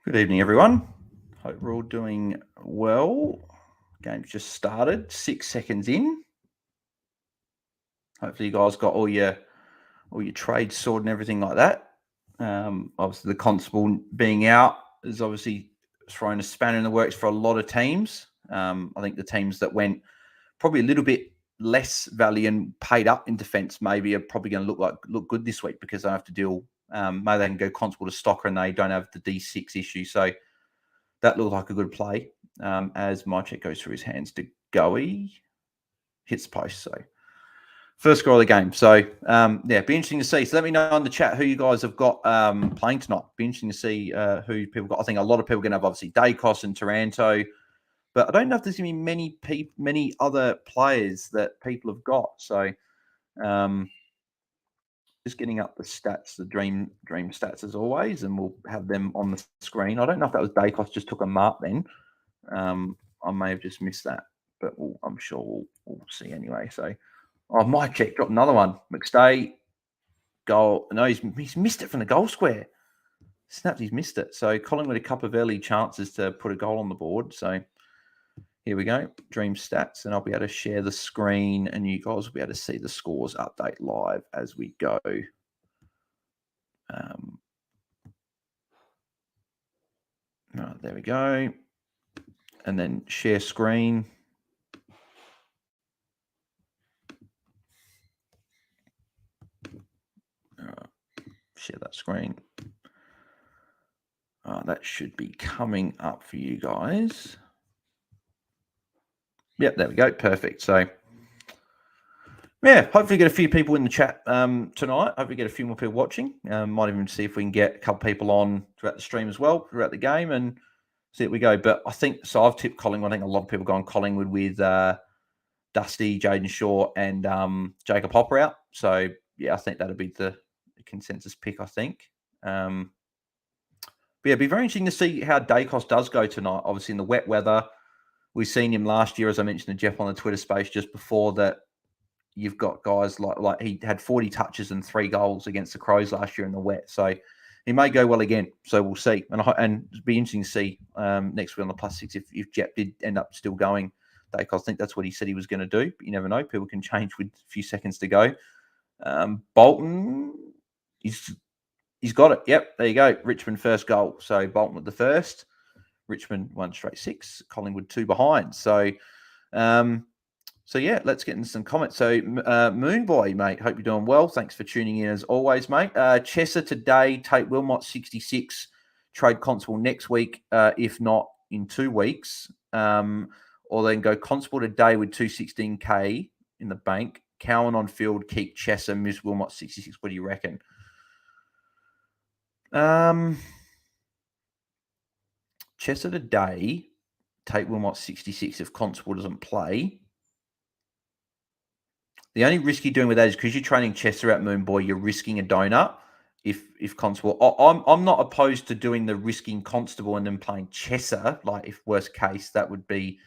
Good evening, everyone. Hope we're all doing well. Game's just started, 6 seconds in. Hopefully, you guys got all your trades sorted and everything like that. Obviously, the Constable being out is obviously throwing a spanner in the works for a lot of teams. I think the teams that went probably a little bit less value and paid up in defence maybe are probably going to look good this week because they have to deal. Maybe they can go Constable to Stocker and they don't have the D6 issue. So that looked like a good play as my check goes through his hands to Goey. Hits the post. So first score of the game. So, be interesting to see. So let me know in the chat who you guys have got playing tonight. Be interesting to see who people got. I think a lot of people are going to have obviously Daicos and Taranto. But I don't know if there's going to be many other players that people have got. So just getting up the stats, the dream stats as always, and we'll have them on the screen. I don't know if that was Daicos just took a mark then. I may have just missed that, but I'm sure we'll see anyway. So, my check dropped another one. McStay goal. No, he's missed it from the goal square. Snapped, he's missed it. So Collingwood a couple of early chances to put a goal on the board. So here we go. Dream stats, and I'll be able to share the screen, and you guys will be able to see the scores update live as we go. Right, there we go. And then share screen. Share that screen. That should be coming up for you guys. Yep, there we go. Perfect. So, yeah, hopefully get a few people in the chat tonight. Hopefully get a few more people watching. Might even see if we can get a couple people on throughout the stream as well, throughout the game, and see how we go. But I think, so I've tipped Collingwood. I think a lot of people go on Collingwood with Dusty, Jayden Shaw, and Jacob Hopper out. So, yeah, I think that'll be the consensus pick, I think. But yeah, it'd be very interesting to see how Daicos does go tonight. Obviously, in the wet weather, we've seen him last year, as I mentioned to Jeff on the Twitter space just before that. You've got guys like he had 40 touches and 3 goals against the Crows last year in the wet. So he may go well again. So we'll see. And it'd be interesting to see next week on the +6 if Jeff did end up still going. Daicos, I think that's what he said he was going to do. But you never know. People can change with a few seconds to go. Bolton, he's got it. Yep, there you go. Richmond first goal. So Bolton with the first. Richmond 1 straight 6. Collingwood 2 behind. So yeah, let's get into some comments. So Moonboy, mate, hope you're doing well. Thanks for tuning in as always, mate. Chesser today, Tate Wilmot 66. Trade Constable next week, if not in 2 weeks. Or then go Constable today with 216k in the bank. Cowan on field, keep Chesser, Miss Wilmot 66. What do you reckon? Chesser today, Tate Wilmot 66 if Constable doesn't play. The only risk you're doing with that is because you're training Chesser at Moonboy, you're risking a donut. If Constable, I'm not opposed to doing the risking Constable and then playing Chesser. Like if worst case, that would be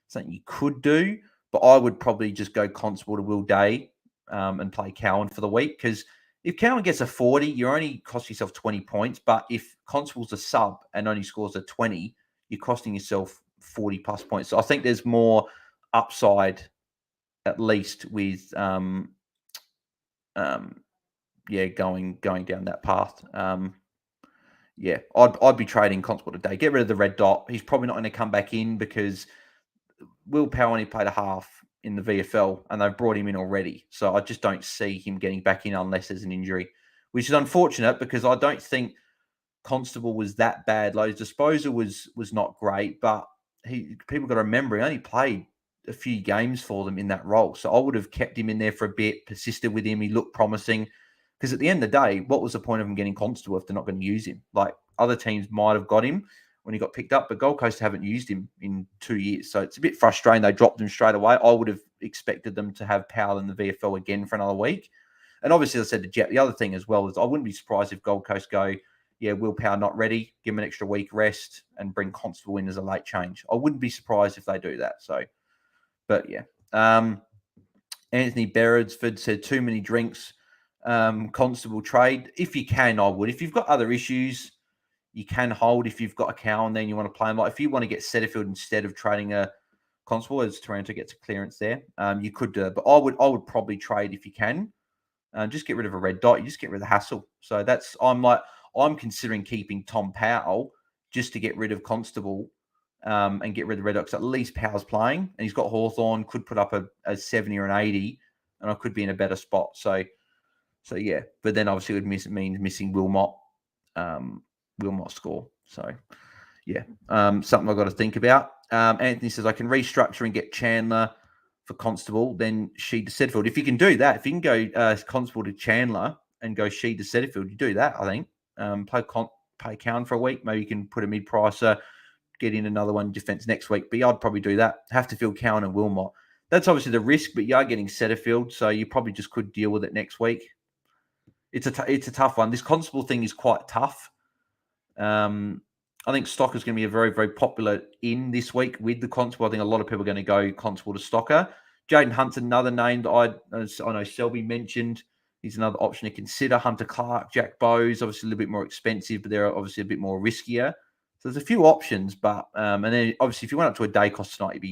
something you could do. But I would probably just go Constable to Will Day and play Cowan for the week, because if Cowan gets a 40, you only cost yourself 20 points. But if Constable's a sub and only scores a 20, you're costing yourself 40 plus points. So I think there's more upside, at least with going down that path. I'd be trading Constable today. Get rid of the red dot. He's probably not going to come back in because Will Powell only played a half in the VFL and they've brought him in already. So I just don't see him getting back in unless there's an injury, which is unfortunate because I don't think Constable was that bad. Like his disposal was not great, but people got to remember he only played a few games for them in that role. So I would have kept him in there for a bit, persisted with him. He looked promising because at the end of the day, what was the point of him getting Constable if they're not going to use him? Like other teams might have got him when he got picked up, but Gold Coast haven't used him in 2 years. So it's a bit frustrating. They dropped him straight away. I would have expected them to have Powell in the VFL again for another week. And obviously, as I said to Jet, the other thing as well is I wouldn't be surprised if Gold Coast go, yeah, Will Powell not ready, give him an extra week rest and bring Constable in as a late change. I wouldn't be surprised if they do that. So, but yeah. Anthony Beresford said too many drinks. Constable trade. If you can, I would. If you've got other issues, you can hold if you've got a cow and then you want to play him. Like if you want to get Setterfield instead of trading a Constable, as Taranto gets a clearance there, you could do it. But I would probably trade if you can. Just get rid of a red dot. You just get rid of the hassle. So I'm considering keeping Tom Powell just to get rid of Constable and get rid of the red dot, because at least Powell's playing and he's got Hawthorn, could put up a 70 or an 80, and I could be in a better spot. So yeah. But then obviously it would mean missing Wilmot score. So yeah, something I've got to think about. Anthony says I can restructure and get Chandler for Constable, then Sheed to Setterfield. If you can do that, if you can go Constable to Chandler and go Sheed to Setterfield, you do that, I think. Play Cowan for a week. Maybe you can put a mid-pricer, get in another one defense next week. But I'd probably do that. Have to field Cowan and Wilmot. That's obviously the risk, but you are getting Setterfield, so you probably just could deal with it next week. It's a tough one. This Constable thing is quite tough. I think Stocker is going to be a very, very popular in this week with the Constable. I think a lot of people are going to go Constable to Stocker. Jayden Hunt's another name that I know Selby mentioned. He's another option to consider. Hunter Clark, Jack Bowes, obviously a little bit more expensive, but they're obviously a bit more riskier. So there's a few options, but and then obviously if you went up to a Daicos tonight,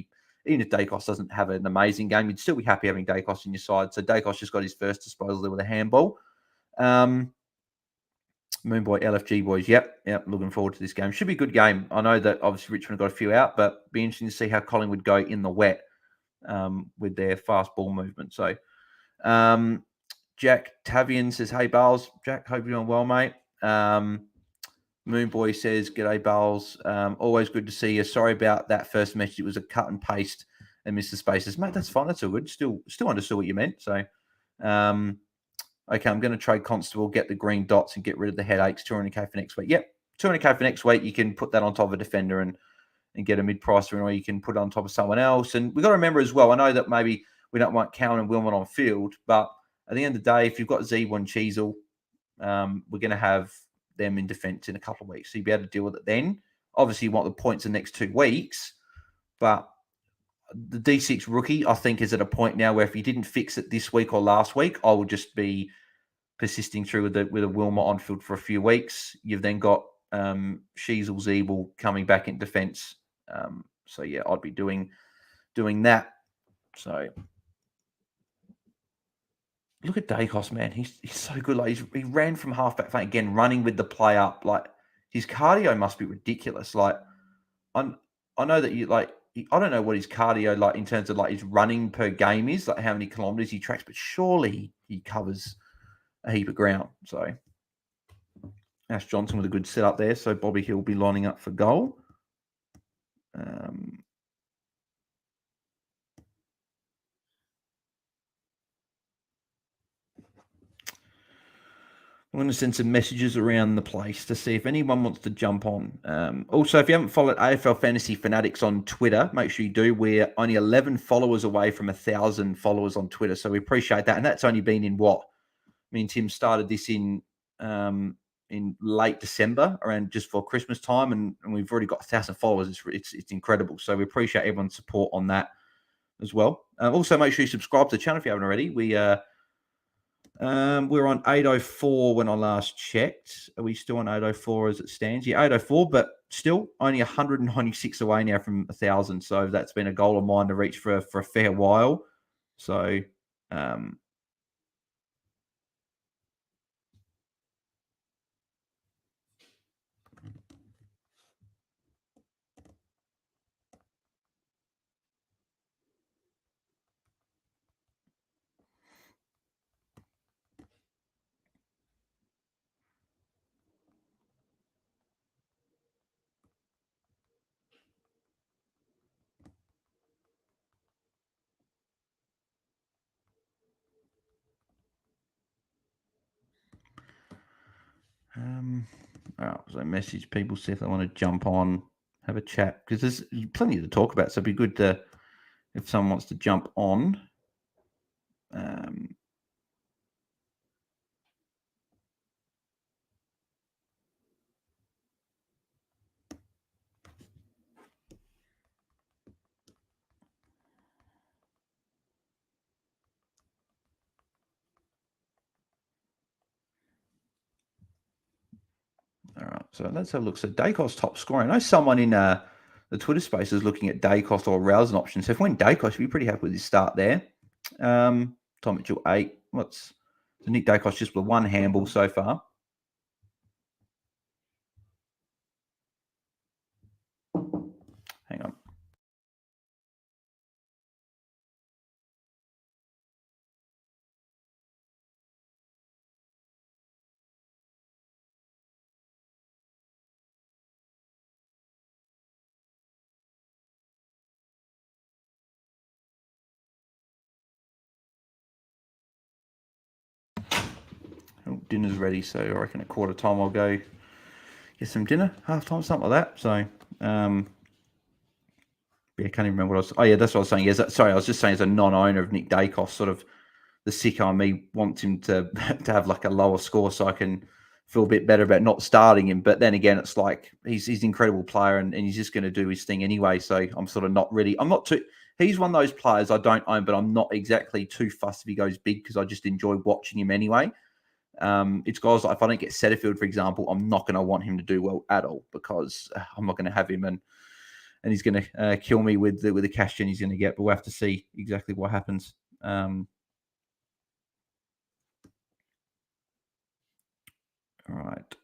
even if Daicos doesn't have an amazing game, you'd still be happy having Daicos in your side. So Daicos just got his first disposal there with a handball. Moonboy, LFG boys. Yep. Looking forward to this game. Should be a good game. I know that obviously Richmond got a few out, but be interesting to see how Collingwood go in the wet with their fast ball movement. So, Jack Tavian says, "Hey Bales, Jack, hope you're doing well, mate." Moonboy says, "G'day Bales. Always good to see you. Sorry about that first message. It was a cut and paste and missed the spaces, mate. That's fine. That's all good. Still understood what you meant. So, okay, I'm going to trade Constable, get the green dots, and get rid of the headaches. 200k for next week. Yep, 200k for next week. You can put that on top of a defender and get a mid-pricer, or you can put it on top of someone else. And we've got to remember as well, I know that maybe we don't want Cowan and Wilmot on field, but at the end of the day, if you've got Zeebo and Cheezel, we're going to have them in defence in a couple of weeks. So you'll be able to deal with it then. Obviously, you want the points the next 2 weeks, but the D6 rookie, I think, is at a point now where if you didn't fix it this week or last week, I would just be persisting through with a Wilmot on field for a few weeks. You've then got Sheezel, Zeeble coming back in defence. So yeah, I'd be doing that. So look at Daicos, man. He's so good. Like he ran from halfback flank again, running with the play up. Like his cardio must be ridiculous. Like I know that you like. I don't know what his cardio like in terms of like his running per game is, like how many kilometers he tracks, but surely he covers a heap of ground. So Ash Johnson with a good setup there. So Bobby Hill will be lining up for goal. I'm going to send some messages around the place to see if anyone wants to jump on. Also, if you haven't followed AFL Fantasy Fanatics on Twitter, make sure you do. We're only 11 followers away from 1,000 followers on Twitter, so we appreciate that. And that's only been in what? Me and Tim started this in late December, around just for Christmas time, and we've already got 1,000 followers. It's incredible. So we appreciate everyone's support on that as well. Also, make sure you subscribe to the channel if you haven't already. We're on 804 when I last checked. Are we still on 804 as it stands? Yeah, 804, but still only 196 away now from 1,000. So that's been a goal of mine to reach for a fair while. So, so message people, see if they want to jump on, have a chat, because there's plenty to talk about. So it'd be good to, if someone wants to jump on. All right, So let's have a look. So Daicos top scoring. I know someone in the Twitter space is looking at Daicos or Rouse an option. So if we went Daicos, you'd be pretty happy with his start there. Tom Mitchell 8. So Nick Daicos just with one handball so far. Hang on. Oh, dinner's ready, so I reckon at quarter time I'll go get some dinner, half time, something like that. So, yeah, I can't even remember what I was. Oh, yeah, that's what I was saying. Sorry, I was just saying as a non-owner of Nick Daicos, sort of the sicko in me wants him to have like a lower score so I can feel a bit better about not starting him. But then again, it's like he's an incredible player and he's just going to do his thing anyway. So I'm sort of not really. I'm not too. He's one of those players I don't own, but I'm not exactly too fussed if he goes big because I just enjoy watching him anyway. It's guys like if I don't get Setterfield, for example, I'm not going to want him to do well at all because I'm not going to have him and he's going to kill me with the cash gen he's going to get. But we'll have to see exactly what happens. All right.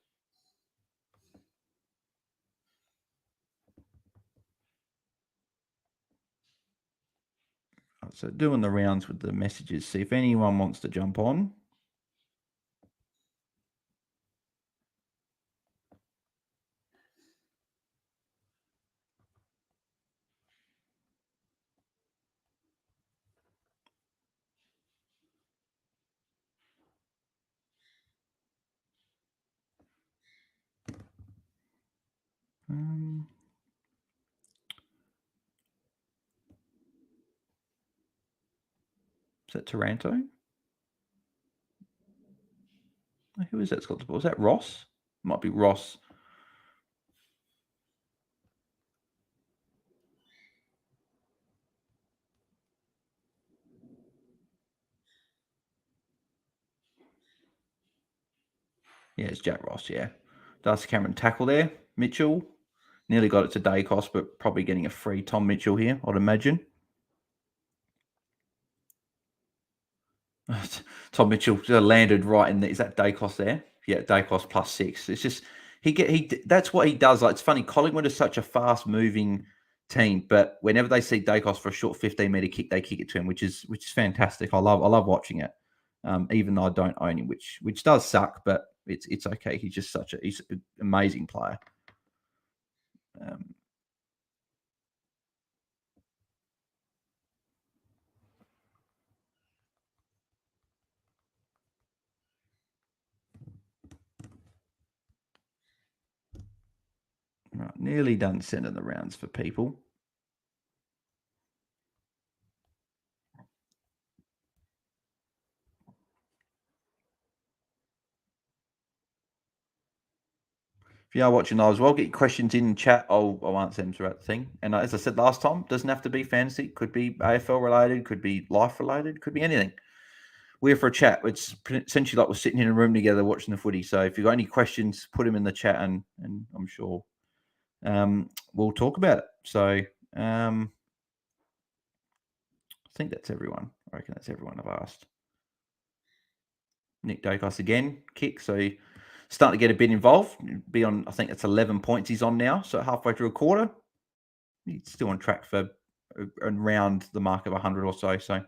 So doing the rounds with the messages. See if anyone wants to jump on. Is that Taranto? Who is that? Constable? Is that Ross? Might be Ross. Yeah, it's Jack Ross, yeah. Dustin Cameron tackle there. Mitchell. Nearly got it to Daicos, but probably getting a free Tom Mitchell here, I'd imagine. Tom Mitchell landed right in there. Is that Daicos there? Yeah, Daicos +6. It's just that's what he does. Like it's funny, Collingwood is such a fast moving team, but whenever they see Daicos for a short 15-meter kick, they kick it to him, which is fantastic. I love watching it. Even though I don't own him, which does suck, but it's okay. He's just he's an amazing player. Right, nearly done sending the rounds for people. If you are watching live as well, get your questions in chat. I'll answer them throughout the thing. And as I said last time, doesn't have to be fantasy. Could be AFL related. Could be life related. Could be anything. We're for a chat. It's essentially like we're sitting in a room together watching the footy. So if you've got any questions, put them in the chat, and I'm sure we'll talk about it. So I think that's everyone. I reckon that's everyone I've asked. Nick Daicos again, kick. So starting to get a bit involved. Be on, I think it's 11 points he's on now. So halfway through a quarter. He's still on track for around the mark of 100 or so. So,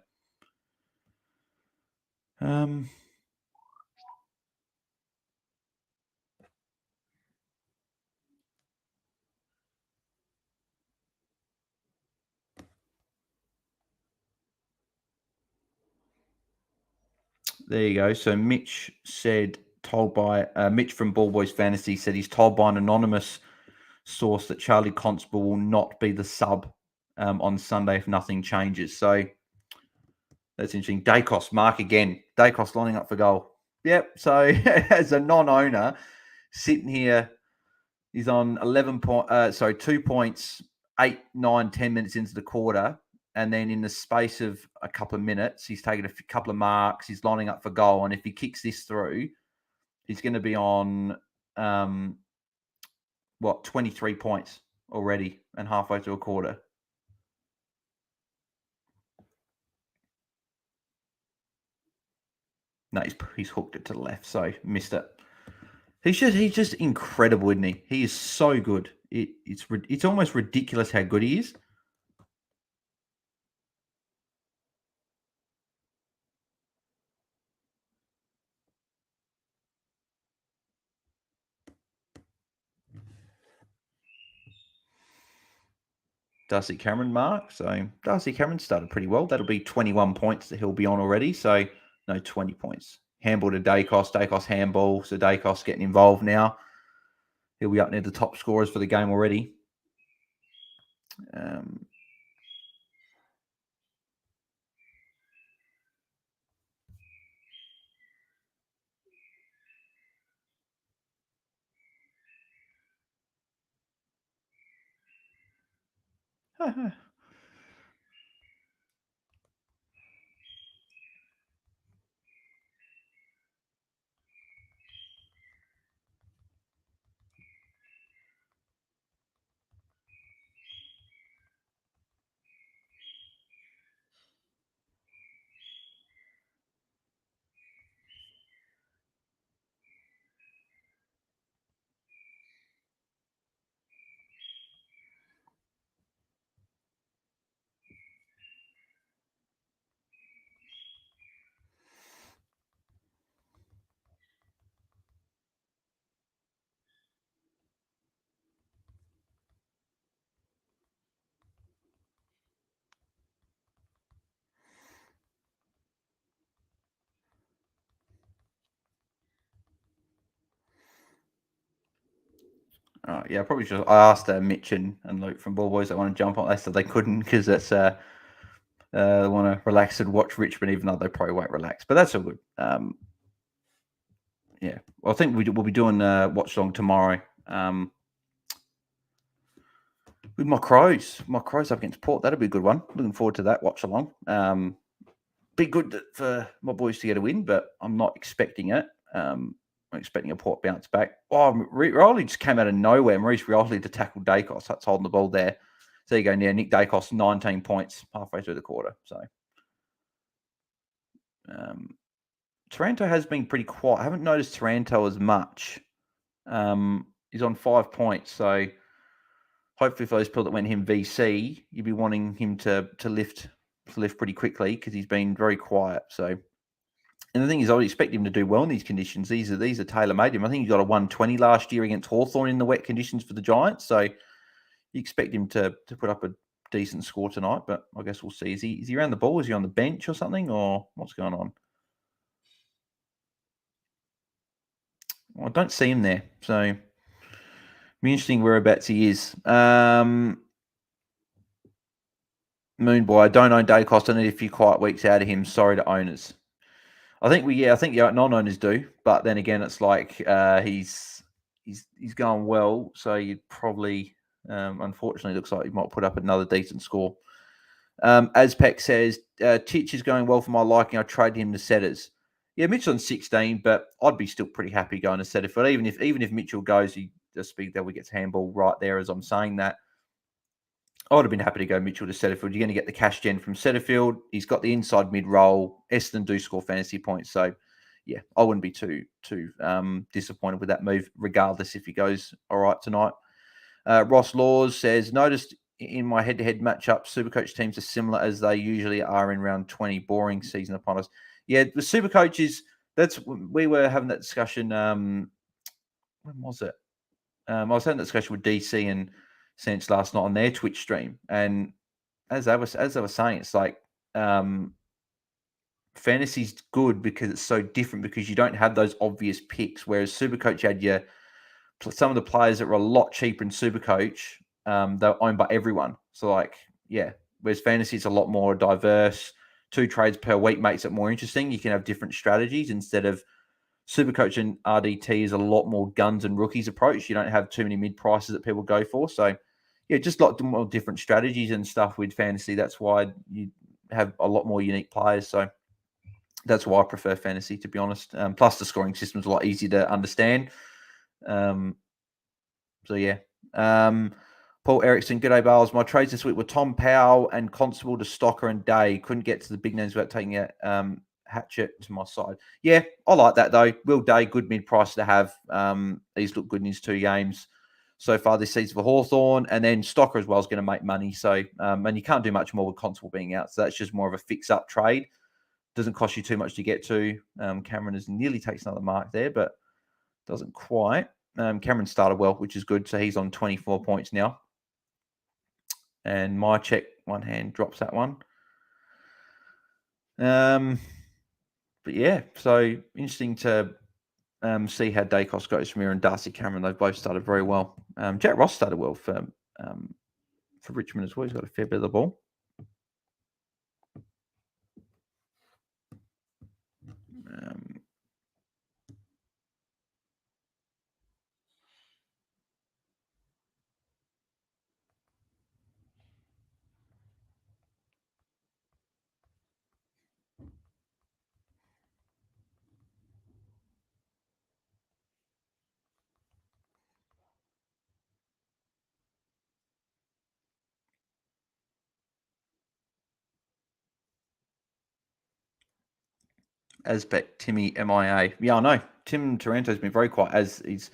there you go. So Mitch said, Mitch from Ball Boys Fantasy said he's told by an anonymous source that Charlie Constable will not be the sub on Sunday if nothing changes. So that's interesting. Daicos, mark again. Daicos lining up for goal. Yep. So as a non-owner, sitting here, he's on 2 points, 8, 9, 10 minutes into the quarter. And then in the space of a couple of minutes, he's taken a couple of marks. He's lining up for goal. And if he kicks this through, he's going to be on 23 points already and halfway through a quarter. No, he's hooked it to the left, so missed it. He's just incredible, isn't he? He is so good. It's almost ridiculous how good he is. Darcy Cameron mark. So Darcy Cameron started pretty well. That'll be 21 points that he'll be on already. So no, 20 points. Handball to Daicos. Daicos handball. So Daicos getting involved now. He'll be up near the top scorers for the game already. Yeah, I probably should. I asked Mitch and Luke from Ball Boys that want to jump on. They said they couldn't because that's they want to relax and watch Richmond, even though they probably won't relax. But that's all good. Yeah, well, I think we'll be doing Watchalong tomorrow with my Crows. My Crows up against Port. That'll be a good one. Looking forward to that Watchalong. Be good for my boys to get a win, but I'm not expecting it. I'm expecting a Port bounce back. Oh, Rioli just came out of nowhere. Maurice Rioli to tackle Daicos. That's holding the ball there. So there you go now. Nick Daicos, 19 points halfway through the quarter. So Taranto has been pretty quiet. I haven't noticed Taranto as much. He's on 5 points. So hopefully for those people that went him VC, you'd be wanting him to lift pretty quickly because he's been very quiet. So, and the thing is, I would expect him to do well in these conditions. These are tailor-made him. I think he got a 120 last year against Hawthorn in the wet conditions for the Giants. So you expect him to put up a decent score tonight, but I guess we'll see. Is he around the ball? Is he on the bench or something, or what's going on? Well, I don't see him there, so be interesting whereabouts he is. Moonboy, I don't own Daicos. I need a few quiet weeks out of him. Sorry to owners. I think non-owners do, but then again, it's like he's going well, so you'd probably, unfortunately, looks like he might put up another decent score. Azpec says Titch is going well for my liking. I traded him to setters. Yeah, Mitchell on 16, but I'd be still pretty happy going to Setterfield. Even if Mitchell goes, he just gets handball right there as I'm saying that. I would have been happy to go Mitchell to Setterfield. You're going to get the cash gen from Setterfield. He's got the inside mid roll. Essendon do score fantasy points, so yeah, I wouldn't be too disappointed with that move, regardless if he goes all right tonight. Ross Laws says, noticed in my head-to-head matchup, Supercoach teams are similar as they usually are in round 20. Boring season upon us. Yeah, the Supercoaches, we were having that discussion. When was it? I was having that discussion with DC and Sense last night on their Twitch stream, and as I was saying, it's like fantasy's good because it's so different because you don't have those obvious picks. Whereas Supercoach had some of the players that were a lot cheaper in Supercoach, they're owned by everyone. So like, yeah, whereas fantasy is a lot more diverse. 2 trades per week makes it more interesting. You can have different strategies instead of Supercoach and RDT is a lot more guns and rookies approach. You don't have too many mid prices that people go for. So yeah, just a lot more different strategies and stuff with fantasy. That's why you have a lot more unique players. So that's why I prefer fantasy, to be honest. Plus the scoring system is a lot easier to understand. So yeah, Paul Erickson, good day, Bales. My trades this week were Tom Powell and Constable to Stocker and Day. Couldn't get to the big names without taking a Hatchet to my side. Yeah, I like that though. Will Day, good mid price to have. He's looked good in his 2 games so far this season for Hawthorn, and then Stocker as well is going to make money. So, and you can't do much more with Constable being out. So that's just more of a fix-up trade. Doesn't cost you too much to get to. Cameron has nearly takes another mark there, but doesn't quite. Cameron started well, which is good. So he's on 24 points now. And my check, one hand drops that one. But yeah, so interesting to see how Daicos goes from here, and Darcy Cameron. They've both started very well. Jack Ross started well for Richmond as well. He's got a fair bit of the ball. Asbeck, Timmy, MIA. Yeah, I know. Tim Taranto's been very quiet as he's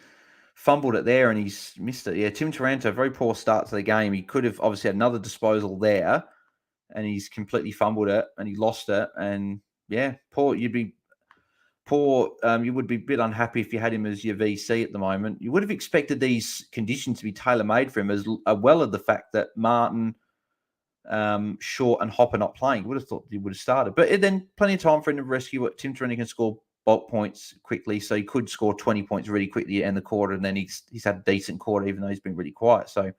fumbled it there and he's missed it. Yeah, Tim Taranto, very poor start to the game. He could have obviously had another disposal there and he's completely fumbled it and he lost it. And yeah, poor. You would be a bit unhappy if you had him as your VC at the moment. You would have expected these conditions to be tailor-made for him as well as the fact that Martin, Short and Hopper not playing. You would have thought he would have started. But then plenty of time for him to rescue it. Tim Taranto can score bulk points quickly, so he could score 20 points really quickly at the end of the quarter, and then he's had a decent quarter, even though he's been really quiet. So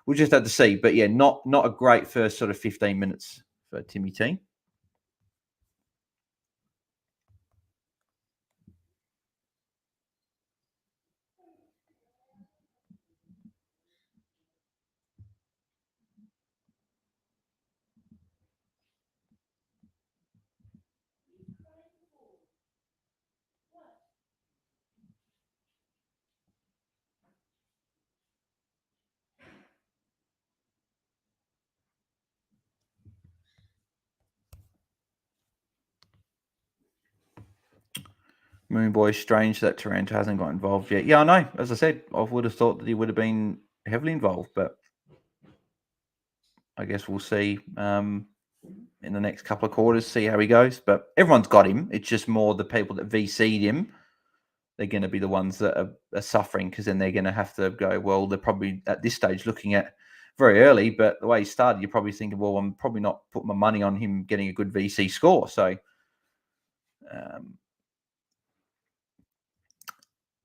we'll just have to see. But yeah, not a great first sort of 15 minutes for Timmy T. Moon Boy, strange that Taranto hasn't got involved yet. Yeah, I know. As I said, I would have thought that he would have been heavily involved, but I guess we'll see in the next couple of quarters, see how he goes. But everyone's got him. It's just more the people that VC'd him. They're going to be the ones that are suffering because then they're going to have to go, well, they're probably at this stage looking at very early, but the way he started, you're probably thinking, well, I'm probably not putting my money on him getting a good VC score. So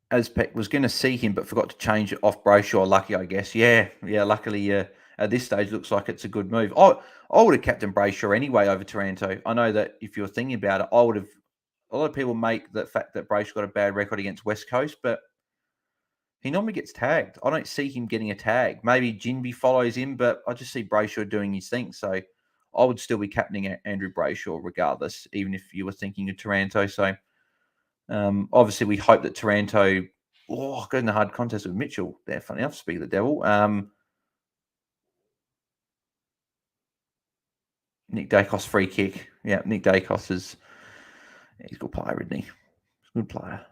Azpec was going to see him, but forgot to change it off Brayshaw. Lucky, I guess. Yeah. Luckily, at this stage, looks like it's a good move. I would have captained Brayshaw anyway over Taranto. I know that if you're thinking about it, I would have. A lot of people make the fact that Brayshaw got a bad record against West Coast, but he normally gets tagged. I don't see him getting a tag. Maybe Jinby follows him, but I just see Brayshaw doing his thing. So I would still be captaining Andrew Brayshaw regardless, even if you were thinking of Taranto. So obviously, we hope that Taranto got in a hard contest with Mitchell there. Funny enough, speak of the devil. Nick Daicos free kick. Yeah, Nick Daicos he's a good player, isn't he? He's a good player.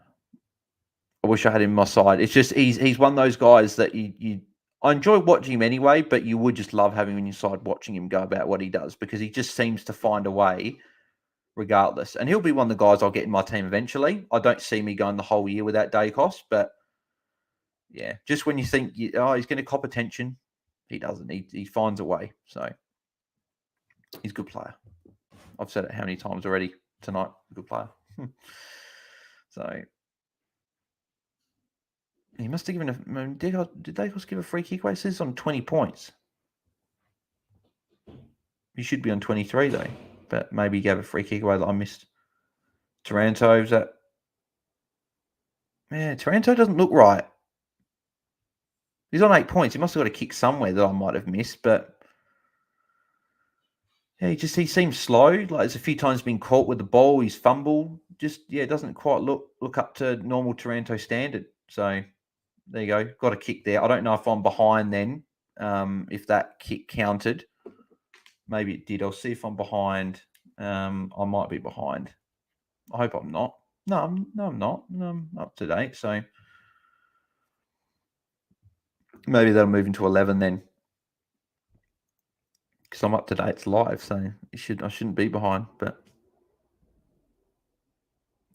I wish I had him on my side. It's just he's one of those guys that I enjoy watching him anyway, but you would just love having him on your side, watching him go about what he does because he just seems to find a way regardless. And he'll be one of the guys I'll get in my team eventually. I don't see me going the whole year without Daicos, but yeah, just when you think, he's going to cop attention, he doesn't. He finds a way. So he's a good player. I've said it how many times already tonight. Good player. So he must have given did Daicos give a free kick away? It says on 20 points. He should be on 23 though, but maybe he gave a free kick away that I missed. Taranto, is that? Yeah, Taranto doesn't look right. He's on 8 points. He must have got a kick somewhere that I might have missed, but yeah, he seems slow. Like there's a few times been caught with the ball. He's fumbled. Just doesn't quite look up to normal Taranto standard. So There you go. Got a kick there. I don't know if I'm behind then, if that kick counted. Maybe it did. I'll see if I'm behind. I might be behind. I hope I'm not. No, I'm not. I'm up to date. So maybe that'll move into 11 then. Because I'm up to date. It's live, so I shouldn't be behind. But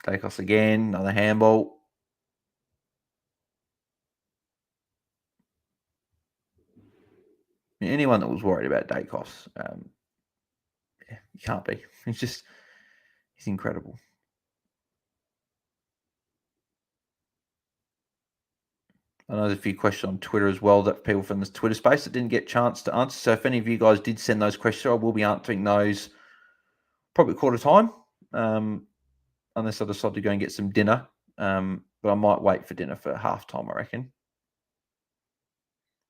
Daicos again, another handball. Anyone that was worried about Daicos, yeah, you can't be. He's incredible. I know there's a few questions on Twitter as well that people from the Twitter space that didn't get a chance to answer. So if any of you guys did send those questions, I will be answering those probably quarter time, unless I decide to go and get some dinner. But I might wait for dinner for halftime, I reckon.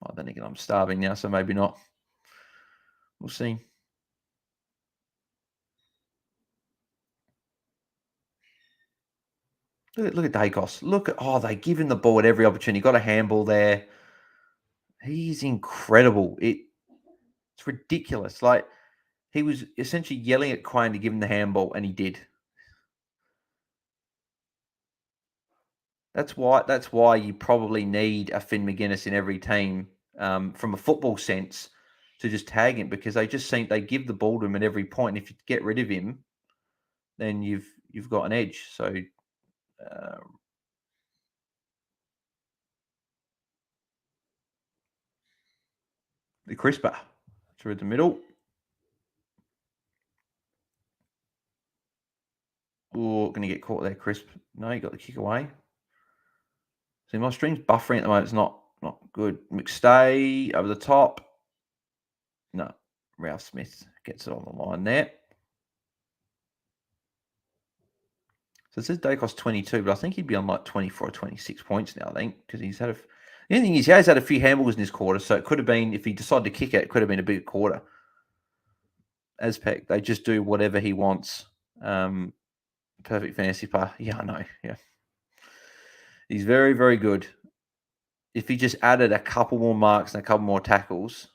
Oh, then again, I'm starving now, so maybe not. We'll see. Look at Daicos. They give him the ball at every opportunity. Got a handball there. He's incredible. It's ridiculous. Like, he was essentially yelling at Quain to give him the handball, and he did. That's why you probably need a Finn McGuinness in every team, from a football sense, to just tag him, because they give the ball to him at every point. If you get rid of him, then you've got an edge. So the crisper through the middle. Oh, going to get caught there, Crisp. No, you got the kick away. See, my stream's buffering at the moment. It's not good. McStay over the top. No, Ralph Smith gets it on the line there. So it says Daicos 22, but I think he'd be on like 24 or 26 points now, I think, because he's had the only thing is he has had a few handballs in this quarter, so it could have been, if he decided to kick it could have been a bigger quarter. Azpec, they just do whatever he wants. Perfect fantasy player. Yeah, I know. Yeah. He's very, very good. If he just added a couple more marks and a couple more tackles,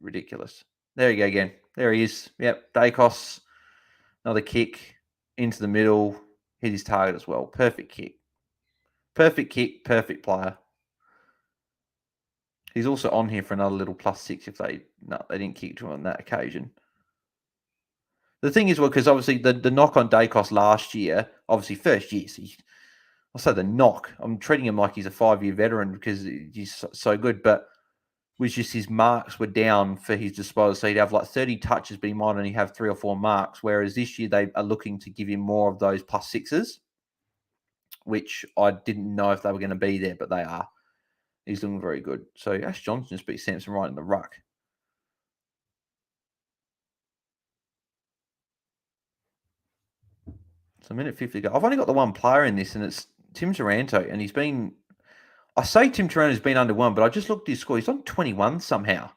ridiculous. There you go again. There he is. Yep, Daicos, another kick into the middle, hit his target as well. Perfect kick. Perfect kick, perfect player. He's also on here for another little +6 if they didn't kick to him on that occasion. The thing is, well, because obviously the knock on Daicos last year, obviously first year, so I'll say the knock. I'm treating him like he's a 5-year veteran because he's so good, but was just his marks were down for his disposal. So he'd have like 30 touches, but he might only have 3 or 4 marks. Whereas this year they are looking to give him more of those +6s, which I didn't know if they were going to be there, but they are. He's looking very good. So Ash Johnson just beat Samson right in the ruck. So minute 50 to go. I've only got the one player in this, and it's Tim Taranto, and he's been... I say Tim Taranto's been under 1, but I just looked at his score. He's on 21 somehow.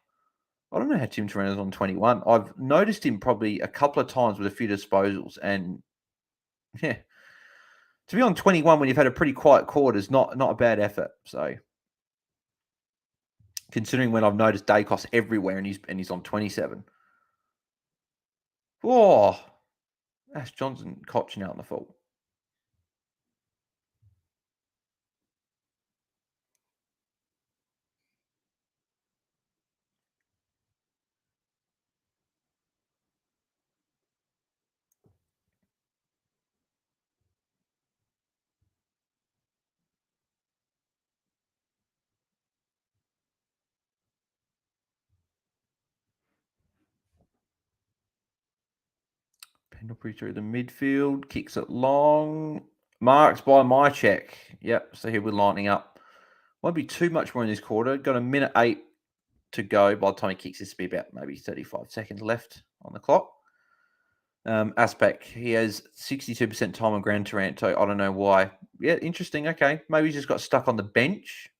I don't know how Tim Taranto's on 21. I've noticed him probably a couple of times with a few disposals, and yeah, to be on 21 when you've had a pretty quiet quarter is not a bad effort. So considering when I've noticed Daicos everywhere and he's on 27. Oh, Ash Johnson cotching out in the full. Pendlebury through the midfield, kicks it long. Marks by my check. Yep, so here we're lining up. Won't be too much more in this quarter. Got a minute 8 to go. By the time he kicks, this will be about maybe 35 seconds left on the clock. Aspect, he has 62% time on ground. Taranto, I don't know why. Yeah, interesting. Okay, maybe he's just got stuck on the bench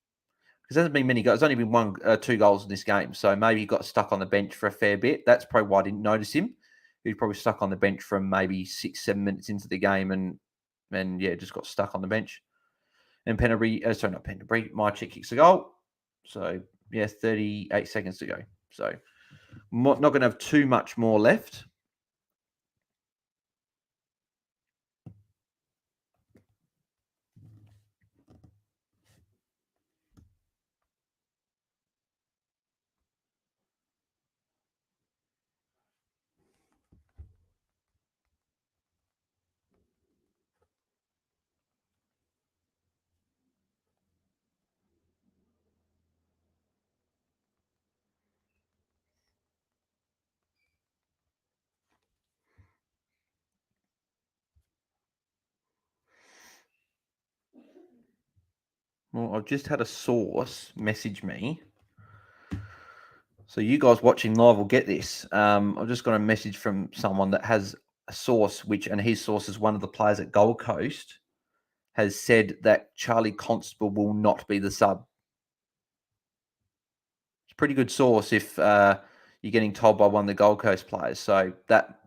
because there hasn't been many goals. There's only been 2 goals in this game, so maybe he got stuck on the bench for a fair bit. That's probably why I didn't notice him. He was probably stuck on the bench from maybe 6-7 minutes into the game, and yeah, just got stuck on the bench. And Penderbury, not Penderbury, my chick kicks a goal. So, 38 seconds to go. So, not going to have too much more left. Well, I've just had a source message me. So you guys watching live will get this. I've just got a message from someone that has a source, and his source is one of the players at Gold Coast, has said that Charlie Constable will not be the sub. It's a pretty good source if you're getting told by one of the Gold Coast players. So that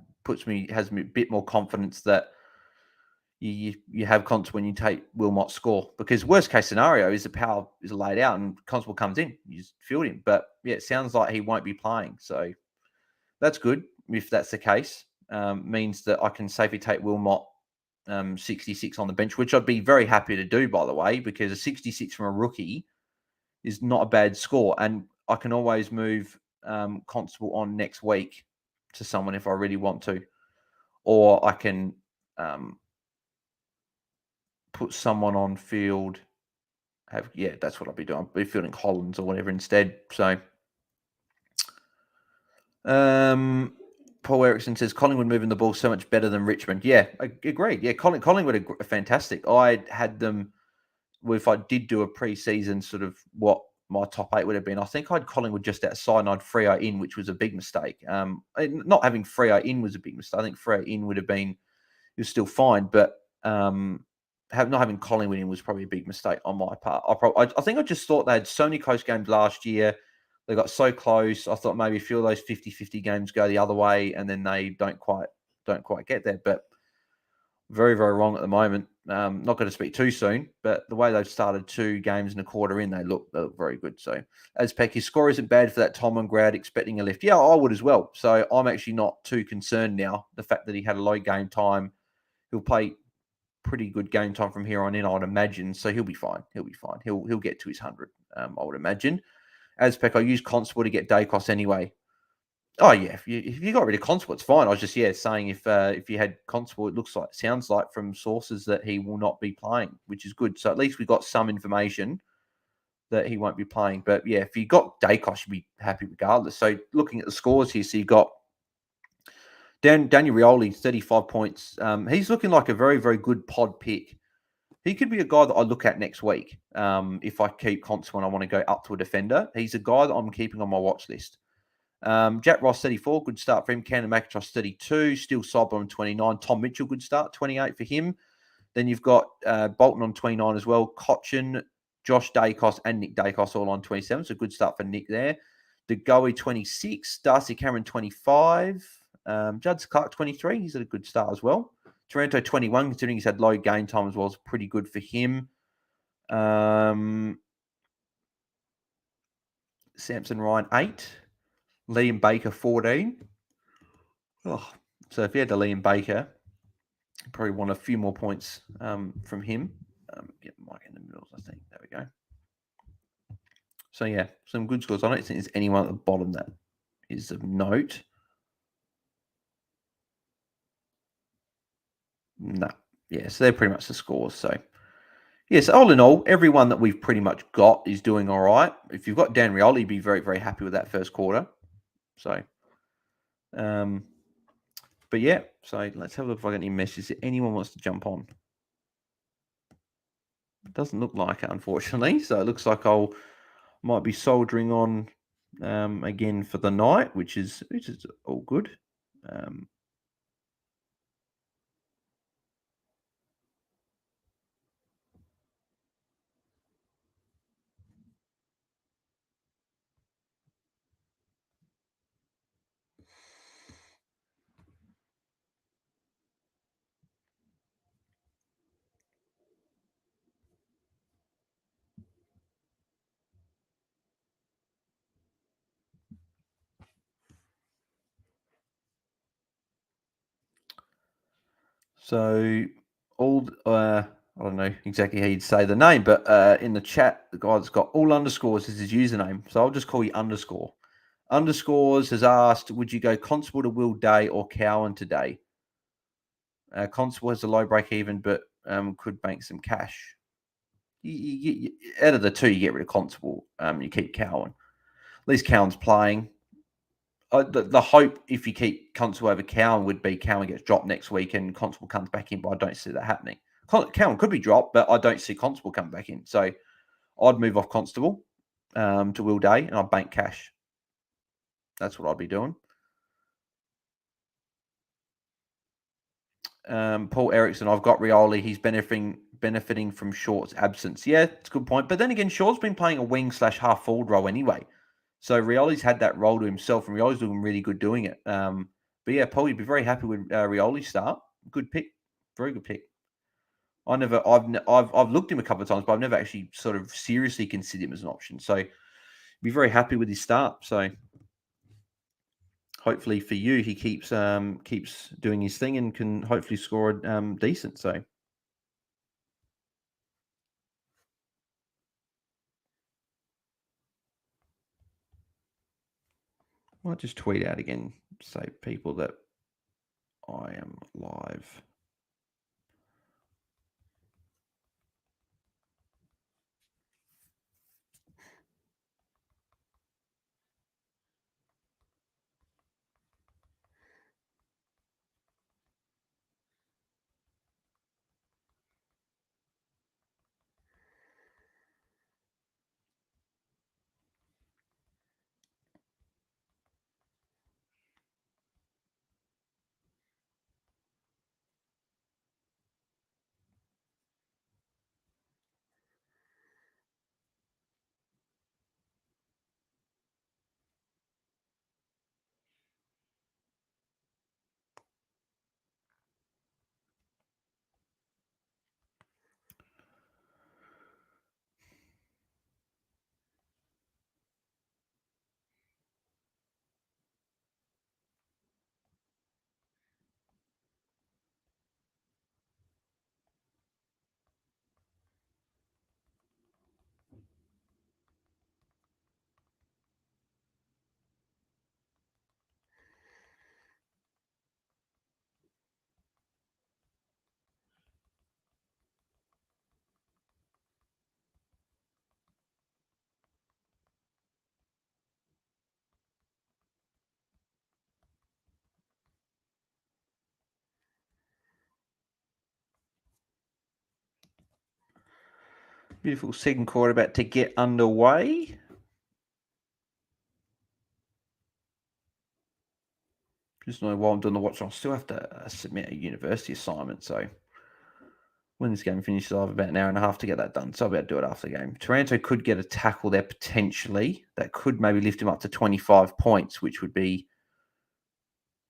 has me a bit more confidence that you have Constable when you take Wilmot's score, because worst case scenario is the power is laid out and Constable comes in, you just field him. But it sounds like he won't be playing, so that's good. If that's the case, means that I can safely take Wilmot 66 on the bench, which I'd be very happy to do, by the way, because a 66 from a rookie is not a bad score, and I can always move Constable on next week to someone if I really want to, or I can put someone on field. That's what I'll be doing. I'll be fielding Collins or whatever instead. So, Paul Erickson says Collingwood moving the ball so much better than Richmond. Yeah, I agree. Yeah, Collingwood are fantastic. I had them. If I did do a pre-season sort of what my top 8 would have been, I think I had Collingwood just outside and I had Freo in, which was a big mistake. Not having Freo in was a big mistake. I think Freo in would have been, it was still fine, but not having Collingwood in was probably a big mistake on my part. I think I just thought they had so many close games last year. They got so close. I thought maybe a few of those 50-50 games go the other way, and then they don't quite get there. But very, very wrong at the moment. Not going to speak too soon, but the way they've started 2 games and a quarter in, they look very good. So, as Peck, his score isn't bad for that Tom and Grad expecting a lift. Yeah, I would as well. So I'm actually not too concerned now. The fact that he had a low game time, he'll play pretty good game time from here on in, I would imagine. So he'll be fine. He'll get to his 100, I would imagine. As Peck, I use Constable to get Daicos anyway. Oh yeah, if you got rid of Constable, it's fine. I was just saying if you had Constable, it sounds like from sources that he will not be playing, which is good. So at least we got some information that he won't be playing. But yeah, if you got Daicos, you'd be happy regardless. So looking at the scores here, so you got Daniel Rioli, 35 points. He's looking like a very, very good pod pick. He could be a guy that I look at next week if I keep Constable and I want to go up to a defender. He's a guy that I'm keeping on my watch list. Jack Ross, 34, good start for him. Cannon McIntosh, 32. Still Sob on 29. Tom Mitchell, good start, 28 for him. Then you've got Bolton on 29 as well. Cochin, Josh Daicos, and Nick Daicos all on 27. So good start for Nick there. DeGoey, 26. Darcy Cameron, 25. Judd Clark, 23. He's had a good start as well. Taranto, 21, considering he's had low game time as well, is pretty good for him. Samson Ryan, 8. Liam Baker, 14. Oh, so if you had to Liam Baker, you probably want a few more points from him. Get Mike in the middle, I think. There we go. So yeah, some good scores. I don't think there's anyone at the bottom that is of note. No. Yeah, so they're pretty much the scores. So yes, all in all, everyone that we've pretty much got is doing all right. If you've got Dan Rioli, be very, very happy with that first quarter. So but yeah, so let's have a look if I get any messages. If anyone wants to jump on. It doesn't look like it, unfortunately. So it looks like might be soldering on again for the night, which is all good. So all I don't know exactly how you'd say the name, but in the chat, the guy that's got all underscores is his username. So I'll just call you underscore. Underscores has asked, would you go Constable to Will Day or Cowan today? Constable has a low break even, but could bank some cash. Out of the two, you get rid of Constable. You keep Cowan. At least Cowan's playing. The hope, if you keep Constable over Cowan, would be Cowan gets dropped next week and Constable comes back in, but I don't see that happening. Cowan could be dropped, but I don't see Constable coming back in. So I'd move off Constable to Will Day and I'd bank cash. That's what I'd be doing. Paul Erickson, I've got Rioli. He's benefiting from Short's absence. Yeah, it's a good point. But then again, Short's been playing a wing / half forward role anyway. So Rioli's had that role to himself, and Rioli's doing really good doing it. But yeah, Paul, you'd be very happy with Rioli's start. Good pick, very good pick. I've looked him a couple of times, but I've never actually sort of seriously considered him as an option. So be very happy with his start. So hopefully for you, he keeps doing his thing and can hopefully score decent. So. I might just tweet out again, say people that I am live. Beautiful second quarter about to get underway. Just know while I'm doing the watch, I'll still have to submit a university assignment. So when this game finishes, I'll have about an hour and a half to get that done. So I'll be able to do it after the game. Taranto could get a tackle there potentially. That could maybe lift him up to 25 points, which would be.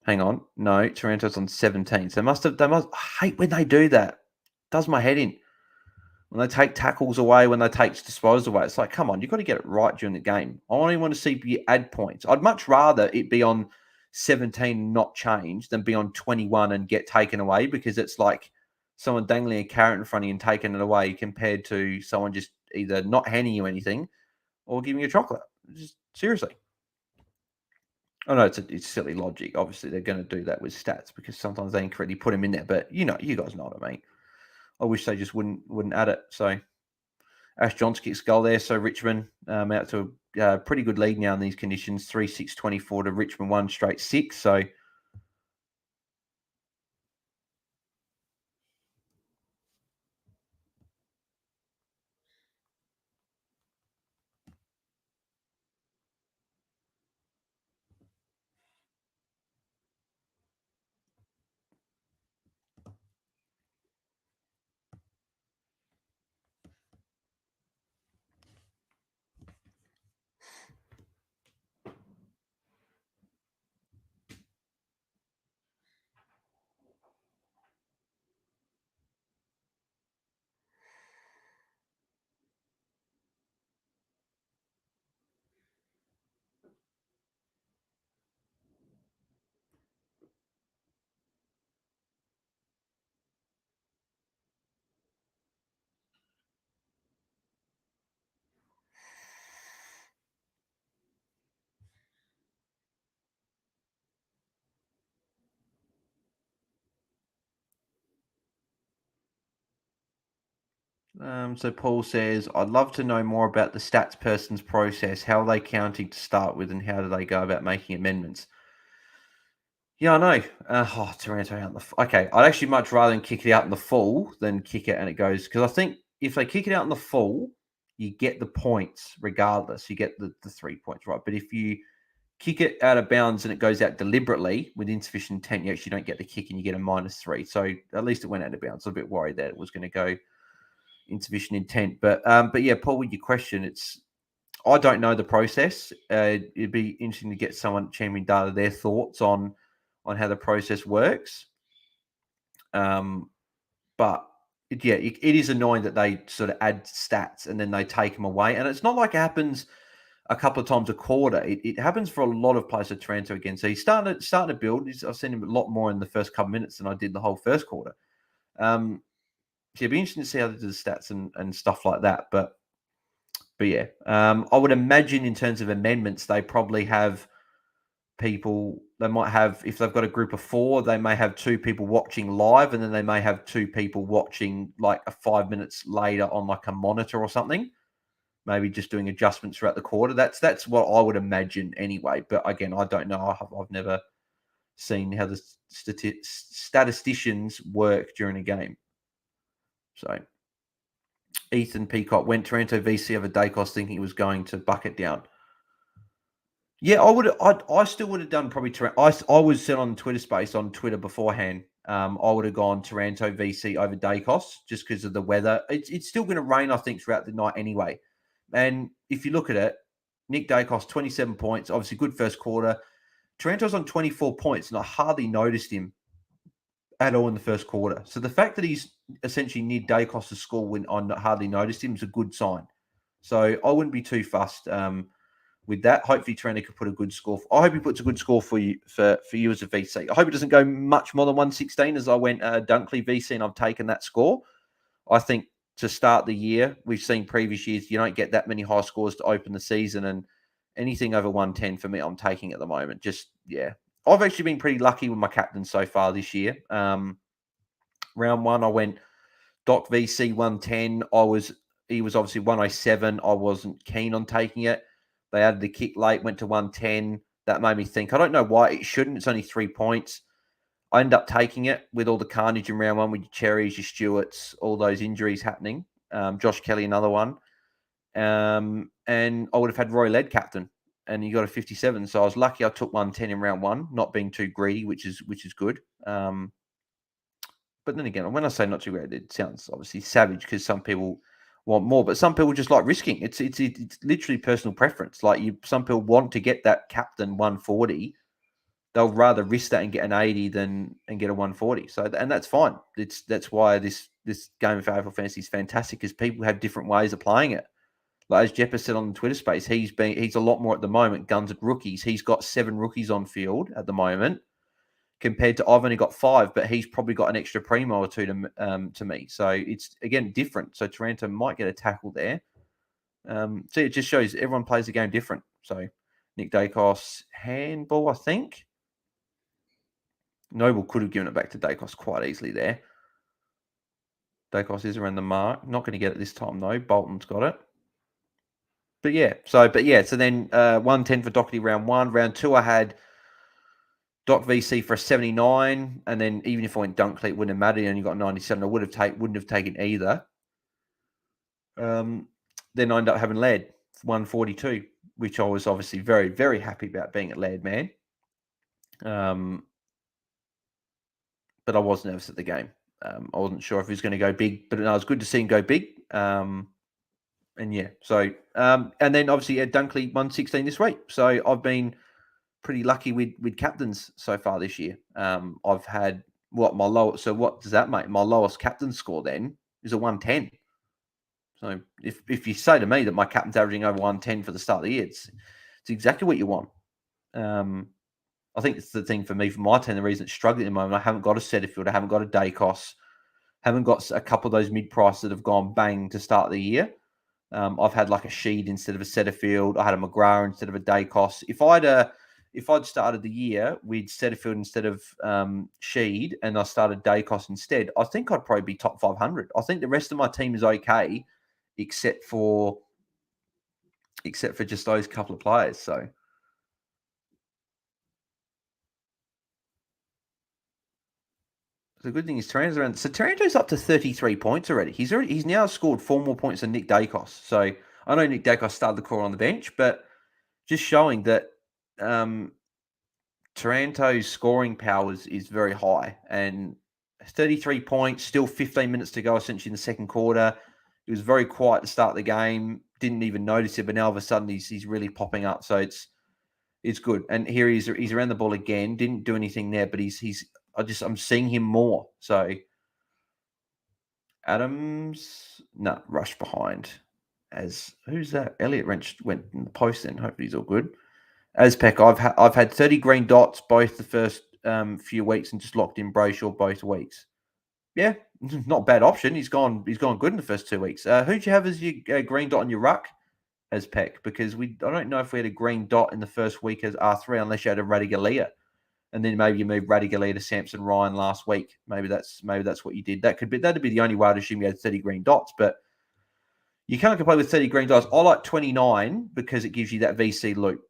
Hang on. No, Taranto's on 17. So I hate when they do that. Does my head in. When they take tackles away, when they take disposals away, it's like, come on, you've got to get it right during the game. I only want to see you add points. I'd much rather it be on 17 not change than be on 21 and get taken away, because it's like someone dangling a carrot in front of you and taking it away compared to someone just either not handing you anything or giving you chocolate. Just seriously. I know it's silly logic. Obviously, they're going to do that with stats because sometimes they incorrectly put them in there. But you guys know what I mean. I wish they just wouldn't add it. So Ash Johnson kicks goal there. So Richmond out to a pretty good lead now in these conditions. 3-6-24 to Richmond 1 straight 6. So So Paul says, I'd love to know more about the stats person's process. How are they counting to start with, and how do they go about making amendments? Yeah, I know. Taranto out in the... Okay, I'd actually much rather than kick it out in the full than kick it and it goes... Because I think if they kick it out in the full, you get the points regardless. You get the 3 points, right? But if you kick it out of bounds and it goes out deliberately with insufficient intent, you actually don't get the kick and you get a -3. So at least it went out of bounds. I was a bit worried that it was going to go insufficient intent. But yeah, Paul, with your question, I don't know the process. It'd be interesting to get someone at Champion Data their thoughts on how the process works. But it is annoying that they sort of add stats and then they take them away. And it's not like it happens a couple of times a quarter. It happens for a lot of players at Taranto again. So he's starting to build. I've seen him a lot more in the first couple of minutes than I did the whole first quarter. So it'd be interesting to see how they do the stats and stuff like that. But yeah, I would imagine in terms of amendments, they probably have people. They might have, if they've got a group of 4, they may have 2 people watching live, and then they may have 2 people watching like a 5 minutes later on like a monitor or something. Maybe just doing adjustments throughout the quarter. That's what I would imagine anyway. But again, I don't know. I've never seen how the statisticians work during a game. So Ethan Peacock went Taranto VC over Daicos thinking he was going to bucket down. Yeah, I still would have done probably Taranto. I was set on Twitter space on Twitter beforehand. I would have gone Taranto VC over Daicos just because of the weather. It's still going to rain, I think, throughout the night anyway. And if you look at it, Nick Daicos, 27 points, obviously good first quarter. Taranto's on 24 points, and I hardly noticed him at all in the first quarter. So the fact that he's essentially near Daicos' score when I hardly noticed him is a good sign. So I wouldn't be too fussed with that. Hopefully Taranto could put a good score. I hope he puts a good score for you for you as a VC. I hope it doesn't go much more than 116 as I went Dunkley VC and I've taken that score. I think to start the year, we've seen previous years, you don't get that many high scores to open the season, and anything over 110 for me, I'm taking at the moment. Just, yeah. I've actually been pretty lucky with my captain so far this year. Round 1, I went Doc VC 110. He was obviously 107. I wasn't keen on taking it. They added the kick late, went to 110. That made me think, I don't know why it shouldn't. It's only 3 points. I ended up taking it with all the carnage in round 1 with your Cherries, your Stewarts, all those injuries happening. Josh Kelly, another one. And I would have had Roy Led captain, and he got a 57. So I was lucky I took 110 in round 1, not being too greedy, which is good. But then again, when I say not too greedy, it sounds obviously savage because some people want more, but some people just like risking. It's literally personal preference. Like some people want to get that captain 140. They'll rather risk that and get an 80 and get a 140. So, and that's fine. That's why this game of AFL Fantasy is fantastic, because people have different ways of playing it. Like as Jeppa said on the Twitter space, he's a lot more at the moment guns at rookies. He's got 7 rookies on field at the moment, compared to I've only got 5, but he's probably got an extra primo or 2 to me. So it's again different. So Taranto might get a tackle there. So it just shows everyone plays the game different. So Nick Daicos handball, I think. Noble could have given it back to Daicos quite easily there. Daicos is around the mark. Not going to get it this time though. Bolton's got it. But yeah, so then 110 for Doherty round 1. Round 2, I had Doc VC for a 79, and then even if I went Dunkley, it wouldn't have mattered. And you got 97. I wouldn't have taken either. Then I ended up having Led 142, which I was obviously very, very happy about being at Led, man. But I was nervous at the game. I wasn't sure if he was going to go big, but it was good to see him go big. And yeah, so and then obviously at Dunkley 116 this week. So I've been pretty lucky with captains so far this year. I've had my lowest. So what does that make? My lowest captain score then is a 110. So if you say to me that my captain's averaging over 110 for the start of the year, it's exactly what you want. I think it's the thing for me, for my team, the reason it's struggling at the moment, I haven't got a Setterfield, I haven't got a Daicos, haven't got a couple of those mid-price that have gone bang to start the year. I've had like a Sheed instead of a Setterfield. I had a McGrath instead of a Daicos. If I had if I'd started the year with Setterfield instead of Sheed and I started Daicos instead, I think I'd probably be top 500. I think the rest of my team is okay, except for just those couple of players. So the good thing is Taranto's around. So Taranto's up to 33 points already. He's now scored 4 more points than Nick Daicos. So I know Nick Daicos started the core on the bench, but just showing that Taranto's scoring powers is very high. And 33 points, still 15 minutes to go essentially in the second quarter. He was very quiet to start the game. Didn't even notice it, but now all of a sudden he's really popping up. So it's good. And here he's around the ball again. Didn't do anything there, but I'm seeing him more. So Adams, rush behind. Who's that? Elliot Wrench went in the post then. Hopefully he's all good. As Peck, I've had 30 green dots both the first few weeks and just locked in Brayshaw both weeks. Yeah, not a bad option. He's gone good in the first 2 weeks. Who'd you have as your green dot on your ruck as Peck? Because I don't know if we had a green dot in the first week as R3 unless you had a Radigalia. And then maybe you moved Radigalia to Samson Ryan last week. Maybe that's what you did. That'd be the only way I'd assume you had 30 green dots, but you can't complain with 30 green dots. I like 29 because it gives you that VC loop.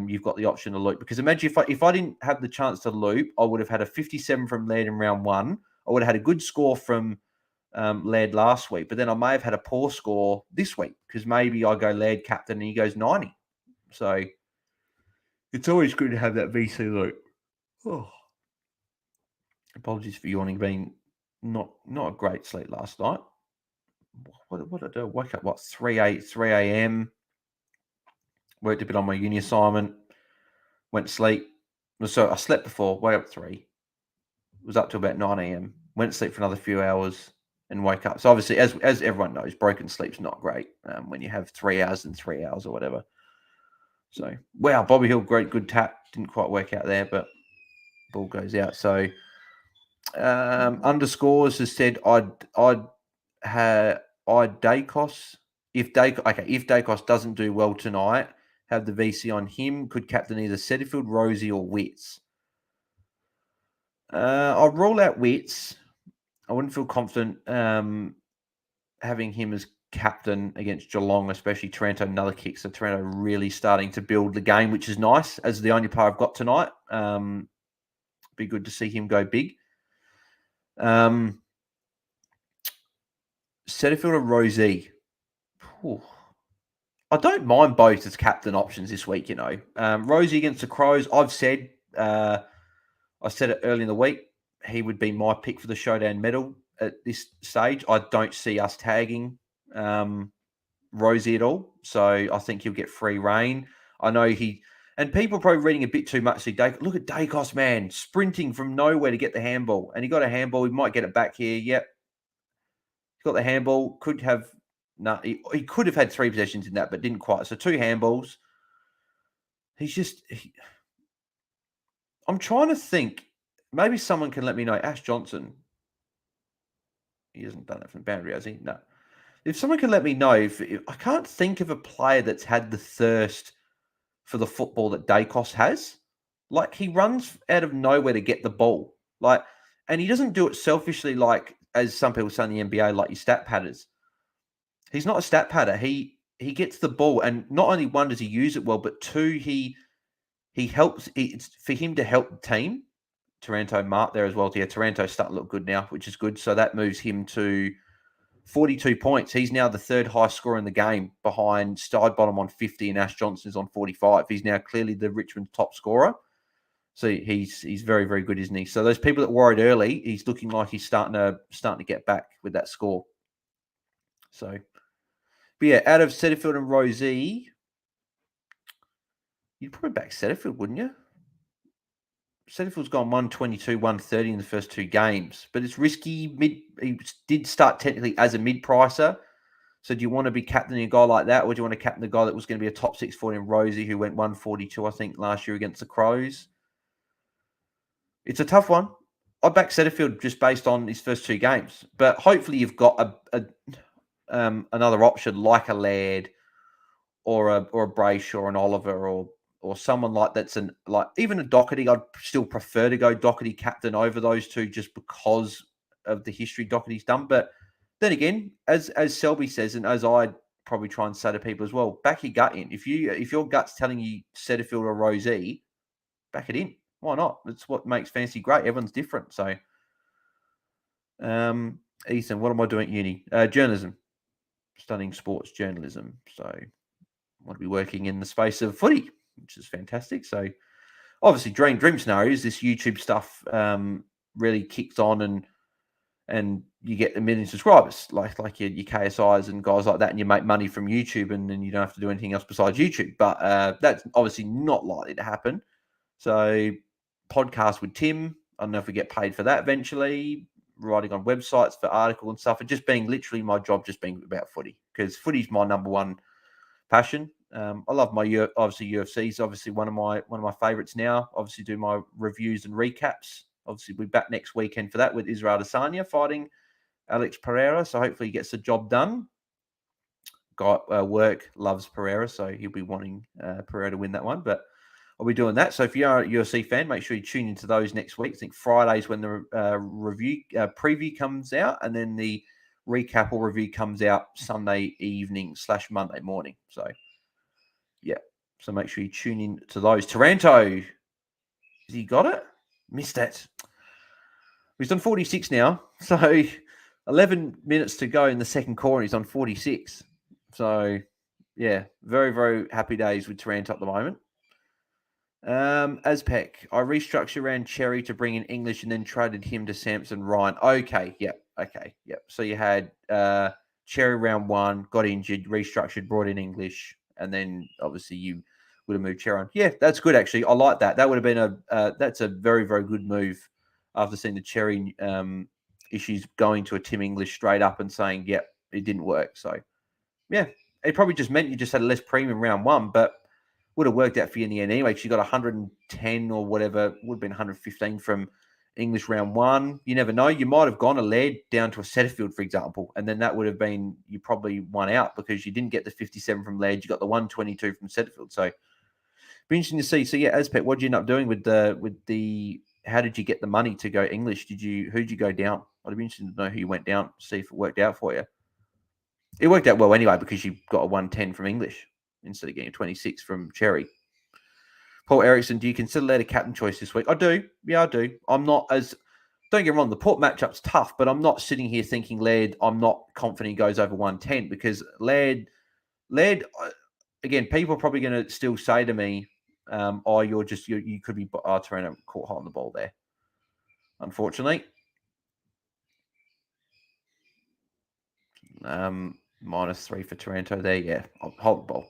You've got the option to loop. Because imagine if I didn't have the chance to loop, I would have had a 57 from Laird in round 1. I would have had a good score from Laird last week, but then I may have had a poor score this week because maybe I go Laird captain and he goes 90. So it's always good to have that VC loop. Oh. Apologies for yawning, being not a great sleep last night. What did I do? I woke up 3 a.m. Worked a bit on my uni assignment. Went to sleep. So I slept before. Woke up at 3. Was up till about 9 a.m. Went to sleep for another few hours and woke up. So obviously, as everyone knows, broken sleep's not great when you have 3 hours and 3 hours or whatever. So wow, Bobby Hill, great, good tap. Didn't quite work out there, but ball goes out. So underscores has said I'd Daicos. If Daicos doesn't do well tonight, have the VC on him. Could captain either Setterfield, Rosie, or Wits. I'll rule out Wits. I wouldn't feel confident having him as captain against Geelong, especially Taranto, another kick. So Taranto really starting to build the game, which is nice. As the only player I've got tonight, be good to see him go big. Setterfield or Rosie. I don't mind both as captain options this week, Rosie against the Crows, I've said, I said it early in the week, he would be my pick for the Showdown medal at this stage. I don't see us tagging Rosie at all, so I think he'll get free reign. I know and people are probably reading a bit too much. Look at Daicos, man, sprinting from nowhere to get the handball, and he got a handball. He might get it back here. Yep, he got the handball. He could have had 3 possessions in that, but didn't quite. So 2 handballs. I'm trying to think. Maybe someone can let me know. Ash Johnson. He hasn't done it from the boundary, has he? No. If someone can let me know, if I can't think of a player that's had the thirst for the football that Daicos has. Like, he runs out of nowhere to get the ball. And he doesn't do it selfishly, like as some people say in the NBA, like your stat padders. He's not a stat padder. He gets the ball, and not only one does he use it well, but 2 he helps. It's for him to help the team. Taranto marked there as well. Yeah, Taranto's starting to look good now, which is good. So that moves him to 42 points. He's now the 3rd highest scorer in the game behind Stidebottom on 50 and Ash Johnson's on 45. He's now clearly the Richmond top scorer. So he's very, very good, isn't he? So those people that worried early, he's looking like he's starting to get back with that score. So, but yeah, out of Setterfield and Rosie, you'd probably back Setterfield, wouldn't you? Setterfield's gone 122, 130 in the first 2 games, but it's risky. He did start technically as a mid-pricer. So do you want to be captaining a guy like that, or do you want to captain the guy that was going to be a top 6 for him, Rosie, who went 142, I think, last year against the Crows? It's a tough one. I back Setterfield just based on his first 2 games, but hopefully you've got another option like a Laird or a Brayshaw or an Oliver or or someone like that's even a Doherty, I'd still prefer to go Doherty captain over those two just because of the history Doherty's done. But then again, as Selby says, and as I probably try and say to people as well, back your gut in. If your gut's telling you Setterfield or Rosie, back it in. Why not? It's what makes fantasy great. Everyone's different. So, Ethan, what am I doing at uni? Journalism, studying sports journalism. So, I want to be working in the space of footy, which is fantastic. So, obviously, dream scenarios. This YouTube stuff really kicks on, and you get a million subscribers, like your KSIs and guys like that, and you make money from YouTube, and then you don't have to do anything else besides YouTube. But that's obviously not likely to happen. So, podcast with Tim. I don't know if we get paid for that eventually. Writing on websites for articles and stuff, and just being literally my job, just being about footy, because footy's my number one passion. I love my obviously UFC is obviously one of my favorites now. Obviously, do my reviews and recaps. Obviously, we're back next weekend for that with Israel Adesanya fighting Alex Pereira. So hopefully, he gets the job done. Got work loves Pereira, so he'll be wanting Pereira to win that one. But I'll be doing that. So if you are a UFC fan, make sure you tune into those next week. I think Friday's when the review preview comes out, and then the recap or review comes out Sunday evening / Monday morning. So yeah, so make sure you tune in to those. Taranto, has he got it? Missed it. He's on 46 now, so 11 minutes to go in the second quarter. He's on 46. So yeah, very very happy days with Taranto at the moment. Azpec, I restructured around Cherry to bring in English and then traded him to Samson Ryan. Okay, yep. So you had Cherry round 1, got injured, restructured, brought in English, and then obviously you would have moved Cherry on. Yeah, that's good actually. I like that. That would have been that's a very, very good move after seeing the Cherry issues going to a Tim English straight up and saying, yep, it didn't work. So yeah, it probably just meant you just had a less premium round 1, but would have worked out for you in the end anyway, because you got 110 or whatever, would have been 115 from English round 1. You never know. You might have gone a lead down to a Setterfield, for example, and then that would have been, you probably won out because you didn't get the 57 from lead. You got the 122 from Setterfield. So be interesting to see. So yeah, Azpec, what did you end up doing with the how did you get the money to go English? Who'd you go down? I'd be interested to know who you went down, see if it worked out for you. It worked out well anyway, because you got a 110 from English instead of getting a 26 from Cherry. Paul Erickson, do you consider Laird a captain choice this week? I do. Yeah, I do. I'm not as... Don't get me wrong, the Port matchup's tough, but I'm not sitting here thinking Laird, I'm not confident he goes over 110, because Laird, again, people are probably going to still say to me, you could be... Taranto caught hot on the ball there, unfortunately. -3 for Taranto there. Yeah, I'll hold the ball.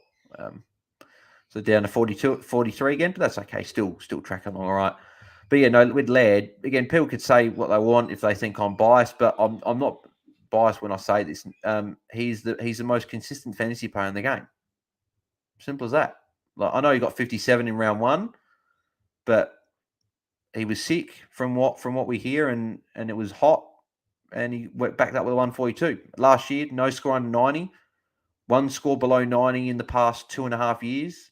So down to 43 again, but that's okay. Still tracking along all right. But yeah, no, with Laird, again, people could say what they want if they think I'm biased, but I'm not biased when I say this. He's the most consistent fantasy player in the game. Simple as that. Like, I know he got 57 in round 1, but he was sick from what we hear, and it was hot, and he went back up with a 142. Last year, no score under 90, one score below 90 in the past 2.5 years.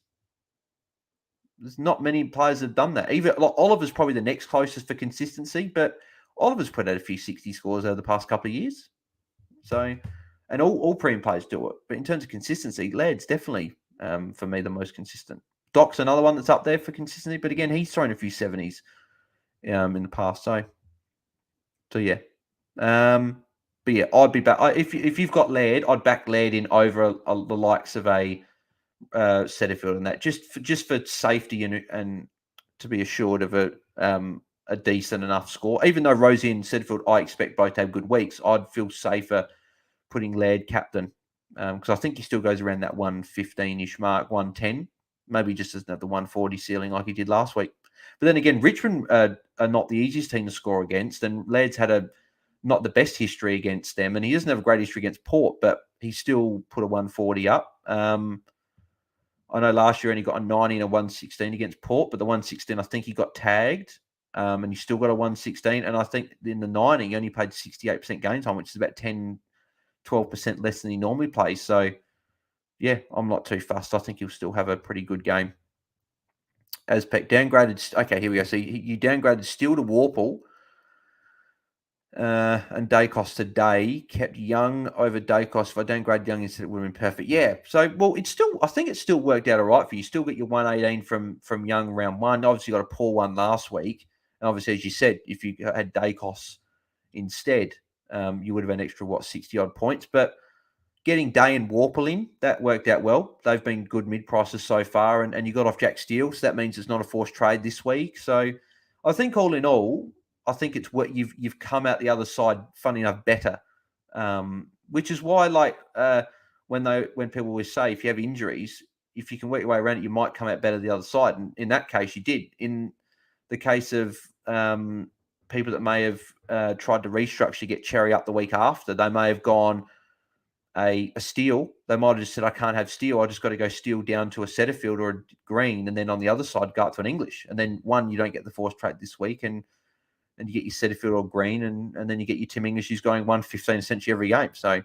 There's not many players that have done that. Even Oliver's probably the next closest for consistency, but Oliver's put out a few 60 scores over the past couple of years. So, and all premium players do it. But in terms of consistency, Laird's definitely, for me, the most consistent. Doc's another one that's up there for consistency, but again, he's thrown a few 70s in the past. So yeah. But yeah, I'd be back. If you've got Laird, I'd back Laird in over the likes of a Setterfield and that, just for safety and to be assured of a decent enough score. Even though Rosie and Setterfield, I expect both to have good weeks, I'd feel safer putting Laird captain, because I think he still goes around that 115-ish mark, 110, maybe just as another 140 ceiling like he did last week. But then again, Richmond are not the easiest team to score against, and Laird's had not the best history against them, and he doesn't have a great history against Port, but he still put a 140 up. I know last year he got a 90 and a 116 against Port, but the 116, I think he got tagged, and he still got a 116. And I think in the 90, he only played 68% game time, which is about 10-12% less than he normally plays. So, yeah, I'm not too fussed. I think he'll still have a pretty good game. Azpec downgraded. Okay, here we go. So you downgraded Steele to Warple. And Daicos today, kept Young over Daicos. If I downgrade Young instead, it would have been perfect. Yeah. So, well, I think it's still worked out all right for you. Still got your 118 from Young round one. Obviously, got a poor one last week. And obviously, as you said, if you had Daicos instead, you would have an extra, 60 odd points. But getting Day and Warple in, that worked out well. They've been good mid prices so far. And you got off Jack Steele. So that means it's not a forced trade this week. So I think all in all, I think it's what you've come out the other side, funny enough, better. Which is why, when people always say if you have injuries, if you can work your way around it, you might come out better the other side. And in that case, you did. In the case of people that may have tried to restructure, get Cherry up the week after, they may have gone a Steele. They might have just said, I can't have Steele. I just got to go Steele down to a Setterfield or a Green. And then on the other side, go up to an English. And then you don't get the forced trade this week. And you get your Setterfield or Green, and then you get your Tim English who's going 115 essentially every game. So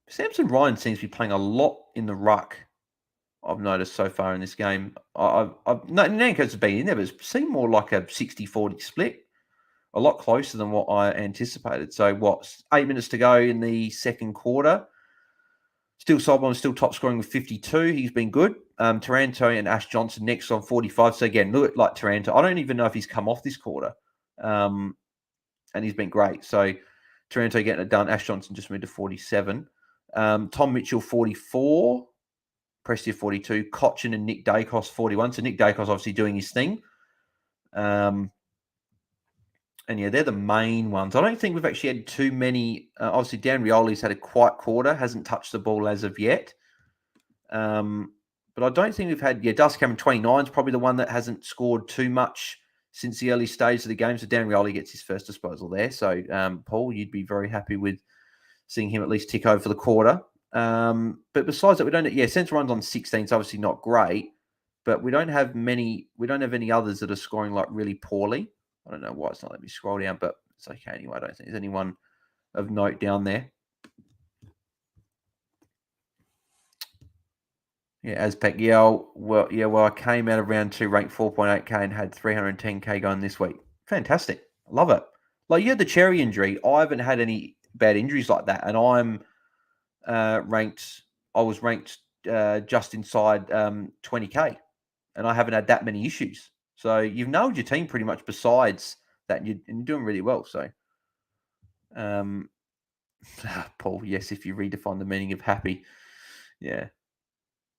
Samson Ryan seems to be playing a lot in the ruck, I've noticed so far in this game. Nankos has been in there, but it's seemed more like a 60-40 split, a lot closer than what I anticipated. So 8 minutes to go in the second quarter. Still Solomon, still top scoring with 52. He's been good. Taranto and Ash Johnson next on 45. So again, look like Taranto. I don't even know if he's come off this quarter. And he's been great. So Taranto getting it done. Ash Johnson just moved to 47. Tom Mitchell, 44. Prestia, 42. Cochin and Nick Daicos, 41. So Nick Daicos obviously doing his thing. And yeah, they're the main ones. I don't think we've actually had too many. Obviously, Dan Rioli's had a quiet quarter, hasn't touched the ball as of yet. But I don't think we've had, Dustin Cameron 29 is probably the one that hasn't scored too much since the early stage of the game. So Dan Rioli gets his first disposal there. So, Paul, you'd be very happy with seeing him at least tick over for the quarter. But besides that, we don't, Sense runs on 16 is obviously not great, but we don't have any others that are scoring like really poorly. I don't know why it's not letting me scroll down, but it's okay anyway. I don't think there's anyone of note down there. Yeah, Azpec. Well, I came out of round 2 ranked 4.8k and had 310k going this week. Fantastic. I love it. Like, you had the Cherry injury. I haven't had any bad injuries like that, and I'm ranked just inside 20k, and I haven't had that many issues. So you've nailed your team pretty much besides that, and you're doing really well. So, Paul, yes, if you redefine the meaning of happy, yeah,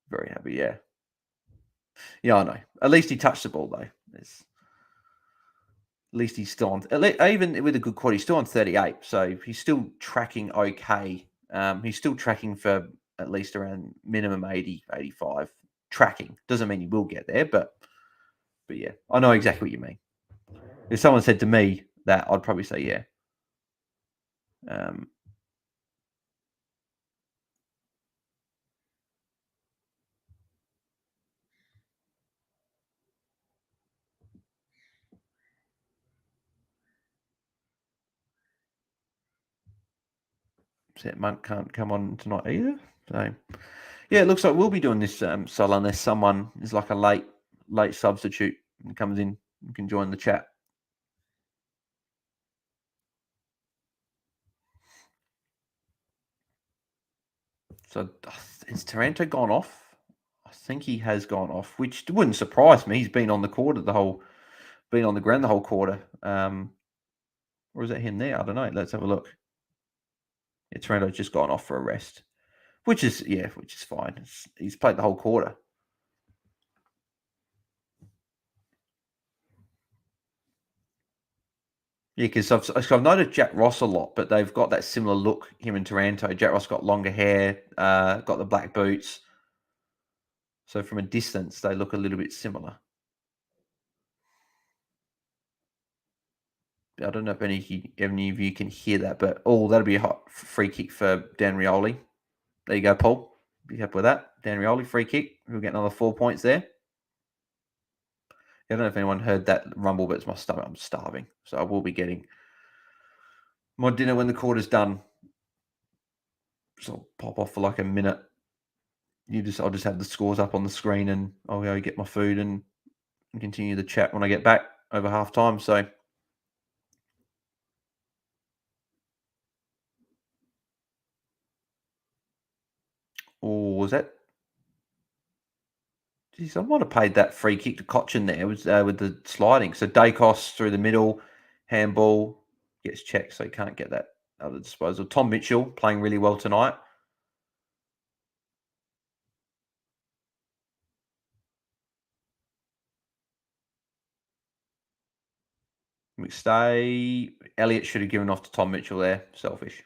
very happy, yeah. Yeah, I know. At least he touched the ball, though. At least he's still on, even with a good quarter, he's still on 38, so he's still tracking okay. He's still tracking for at least around minimum 80, 85. Tracking. Doesn't mean he will get there, but yeah, I know exactly what you mean. If someone said to me that, I'd probably say yeah. Set Monk can't come on tonight either. So yeah, it looks like we'll be doing this solo unless someone is like a late substitute and comes in and can join the chat. So has Taranto gone off? I think he has gone off, which wouldn't surprise me. He's been on the quarter been on the ground the whole quarter. Or is that him there? I don't know. Let's have a look. Yeah, Taranto's just gone off for a rest, which is fine. He's played the whole quarter. Yeah, because I've noticed Jack Ross a lot, but they've got that similar look, him and Taranto. Jack Ross got longer hair, got the black boots. So from a distance, they look a little bit similar. I don't know if any of you can hear that, but that'll be a hot free kick for Dan Rioli. There you go, Paul. Be happy with that. Dan Rioli, free kick. We'll get another 4 points there. I don't know if anyone heard that rumble, but it's my stomach. I'm starving. So I will be getting my dinner when the quarter's done. So I'll pop off for like a minute. I'll just have the scores up on the screen, and I'll go get my food and continue the chat when I get back over half time. So. Or was that? Geez, I might have paid that free kick to Cochin there. It was with the sliding. So Daicos through the middle, handball, gets checked, so he can't get that other disposal. Tom Mitchell playing really well tonight. McStay, Elliott should have given off to Tom Mitchell there. Selfish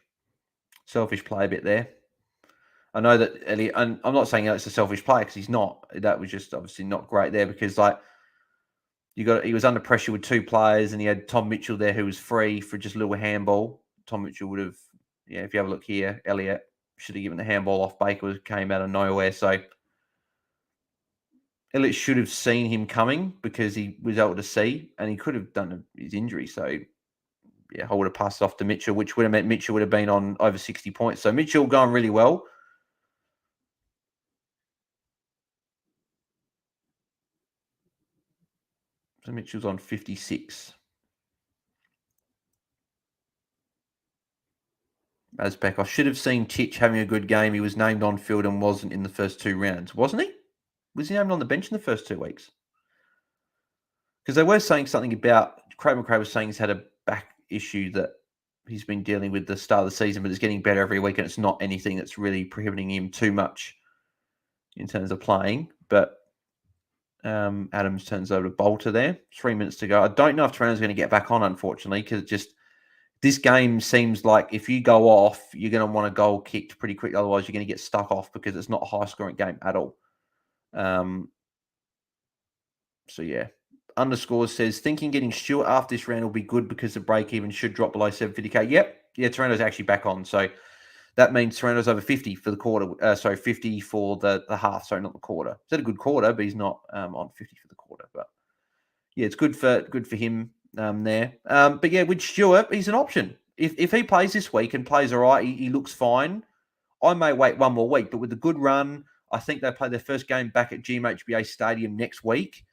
play a bit there. I know that Elliott, and I'm not saying Elliott's a selfish player because he's not. That was just obviously not great there because he was under pressure with two players, and he had Tom Mitchell there who was free for just a little handball. Tom Mitchell would have, if you have a look here, Elliott should have given the handball off. Baker came out of nowhere, so Elliott should have seen him coming because he was able to see, and he could have done his injury. So I would have passed it off to Mitchell, which would have meant Mitchell would have been on over 60 points. So Mitchell going really well. So Mitchell's on 56. As back, I should have seen Titch having a good game. He was named on field and wasn't in the first 2 rounds, wasn't he? Was he named on the bench in the first 2 weeks? Because they were saying something about Craig McRae was saying he's had a back issue that he's been dealing with the start of the season, but it's getting better every week, and it's not anything that's really prohibiting him too much in terms of playing. But Adams turns over to Bolter there. 3 minutes to go. I don't know if Taranto's going to get back on, unfortunately, because this game seems like if you go off, you're going to want a goal kicked pretty quick. Otherwise, you're going to get stuck off because it's not a high-scoring game at all. Underscores says, thinking getting Stewart after this round will be good because the break-even should drop below 750k. Yep. Yeah, Taranto's actually back on. So that means Taranto's over 50 for the quarter. 50 for the half. Sorry, not the quarter. He's had a good quarter, but he's not on 50 for the quarter. But yeah, it's good for him there. But yeah, with Stewart, he's an option. If he plays this week and plays all right, he looks fine. I may wait one more week, but with a good run, I think they play their first game back at GMHBA Stadium next week.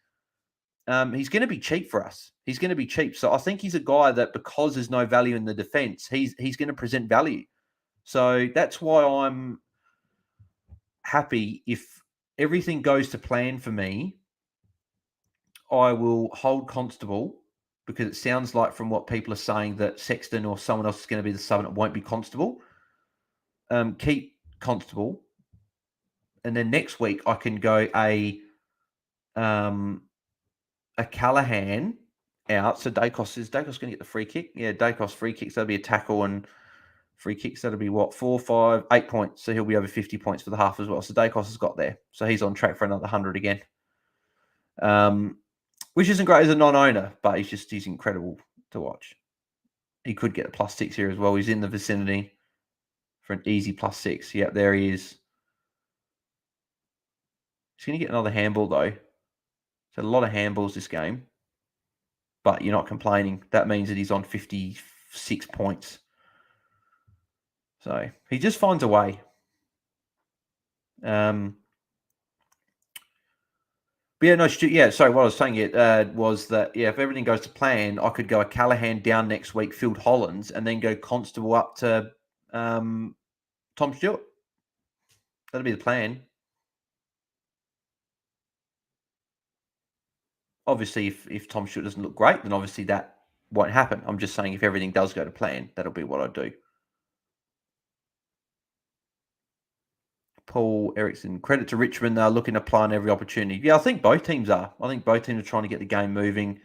He's going to be cheap for us. He's going to be cheap. So I think he's a guy that because there's no value in the defense, he's going to present value. So that's why I'm happy if everything goes to plan for me. I will hold Constable because it sounds like from what people are saying that Sexton or someone else is going to be the sub and it won't be Constable. Keep Constable. And then next week I can go a Callahan out. So Daicos going to get the free kick? Yeah, Daicos free kicks. That'll be a tackle, and free kicks, that'll be what? 4, 5, 8 points. So he'll be over 50 points for the half as well. So Daicos has got there. So he's on track for another 100 again. Which isn't great as a non-owner, but he's incredible to watch. He could get a +6 here as well. He's in the vicinity for an easy +6. Yep, there he is. He's going to get another handball, though. So a lot of handballs this game. But you're not complaining. That means that he's on 56 points. So he just finds a way. But sorry, what I was saying was that, if everything goes to plan, I could go a Callahan down next week, Field Hollins, and then go Constable up to Tom Stewart. That'll be the plan. Obviously, if Tom Stewart doesn't look great, then obviously that won't happen. I'm just saying if everything does go to plan, that'll be what I do. Paul Erickson, credit to Richmond. They're looking to plan every opportunity. Yeah, I think both teams are. I think both teams are trying to get the game moving.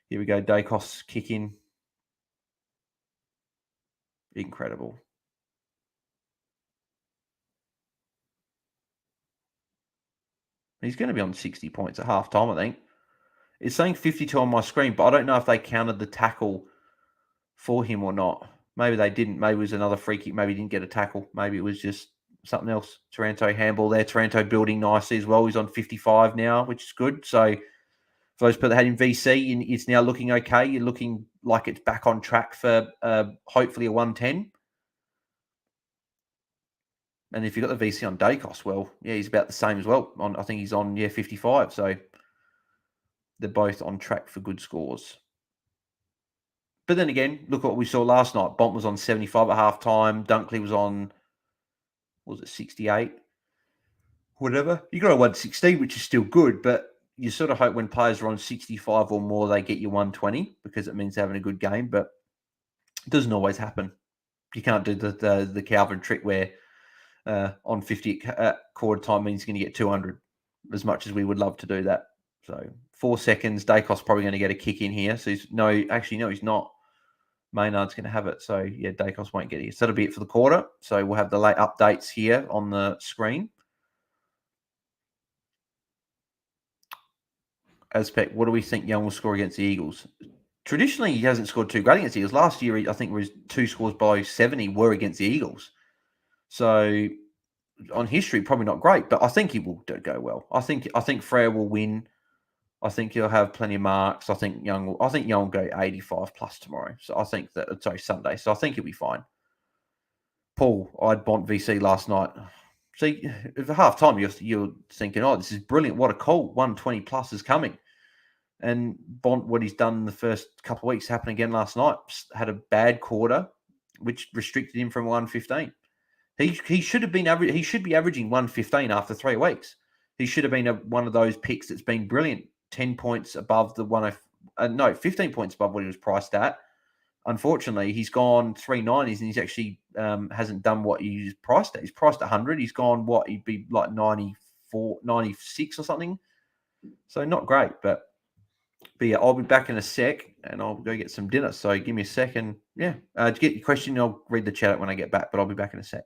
Here we go. Daicos kicking. Incredible. He's going to be on 60 points at half time, I think. It's saying 52 on my screen, but I don't know if they counted the tackle for him or not. Maybe they didn't. Maybe it was another free kick. Maybe he didn't get a tackle. Maybe it was just something else. Taranto handball there. Taranto building nicely as well. He's on 55 now, which is good. So for those people that had him VC, it's now looking okay. You're looking like it's back on track for hopefully a 110. And if you've got the VC on Daicos, well, yeah, he's about the same as well. I think he's on 55. So they're both on track for good scores. But then again, look what we saw last night. Bont was on 75 at half time. Dunkley was on, what was it, 68? Whatever. You got a 160, which is still good, but you sort of hope when players are on 65 or more, they get you 120 because it means they're having a good game. But it doesn't always happen. You can't do the Calvin trick where on 50 quarter time means you're going to get 200, as much as we would love to do that. So 4 seconds, Daicos probably going to get a kick in here. So he's not. Maynard's going to have it. So yeah, Daicos won't get it. So that'll be it for the quarter. So we'll have the late updates here on the screen. Aspect, what do we think Young will score against the Eagles? Traditionally, he hasn't scored too great against the Eagles. Last year, I think his 2 scores below 70 were against the Eagles. So on history, probably not great, but I think he will go well. I think Frere will win. I think he'll have plenty of marks. I think Young will go 85 plus tomorrow. So I think Sunday. So I think he'll be fine. Paul, I'd Bont VC last night. See, at half time, you're thinking, oh, this is brilliant. What a call. 120 plus is coming. And Bont, what he's done in the first couple of weeks, happened again last night. Had a bad quarter, which restricted him from 115. He should have been he should be averaging 115 after 3 weeks. He should have been one of those picks that's been brilliant. 10 points above the 15 points above what he was priced at. Unfortunately, he's gone 390s and he's actually hasn't done what he's priced at. He's priced 100. He's gone he'd be like 94, 96 or something. So not great, but yeah, I'll be back in a sec and I'll go get some dinner. So give me a second. Yeah, to get your question, I'll read the chat when I get back, but I'll be back in a sec.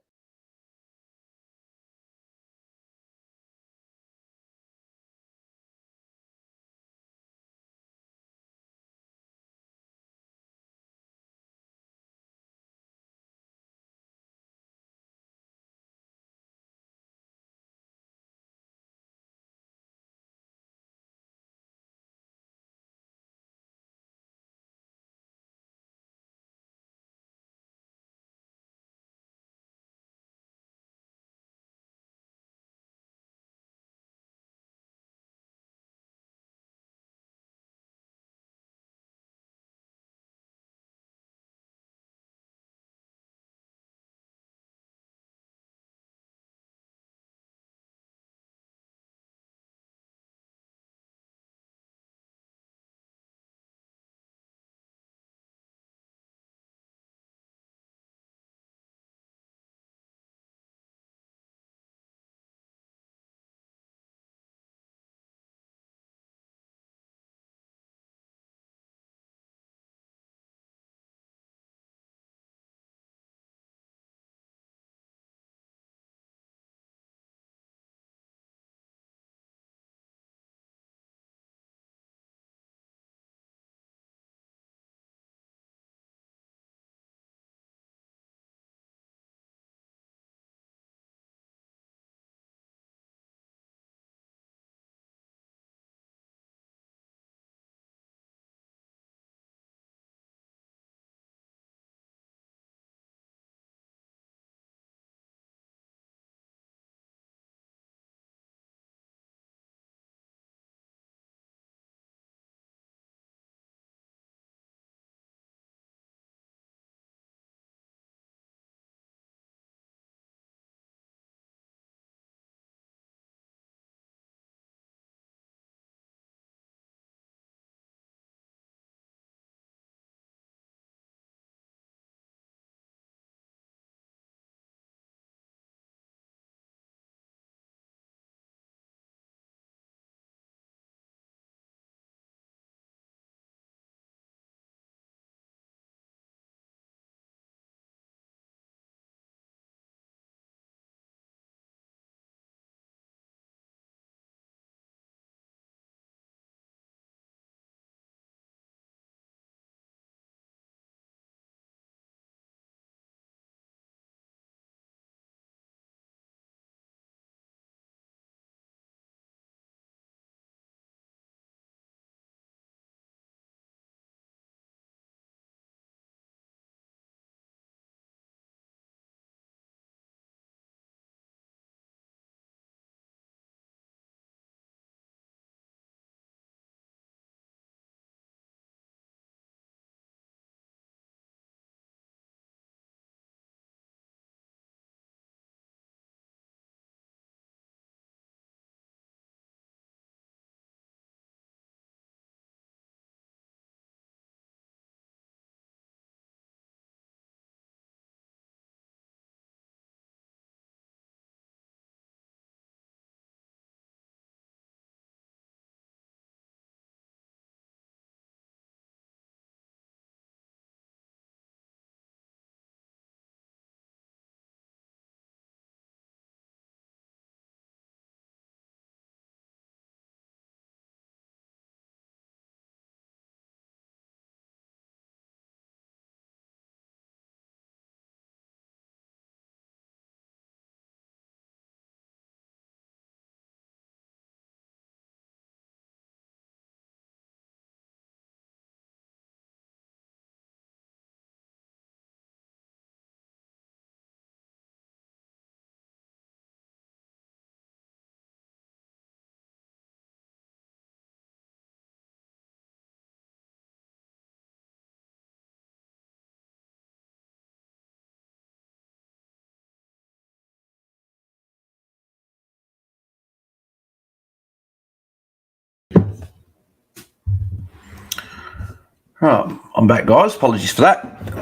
Right, I'm back, guys. Apologies for that.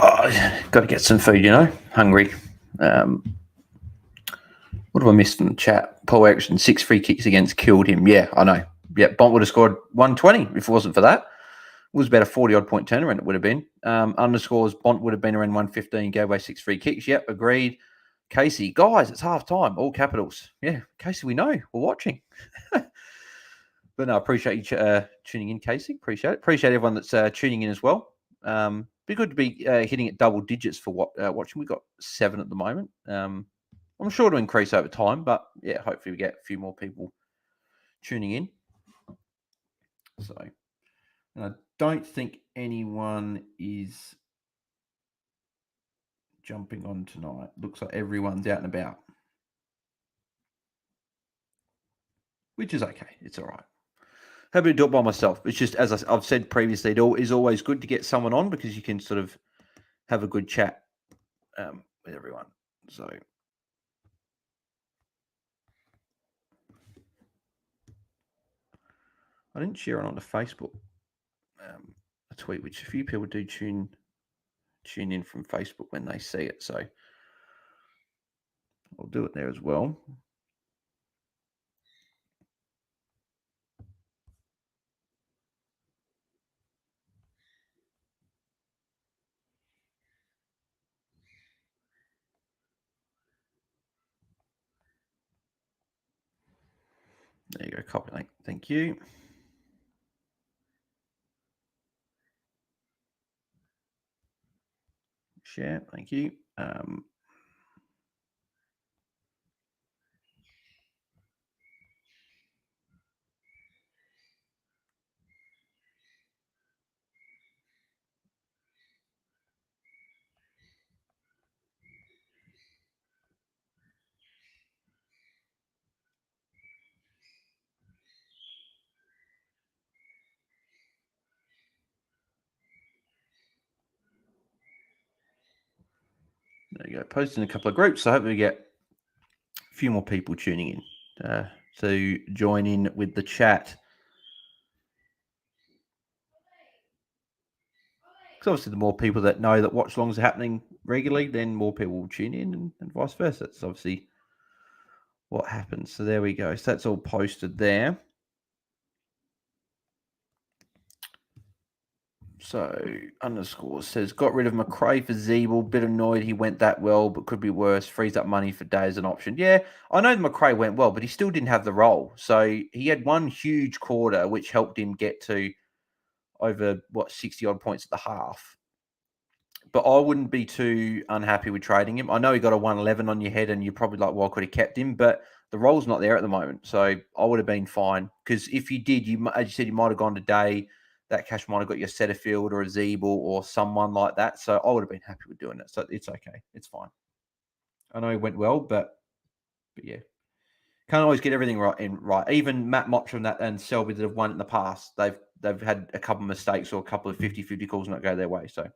Got to get some food, hungry. What have I missed in the chat? Paul Erickson, 6 free kicks against killed him. Yeah, I know. Yeah, Bont would have scored 120 if it wasn't for that. It was about a 40-odd point turnaround it would have been. Underscores, Bont would have been around 115, gave away 6 free kicks. Yep, agreed. Casey, guys, it's half time. All capitals. Yeah, Casey, we know. We're watching. But no, I appreciate you tuning in, Casey. Appreciate it. Appreciate everyone that's tuning in as well. Be good to be hitting at double digits for watching. We've got 7 at the moment. I'm sure to increase over time, but yeah, hopefully we get a few more people tuning in. So, and I don't think anyone is jumping on tonight. Looks like everyone's out and about, which is okay. It's all right. Happy to do it by myself. It's just, as I've said previously, it is always good to get someone on because you can sort of have a good chat with everyone. So, I didn't share it onto Facebook. A tweet, which a few people do tune in from Facebook when they see it. So, I'll do it there as well. There you go, copy link. Thank you. Share, thank you. There you go. Posted in a couple of groups, so hopefully we get a few more people tuning in to join in with the chat. Because obviously, the more people that know that watch-alongs are happening regularly, then more people will tune in, and vice versa. That's obviously what happens. So there we go. So that's all posted there. So underscore says, got rid of McRae for Zeeble. Bit annoyed he went that well, but could be worse. Frees up money for Day as an option. Yeah, I know McRae went well, but he still didn't have the role. So he had one huge quarter, which helped him get to over 60-odd points at the half. But I wouldn't be too unhappy with trading him. I know he got a 111 on your head, and you're probably like, well, I could have kept him, but the role's not there at the moment. So I would have been fine. Because if you did, as you said, you might have gone to Day. That cash might have got you a Setterfield or a Zeeble or someone like that. So I would have been happy with doing it. So it's okay. It's fine. I know he went well, but yeah. Can't always get everything right. Even Matt Mottram and Selby that have won in the past, they've had a couple of mistakes or a couple of 50-50 calls not go their way. So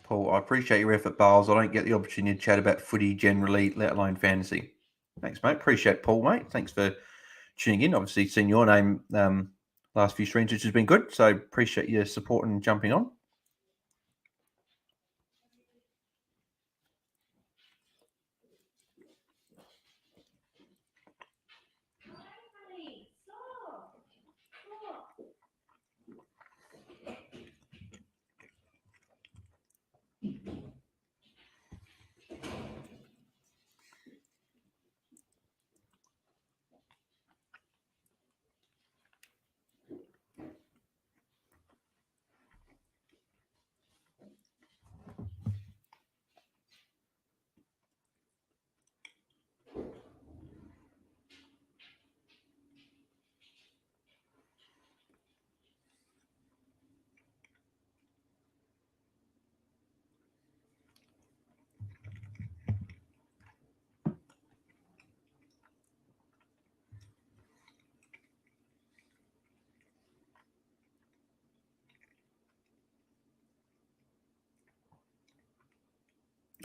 Paul, I appreciate your effort, Bales. I don't get the opportunity to chat about footy generally, let alone fantasy. Thanks, mate. Appreciate Paul, mate. Thanks for tuning in. Obviously, seen your name last few streams, which has been good. So appreciate your support and jumping on.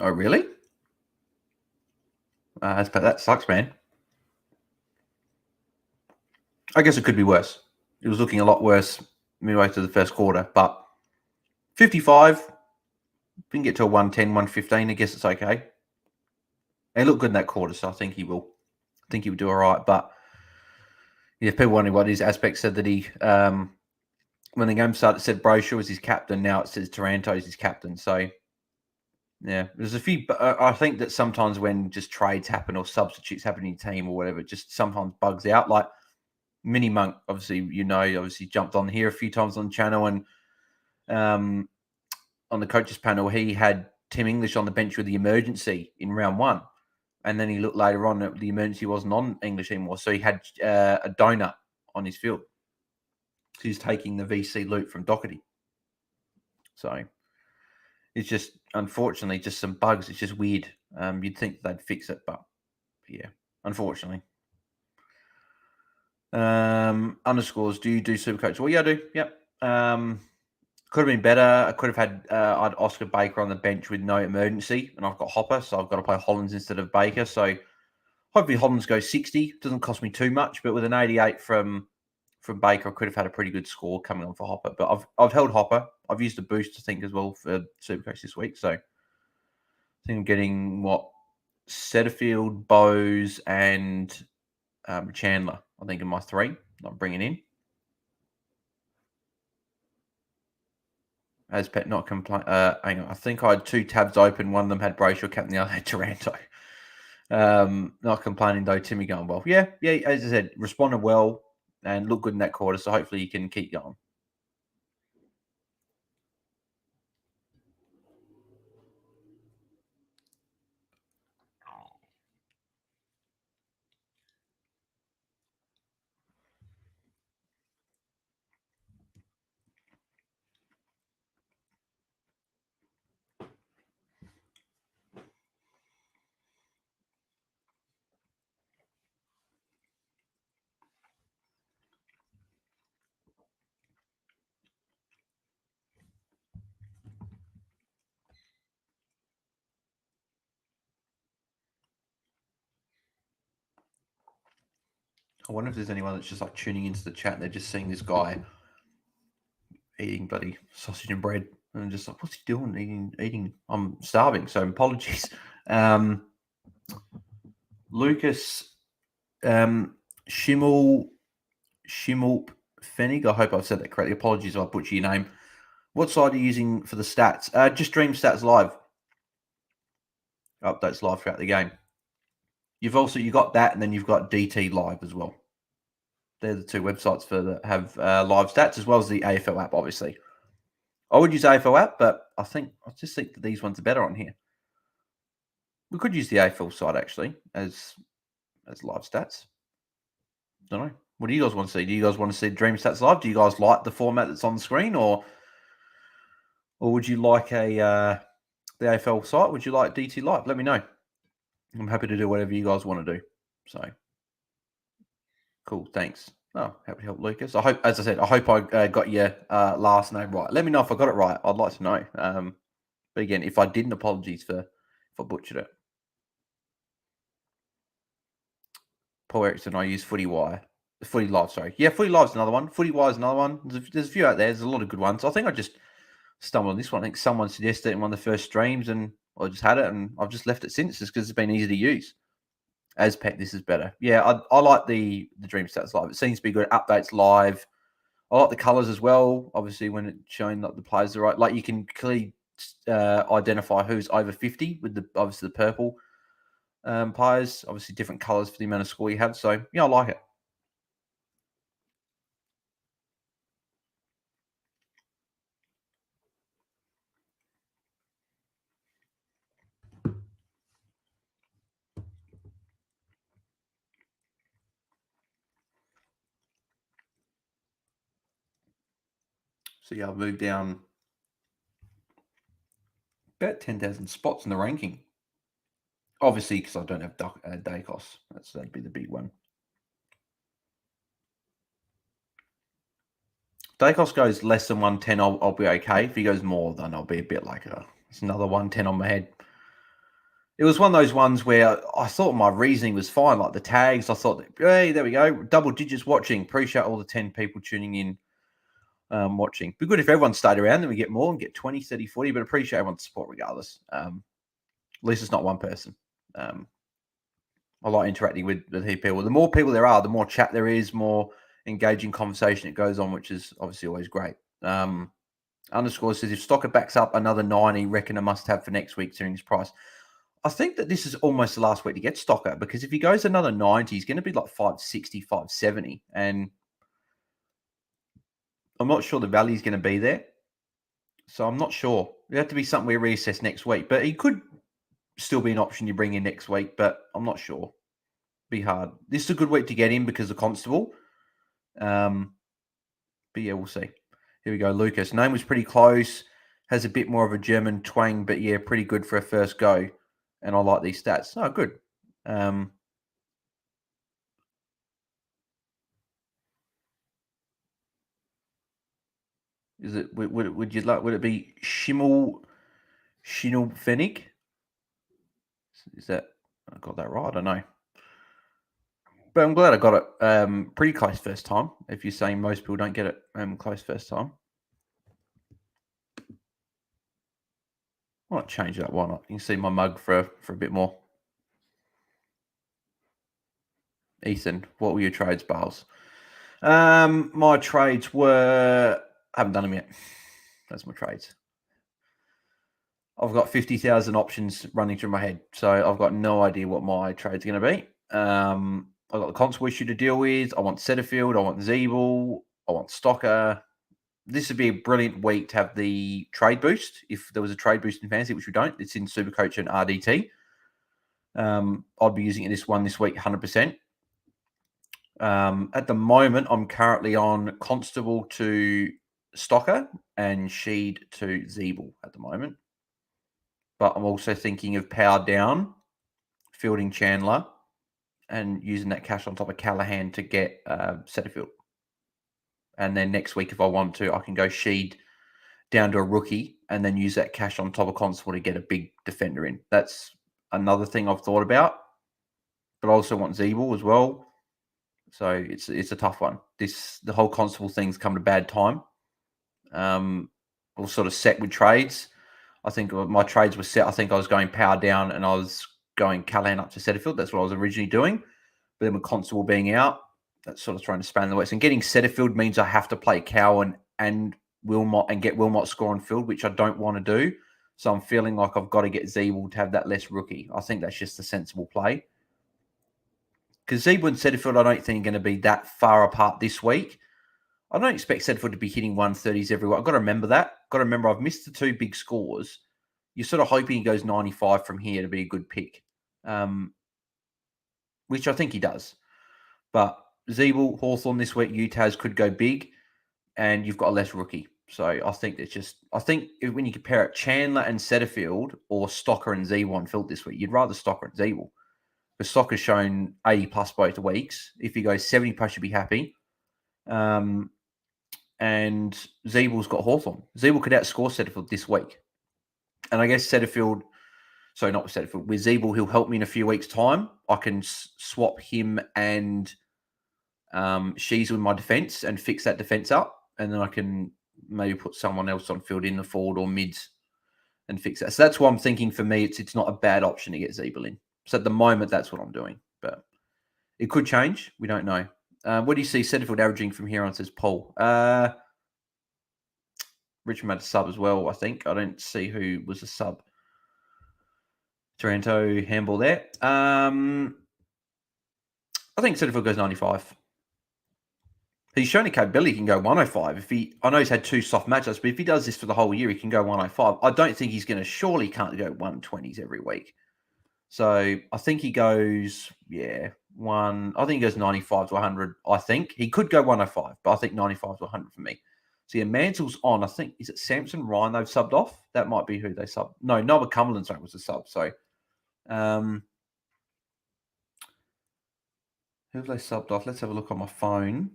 Oh, really? That sucks, man. I guess it could be worse. It was looking a lot worse midway to the first quarter, but 55, if we can get to a 110, 115, I guess it's okay. He looked good in that quarter, so I think he will. I think he would do all right. But if people wondering what his aspect said that he, when the game started, it said Brayshaw was his captain. Now it says Taranto is his captain. So, yeah, there's a few. I think that sometimes when just trades happen or substitutes happen in your team or whatever, it just sometimes bugs out. Like Mini Monk, obviously, obviously jumped on here a few times on the channel and on the coaches panel, he had Tim English on the bench with the emergency in round 1. And then he looked later on that the emergency wasn't on English anymore. So he had a donut on his field. So he's taking the VC loot from Doherty. So it's just, unfortunately, just some bugs. It's just weird. You'd think they'd fix it, but yeah, unfortunately. Underscores, do you do Supercoach? Well, yeah, I do. Yep. Could have been better. I could have had I'd Oscar Baker on the bench with no emergency, and I've got Hopper, so I've got to play Hollands instead of Baker. So hopefully Hollands goes 60. Doesn't cost me too much, but with an 88 from Baker, I could have had a pretty good score coming on for Hopper. But I've held Hopper. I've used a boost, I think, as well for Supercoach this week. So I think I'm getting Setterfield, Bowes, and Chandler. I think in my 3. I'm bringing in. As Pet not complain. Hang on, I think I had 2 tabs open. One of them had Brayshaw captain, the other had Taranto. Not complaining though. Timmy going well. Yeah. As I said, responded well and looked good in that quarter. So hopefully you can keep going. I wonder if there's anyone that's just like tuning into the chat and they're just seeing this guy eating bloody sausage and bread and just like, what's he doing? Eating. I'm starving, so apologies. Lucas Schimmelp Fenig. I hope I've said that correctly. Apologies if I butcher your name. What side are you using for the stats? Just Dream Stats Live. Updates live throughout the game. You got that, and then you've got DT Live as well. They're the 2 websites that have live stats, as well as the AFL app, obviously. I would use AFL app, but I just think that these ones are better on here. We could use the AFL side, actually, as live stats. Don't know. What do you guys want to see? Do you guys want to see Dream Stats Live? Do you guys like the format that's on the screen, or would you like the AFL site? Would you like DT Live? Let me know. I'm happy to do whatever you guys want to do. So, cool. Thanks. Oh, happy to help, Lucas. I hope, as I said, I got your last name right. Let me know if I got it right. I'd like to know. But again, if I didn't, apologies if I butchered it. Paul Erickson, I use Footy Live, sorry. Yeah, Footy Live's another one. Footy Wire is another one. There's a few out there. There's a lot of good ones. I think I just stumbled on this one. I think someone suggested it in one of the first streams, and I just had it, and I've just left it since, just because it's been easy to use. As Pet, this is better. Yeah, I like the Dream Stats Live. It seems to be good. Updates live. I like the colours as well. Obviously, when it's showing that the players are right, like you can clearly identify who's over 50 with obviously the purple players. Obviously, different colours for the amount of score you have. So yeah, I like it. So yeah, I've moved down about 10,000 spots in the ranking. Obviously, because I don't have Daicos. That'd be the big one. Daicos goes less than 110, I'll be okay. If he goes more, then I'll be a bit like, it's another 110 on my head. it was one of those ones where I thought my reasoning was fine, like the tags. I thought, hey, there we go, double digits watching. Appreciate all the 10 people tuning in, watching. Be good if everyone stayed around, then we get more and get 20, 30, 40, but appreciate everyone's support regardless. At least it's not one person. I like interacting with people. The more people there are, the more chat there is, more engaging conversation it goes on, which is obviously always great. Underscore says, if Stocker backs up another 90, reckon a must-have for next week during his price. I think that this is almost the last week to get Stocker, because if he goes another 90, he's going to be like 560, 570. And I'm not sure the value's going to be there. So I'm not sure. It'll have to be something we reassess next week. But he could still be an option you bring in next week, but I'm not sure. Be hard. This is a good week to get in because of Constable. But yeah, we'll see. Here we go. Lucas. Name was pretty close. Has a bit more of a German twang, but yeah, pretty good for a first go. And I like these stats. Oh, good. Is it? Would you like? Would it be Schimmelfennig? Is that? I got that right. I don't know. But I'm glad I got it pretty close first time. If you're saying most people don't get it close first time. I might change that. Why not? You can see my mug for a bit more. Ethan, what were your trades, Bales? My trades were... I haven't done them yet. That's my trades. I've got 50,000 options running through my head, so I've got no idea what my trade's going to be. I've got the Constable issue to deal with. I want Setterfield. I want Zeeble. I want Stocker. This would be a brilliant week to have the trade boost. If there was a trade boost in fantasy, which we don't, it's in Supercoach and RDT. I'd be using it this week, 100%. At the moment, I'm currently on Constable to Stocker and Sheed to Zeeble at the moment. But I'm also thinking of power down, fielding Chandler, and using that cash on top of Callahan to get Setterfield. And then next week, if I want to, I can go Sheed down to a rookie and then use that cash on top of Constable to get a big defender in. That's another thing I've thought about. But I also want Zeeble as well. So it's a tough one. The whole Constable thing's come at a bad time. We're sort of set with trades. I think my trades were set. I think I was going power down and I was going Callahan up to Setterfield. That's what I was originally doing. But then with Constable being out, that's sort of trying to span the works. And getting Setterfield means I have to play Cowan and Wilmot and get Wilmot score on field, which I don't want to do. So I'm feeling like I've got to get Zeeble to have that less rookie. I think that's just a sensible play. Because Zeeble and Setterfield, I don't think are going to be that far apart this week. I don't expect Setterfield to be hitting 130s everywhere. I've got to remember that. Got to remember I've missed the two big scores. You're sort of hoping he goes 95 from here to be a good pick, which I think he does. But Zeeble, Hawthorn this week, Utahs could go big, and you've got a less rookie. So I think when you compare it, Chandler and Setterfield or Stocker and Zeeble on field this week, you'd rather Stocker and Zeeble. Because Stocker's shown 80 plus both weeks. If he goes 70 plus, you'll be happy. And Zeeble's got Hawthorn. Zeeble could outscore Setterfield this week. And I guess Setterfield, so not with Setterfield, with Zeeble, he'll help me in a few weeks' time. I can swap him and Shees with my defense and fix that defense up. And then I can maybe put someone else on field in the forward or mids and fix that. So that's why I'm thinking for me, it's not a bad option to get Zeeble in. So at the moment, that's what I'm doing. But it could change. We don't know. What do you see Setterfield averaging from here on, says Paul? Richmond had a sub as well, I think. I don't see who was a sub. Taranto handball there. I think Setterfield goes 95. He's shown a capability he can go 105. I know he's had two soft matchups, but if he does this for the whole year, he can go 105. I don't think he's going to can't go 120s every week. So I think he goes, I think he goes 95 to 100. I think he could go 105, but I think 95 to 100 for me. So yeah, Mantle's on. I think, is it Samson Ryan they've subbed off? That might be who they subbed. No, Noah Cumberland's was a sub. So who have they subbed off? Let's have a look on my phone.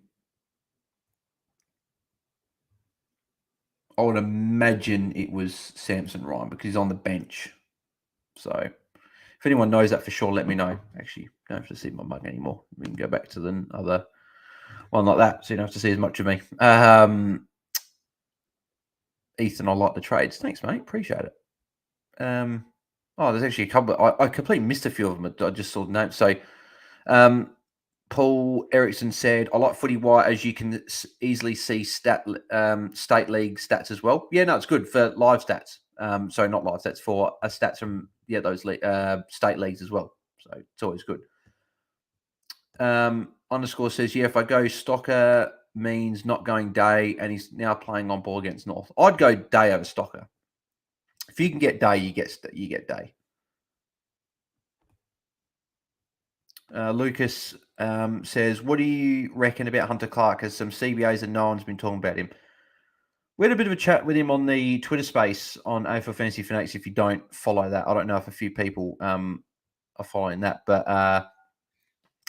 I would imagine it was Samson Ryan because he's on the bench. So If anyone knows that for sure, let me know. Actually, don't have to see my mug anymore. We can go back to the other one like that, so you don't have to see as much of me. Ethan, I like the trades. Thanks, mate. Appreciate it. There's actually a couple. I completely missed a few of them. I just saw the names. So, Paul Erickson said, "I like footy wire as you can easily see state league stats as well." Yeah, no, it's good for live stats. So not live stats, for stats from those state leagues as well. So it's always good. Underscore says, "Yeah, if I go Stocker means not going day, and he's now playing on ball against North. I'd go day over Stocker. If you can get day, you get day." Lucas says, "What do you reckon about Hunter Clark? As some CBAs and no one's been talking about him." We had a bit of a chat with him on the Twitter space on AFL Fantasy Fanatics. If you don't follow that, I don't know if a few people are following that, but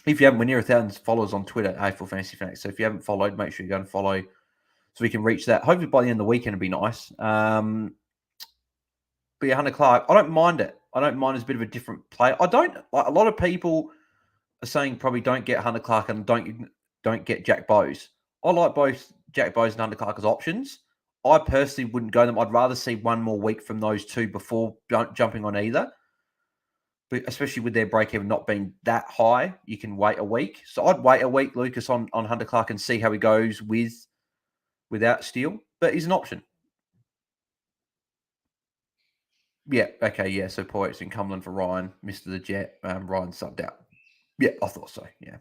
if you haven't, we're near 1,000 followers on Twitter, AFL Fantasy Fanatics. So if you haven't followed, make sure you go and follow so we can reach that. Hopefully by the end of the weekend, it'd be nice. But yeah, Hunter Clark, I don't mind it. I don't mind as a bit of a different player. I don't. Like, a lot of people are saying probably don't get Hunter Clark and don't get Jack Bowes. I like both Jack Bowes and Hunter Clark as options. I personally wouldn't go them. I'd rather see one more week from those two before jumping on either. But especially with their break-even not being that high, you can wait a week. So I'd wait a week, Lucas, on Hunter Clark and see how he goes without Steele. But he's an option. Yeah, okay, yeah. So Poets and Cumberland for Ryan, Mr. the Jet, Ryan subbed out. Yeah, I thought so, yeah.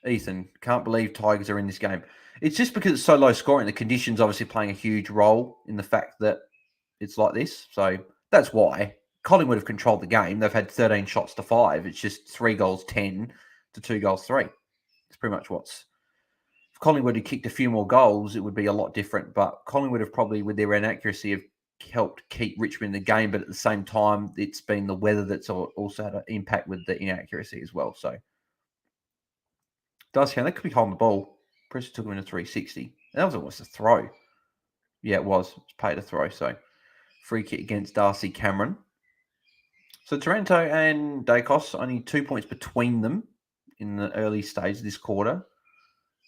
Ethan, can't believe Tigers are in this game. It's just because it's so low scoring. The conditions obviously playing a huge role in the fact that it's like this. So that's why. Collingwood have controlled the game. They've had 13 shots to 5. It's just 3 goals 10 to 2 goals 3. It's pretty much what's... If Collingwood had kicked a few more goals, it would be a lot different. But Collingwood have probably, with their inaccuracy, have helped keep Richmond in the game. But at the same time, it's been the weather that's also had an impact with the inaccuracy as well. So does count. That could be holding the ball. Preston took him in a 360. That was almost a throw. Yeah, it was. It's paid a throw. So free kick against Darcy Cameron. So Taranto and Daicos, only 2 points between them in the early stage of this quarter.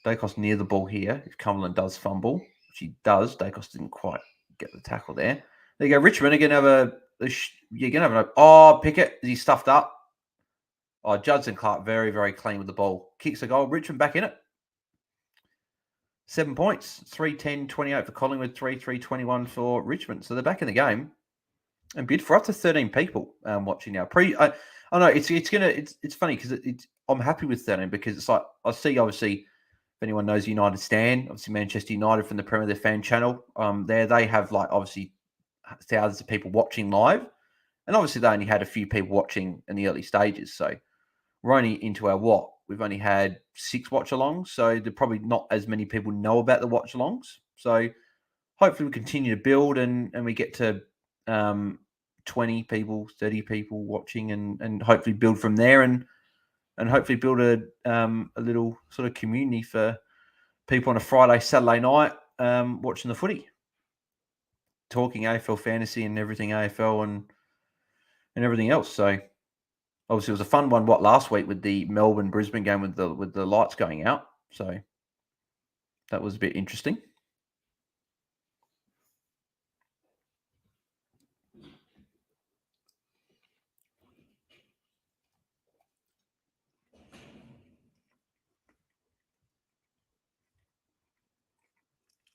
Daicos near the ball here. If Cumberland does fumble, which he does, Daicos didn't quite get the tackle there. There you go. Richmond are going to have you're going to have Pickett. Is he stuffed up? Oh, Judson Clark, very, very clean with the ball. Kicks a goal. Richmond back in it. 7 points. 3-10-28 for Collingwood, 3-3-21 for Richmond. So they're back in the game. And bid for up to 13 people watching now. I know it's funny because I'm happy with 13 because it's like I see, obviously, if anyone knows United Stand, obviously Manchester United from the Premier, their fan channel, they have like obviously thousands of people watching live, and obviously they only had a few people watching in the early stages. So we're only into our we've only had 6 watch-alongs, so there probably not as many people know about the watch-alongs. So hopefully we continue to build and we get to 20 people, 30 people watching and hopefully build from there and hopefully build a little sort of community for people on a Friday, Saturday night watching the footy, talking AFL fantasy and everything AFL and everything else. So obviously it was a fun one last week with the Melbourne-Brisbane game with the lights going out. So that was a bit interesting.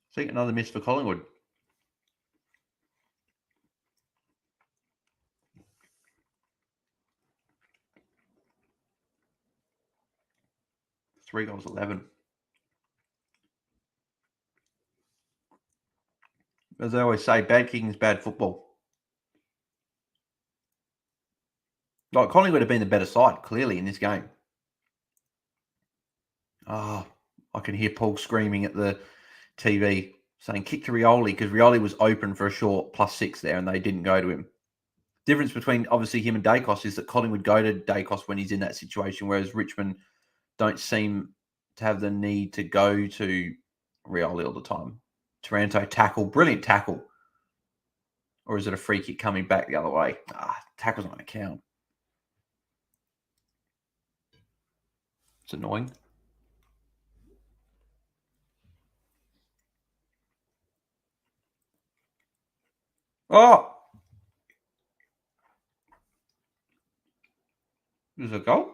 I think another miss for Collingwood. Three goals, 11. As I always say, bad kicking is bad football. Like Collingwood have been the better side, clearly, in this game. Oh, I can hear Paul screaming at the TV saying kick to Rioli because Rioli was open for a short +6 there and they didn't go to him. Difference between obviously him and Daicos is that Collingwood go to Daicos when he's in that situation, whereas Richmond don't seem to have the need to go to Rioli all the time. Taranto tackle, brilliant tackle. Or is it a free kick coming back the other way? Tackle's not going to count. It's annoying. Oh! There's a goal.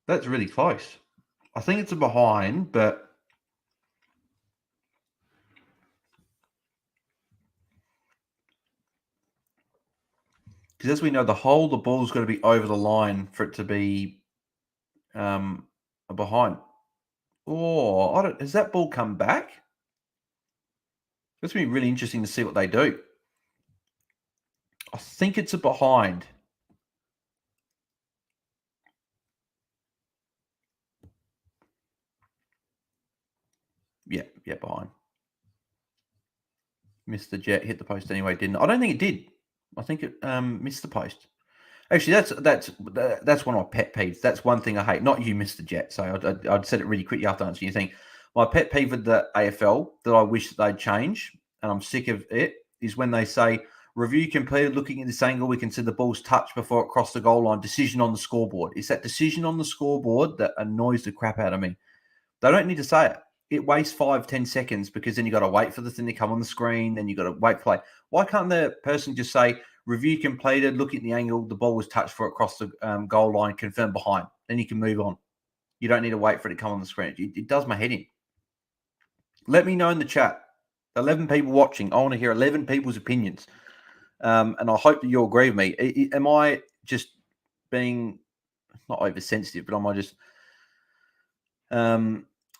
That's really close. I think it's a behind, but because as we know, the ball's got to be over the line for it to be a behind. Oh, has that ball come back? It's going to be really interesting to see what they do. I think it's a behind. Yeah, behind. Missed the jet, hit the post anyway, didn't I? Don't think it did. I think it missed the post. Actually, that's one of my pet peeves. That's one thing I hate. Not you, Mr. Jet. So I'd said it really quickly after answering your thing. My pet peeve with the AFL that I wish that they'd change, and I'm sick of it, is when they say, review completed, looking at this angle, we can see the ball's touched before it crossed the goal line. Decision on the scoreboard. It's that decision on the scoreboard that annoys the crap out of me. They don't need to say it. It wastes 5-10 seconds because then you got to wait for the thing to come on the screen. Then you got to wait for play. Why can't the person just say, review completed, look at the angle, the ball was touched before it crossed the goal line, confirm behind. Then you can move on. You don't need to wait for it to come on the screen. It does my head in. Let me know in the chat. 11 people watching. I want to hear 11 people's opinions. And I hope that you'll agree with me. Am I just being not oversensitive, but am I just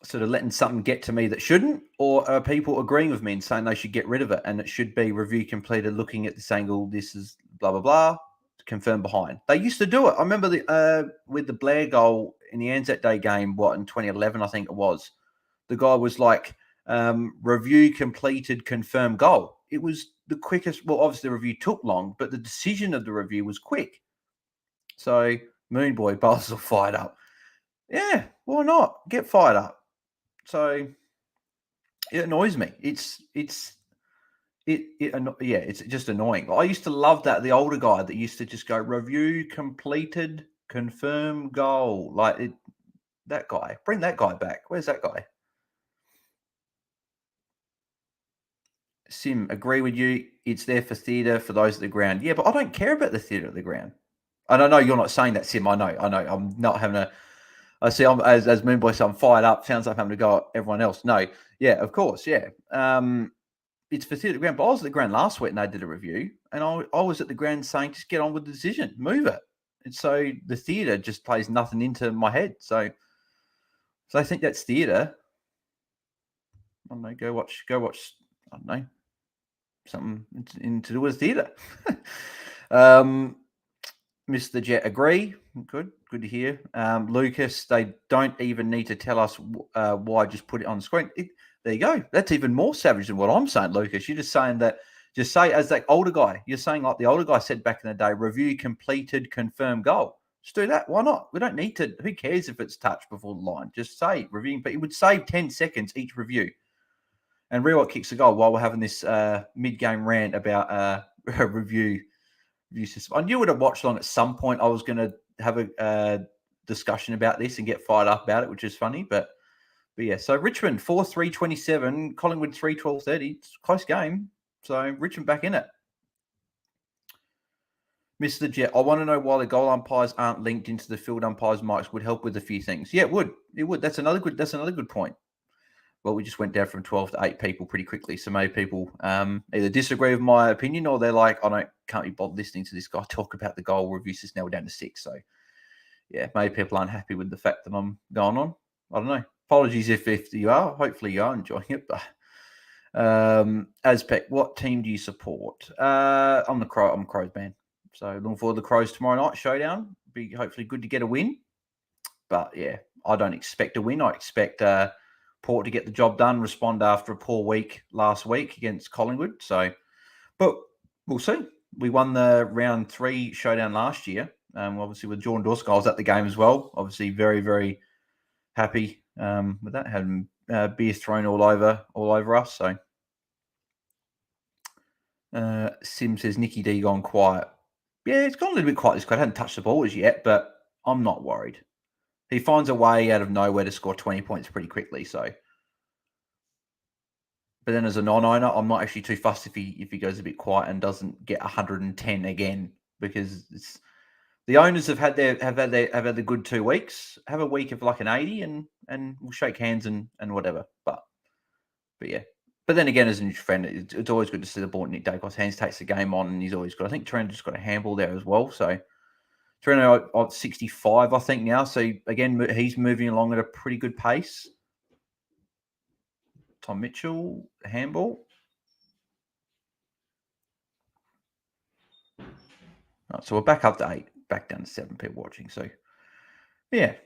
sort of letting something get to me that shouldn't? Or are people agreeing with me and saying they should get rid of it and it should be review completed, looking at this angle, this is blah, blah, blah, confirm behind? They used to do it. I remember with the Blair goal in the Anzac Day game, in 2011, I think it was, the guy was like, review completed, confirm goal. It was the quickest. Well, obviously the review took long, but the decision of the review was quick. So Moon Boy, Basel fired up. Yeah, why not? Get fired up. So it annoys me. It's just annoying. I used to love that, the older guy that used to just go review completed, confirm goal. That guy. Bring that guy back. Where's that guy? Sim, agree with you. It's there for theatre for those at the ground. Yeah, but I don't care about the theatre at the ground. And I know you're not saying that, Sim. I know. I'm not having a. I see. I'm as Moonboy. So I'm fired up. Sounds like I'm having to go at everyone else. No. Yeah, of course. Yeah. It's for theatre at the ground. But I was at the ground last week and they did a review, and I was at the ground saying, just get on with the decision, move it. And so the theatre just plays nothing into my head. So I think that's theatre. I don't know. Go watch. I don't know. Something to do with theatre. Mr. Jet, agree. Good to hear. Lucas, they don't even need to tell us why. Just put it on the screen. There you go. That's even more savage than what I'm saying, Lucas. You're just saying that. Just say as that older guy. You're saying like the older guy said back in the day. Review completed, confirm goal. Just do that. Why not? We don't need to. Who cares if it's touched before the line? Just say reviewing. But it would save 10 seconds each review. And Rewalt kicks a goal while we're having this mid-game rant about review system. I knew at a Watchalong at some point I was going to have a discussion about this and get fired up about it, which is funny. But yeah, so Richmond 4-3-27, Collingwood 3-12-30. It's a close game. So Richmond back in it. Mr. Jet, I want to know why the goal umpires aren't linked into the field umpires' mics. Would help with a few things. Yeah, it would. It would. That's another good point. Well, we just went down from 12 to 8 people pretty quickly. So maybe people either disagree with my opinion or they're like, can't be bothered listening to this guy talk about the goal review system. Now we're down to 6. So, yeah, maybe people aren't happy with the fact that I'm going on. I don't know. Apologies if you are. Hopefully you are enjoying it. But Azpec, what team do you support? I'm Crows man. So looking forward to the Crows tomorrow night showdown. Be hopefully good to get a win. But, yeah, I don't expect a win. I expect Port to get the job done, respond after a poor week last week against Collingwood. So, but we'll see. We won the round 3 showdown last year. Obviously, with Jordan Dorsk, I was at the game as well. Obviously, very, very happy with that. Having beer thrown all over us. So, Sim says Nicky D gone quiet. Yeah, it's gone a little bit quiet this quarter. I hadn't touched the ball as yet, but I'm not worried. He finds a way out of nowhere to score 20 points pretty quickly. So, but then as a non-owner, I'm not actually too fussed if he goes a bit quiet and doesn't get 110 again, because the owners have had the good 2 weeks. Have a week of like an 80 and we'll shake hands and whatever. But yeah. But then again, as a neutral friend, it's always good to see the ball in Nick Daicos' hands, takes the game on, and he's always good. I think Taranto just got a handball there as well. So Taranto at 65, I think, now. So again, he's moving along at a pretty good pace. Tom Mitchell, handball. Right, so we're back up to 8, back down to 7 people watching. So, yeah.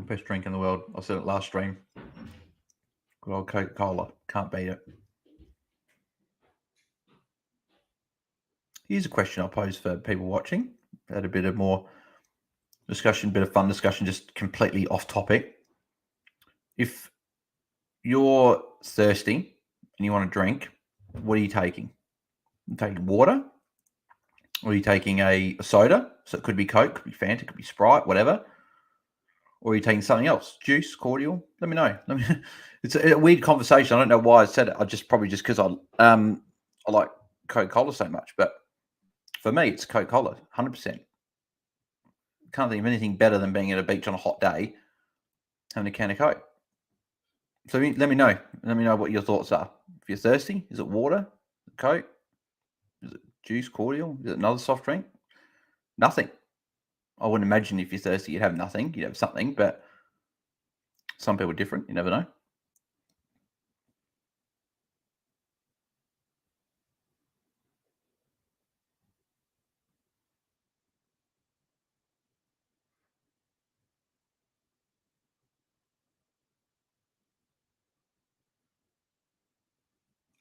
Best drink in the world. I said it last stream. Good old Coca-Cola. Can't beat it. Here's a question I'll pose for people watching. Had a bit of more discussion, bit of fun discussion, just completely off topic. If you're thirsty and you want to drink, what are you taking? You taking water? Or are you taking a soda? So it could be Coke, could be Fanta, could be Sprite, whatever. Or are you taking something else? Juice, cordial? Let me know. It's a weird conversation. I don't know why I said it. Probably just because I like Coca-Cola so much. But for me, it's Coca-Cola, 100%. Can't think of anything better than being at a beach on a hot day, having a can of Coke. So let me know. Let me know what your thoughts are. If you're thirsty, is it water, Coke? Is it juice, cordial? Is it another soft drink? Nothing. I wouldn't imagine if you're thirsty, you'd have nothing. You'd have something, but some people are different. You never know.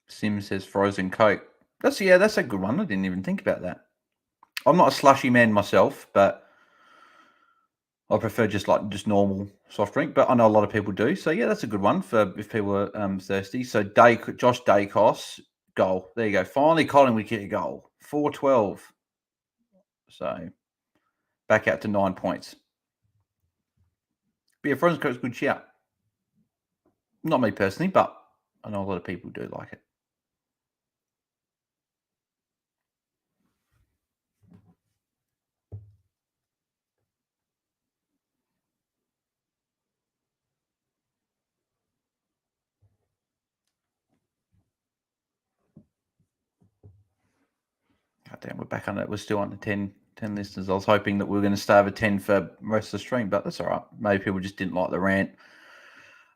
Sim says frozen Coke. That's a good one. I didn't even think about that. I'm not a slushy man myself, but I prefer just normal soft drink. But I know a lot of people do. So yeah, that's a good one for if people are thirsty. So Josh Daicos, goal. There you go. Finally, Collingwood kick a goal. 4-12. So back out to 9 points. But yeah, frozen Coke's a good shout. Not me personally, but I know a lot of people do like it. God damn, we're back on it. We're still under 10 listeners. I was hoping that we were going to stay over 10 for most of the stream, but that's all right. Maybe people just didn't like the rant.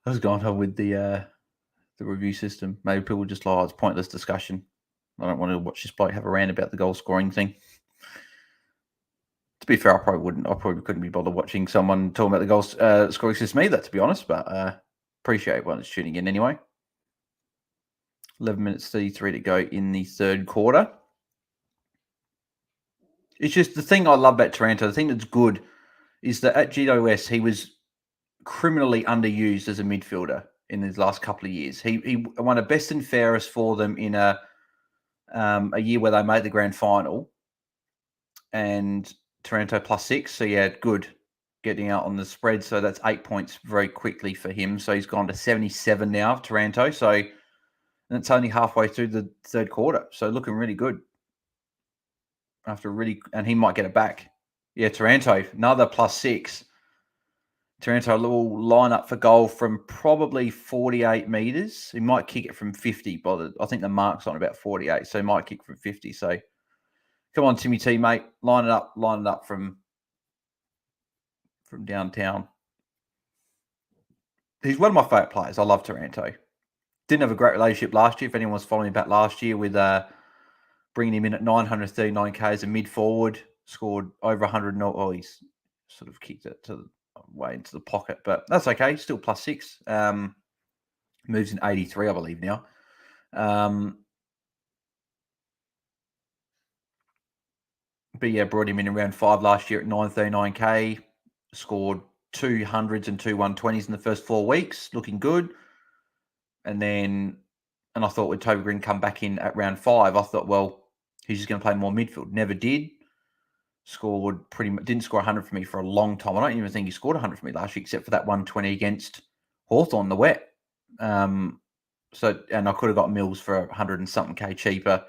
I was going on with the review system. Maybe people just like, it's pointless discussion. I don't want to watch this bloke have a rant about the goal scoring thing. To be fair, I probably couldn't be bothered watching someone talking about the goal scoring system either, to be honest, but appreciate everyone that's tuning in anyway. 11 minutes 33 to go in the third quarter. It's just the thing I love about Taranto, the thing that's good is that at GWS, he was criminally underused as a midfielder in his last couple of years. He won a best and fairest for them in a year where they made the grand final, and Taranto +6. So yeah, good getting out on the spread. So that's 8 points very quickly for him. So he's gone to 77 now, Taranto. So and it's only halfway through the third quarter. So looking really good. and he might get it back. Yeah, Taranto, another +6. Taranto will line up for goal from probably 48 metres. He might kick it from 50. I think the mark's on about 48, so he might kick from 50. So come on, Timmy T, mate. Line it up from downtown. He's one of my favourite players. I love Taranto. Didn't have a great relationship last year. If anyone was following me back last year with bringing him in at 939k as a mid forward, scored over 100. He's sort of kicked it way into the pocket, but that's okay. Still +6. Moves in 83, I believe now. But yeah, brought him in round 5 last year at 939k. Scored 200s and 120s in the first 4 weeks, looking good. And I thought with Toby Green come back in at round 5, I thought, well, he's just going to play more midfield. Never did. Didn't score 100 for me for a long time. I don't even think he scored 100 for me last year, except for that 120 against Hawthorn, the wet. And I could have got Mills for 100 and something K cheaper,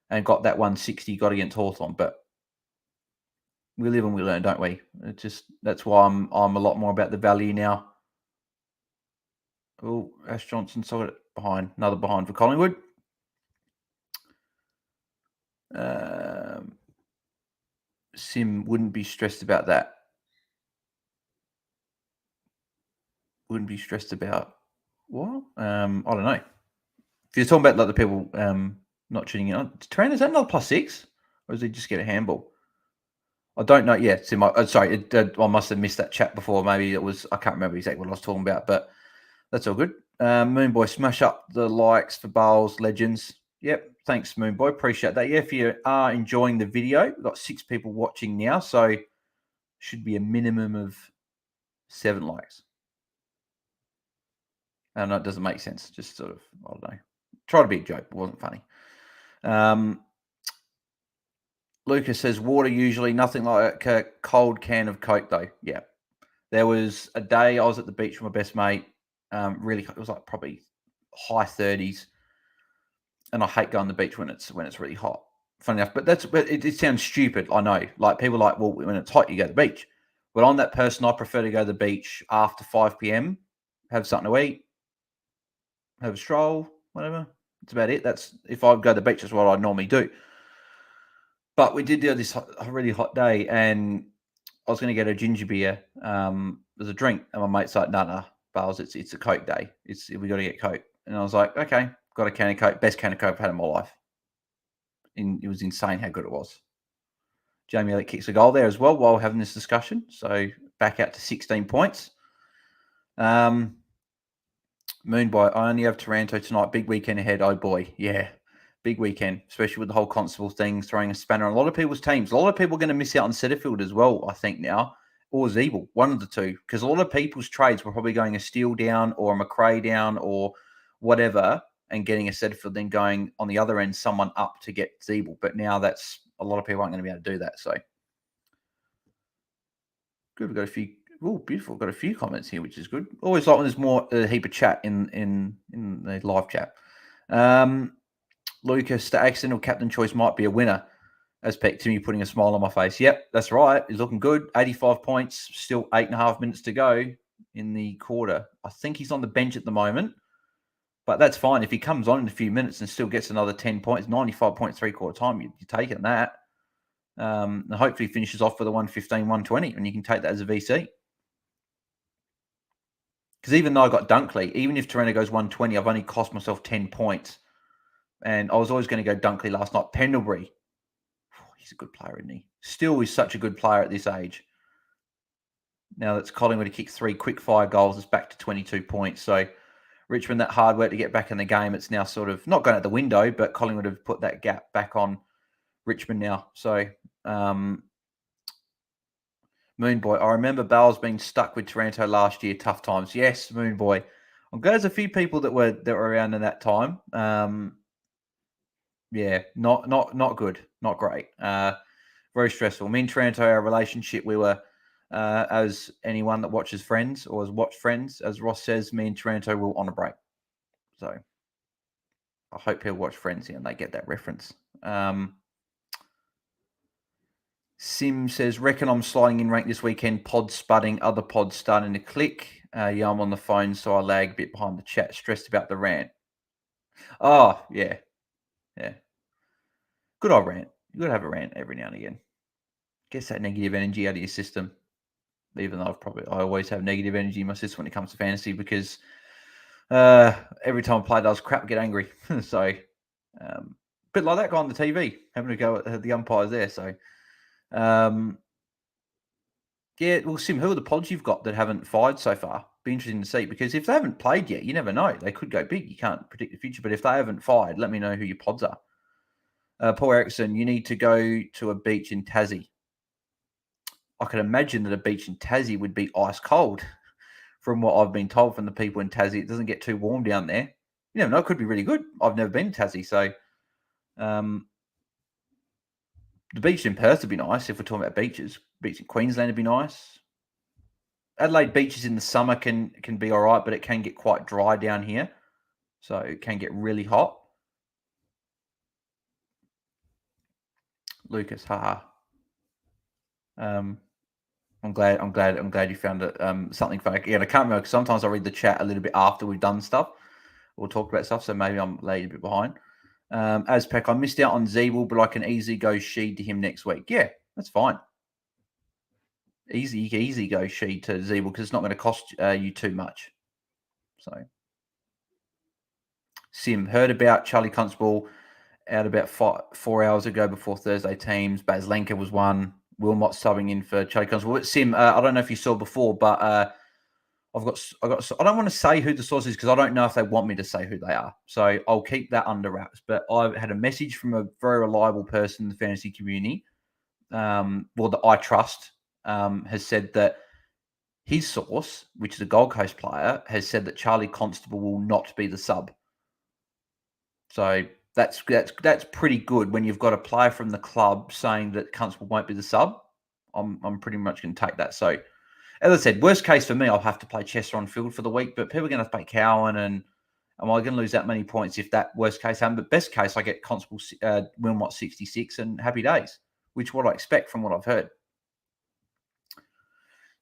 and got that 160 got against Hawthorn. But we live and we learn, don't we? That's why I'm a lot more about the value now. Oh, Ash Johnson saw it behind, another behind for Collingwood. Sim wouldn't be stressed about that. Wouldn't be stressed about what? I don't know. If you're talking about like the people not tuning in, Taranto, is that another +6, or does he just get a handball? I don't know. Yeah, Sim. Sorry, I must have missed that chat before. Maybe it was. I can't remember exactly what I was talking about, but that's all good. Moonboy, smash up the likes for Bales Legends. Yep, thanks, Moonboy. Appreciate that. Yeah, if you are enjoying the video, we've got 6 people watching now, so should be a minimum of 7 likes. I know it doesn't make sense. Just sort of, I don't know. Try to be a joke. It wasn't funny. Lucas says, water usually, nothing like a cold can of Coke, though. Yeah. There was a day I was at the beach with my best mate. Really, it was like probably high 30s. And I hate going to the beach when it's really hot. Funny enough, but it sounds stupid. I know. Like people are like, well, when it's hot, you go to the beach. But I'm that person. I prefer to go to the beach after 5 p.m. Have something to eat, have a stroll, whatever. That's about it. That's if I go to the beach, that's what I normally do. But we did do this a really hot day, and I was going to get a ginger beer as a drink, and my mate's like, "No, Bales, it's a Coke day. We got to get Coke." And I was like, "Okay, got a can of Coke, best can of Coke I've had in my life." And it was insane how good it was. Jamie Elliott kicks a goal there as well while having this discussion, so back out to 16 points. Moonboy, I only have Taranto tonight. Big weekend ahead. Oh boy, yeah. Big weekend, especially with the whole Constable thing, throwing a spanner on a lot of people's teams. A lot of people are going to miss out on Setterfield as well, I think, now, or Zeeble, one of the two, because a lot of people's trades were probably going a Steele down or a McRae down or whatever and getting a Setterfield, then going on the other end, someone up to get Zeeble. But now that's a lot of people aren't going to be able to do that. So good. We've got a few. Oh, beautiful. Got a few comments here, which is good. Always like when there's more a heap of chat in the live chat. Lucas, the accidental captain choice might be a winner. As Peck Timmy putting a smile on my face. Yep, that's right. He's looking good. 85 points. Still 8.5 minutes to go in the quarter. I think he's on the bench at the moment, but that's fine. If he comes on in a few minutes and still gets another 10 points, 95 points 3/4 time, you're taking that. And hopefully finishes off with a 115, 120, and you can take that as a VC. Because even though I got Dunkley, even if Taranto goes 120, I've only cost myself 10 points. And I was always going to go Dunkley last night. Pendlebury. He's a good player, isn't he? Still is such a good player at this age. Now that's Collingwood to kick 3 quick fire goals. It's back to 22 points. So Richmond, that hard work to get back in the game. It's now sort of not going out the window, but Collingwood have put that gap back on Richmond now. So Moonboy, I remember Bales being stuck with Taranto last year. Tough times. Yes, Moonboy. I'm glad there's a few people that were around in that time. Yeah, not good, not great. Very stressful. Me and Taranto, our relationship, we were as anyone that watches Friends or has watched Friends, as Ross says, me and Taranto were on a break. So I hope people watch Friends here and they get that reference. Sim says, reckon I'm sliding in rank this weekend. Pod spudding, other pods starting to click. Yeah, I'm on the phone, so I lag a bit behind the chat. Stressed about the rant. Oh, yeah. Yeah. Good old rant. You got to have a rant every now and again. Gets that negative energy out of your system. Even though I always have negative energy in my system when it comes to fantasy because every time a player does crap, I get angry. So, bit like that guy on the TV having to go at the umpires there. So, yeah, well, Sim, who are the pods you've got that haven't fired so far? Be interesting to see because if they haven't played yet, you never know. They could go big. You can't predict the future. But if they haven't fired, let me know who your pods are. Paul Erickson, you need to go to a beach in Tassie. I can imagine that a beach in Tassie would be ice cold. From what I've been told from the people in Tassie, it doesn't get too warm down there. You never know, it could be really good. I've never been to Tassie, so the beach in Perth would be nice if we're talking about beaches. Beach in Queensland would be nice. Adelaide beaches in the summer can be all right, but it can get quite dry down here, so it can get really hot. Lucas, haha. I'm glad you found it something fun. Again, I can't remember because sometimes I read the chat a little bit after we've done stuff or talked about stuff, so maybe I'm laid a bit behind. Azpec, I missed out on Zeeble, but I can easily go Sheed to him next week. Yeah, that's fine. You can easily go Sheed to Zeeble because it's not going to cost you too much. So, Sim, heard about Charlie Constable out about 4 hours ago before Thursday teams. Baz Lenker was one. Wilmot subbing in for Charlie Constable. Sim, I don't know if you saw before, but I don't want to say who the source is because I don't know if they want me to say who they are. So I'll keep that under wraps. But I had a message from a very reliable person in the fantasy community, that I trust, has said that his source, which is a Gold Coast player, has said that Charlie Constable will not be the sub. So that's pretty good when you've got a player from the club saying that Constable won't be the sub. I'm pretty much going to take that. So, as I said, worst case for me, I'll have to play Chester on field for the week, but people are going to have to play Cowan, and am I going to lose that many points if that worst case happens? But best case, I get Constable Wilmot 66 and happy days, which is what I expect from what I've heard.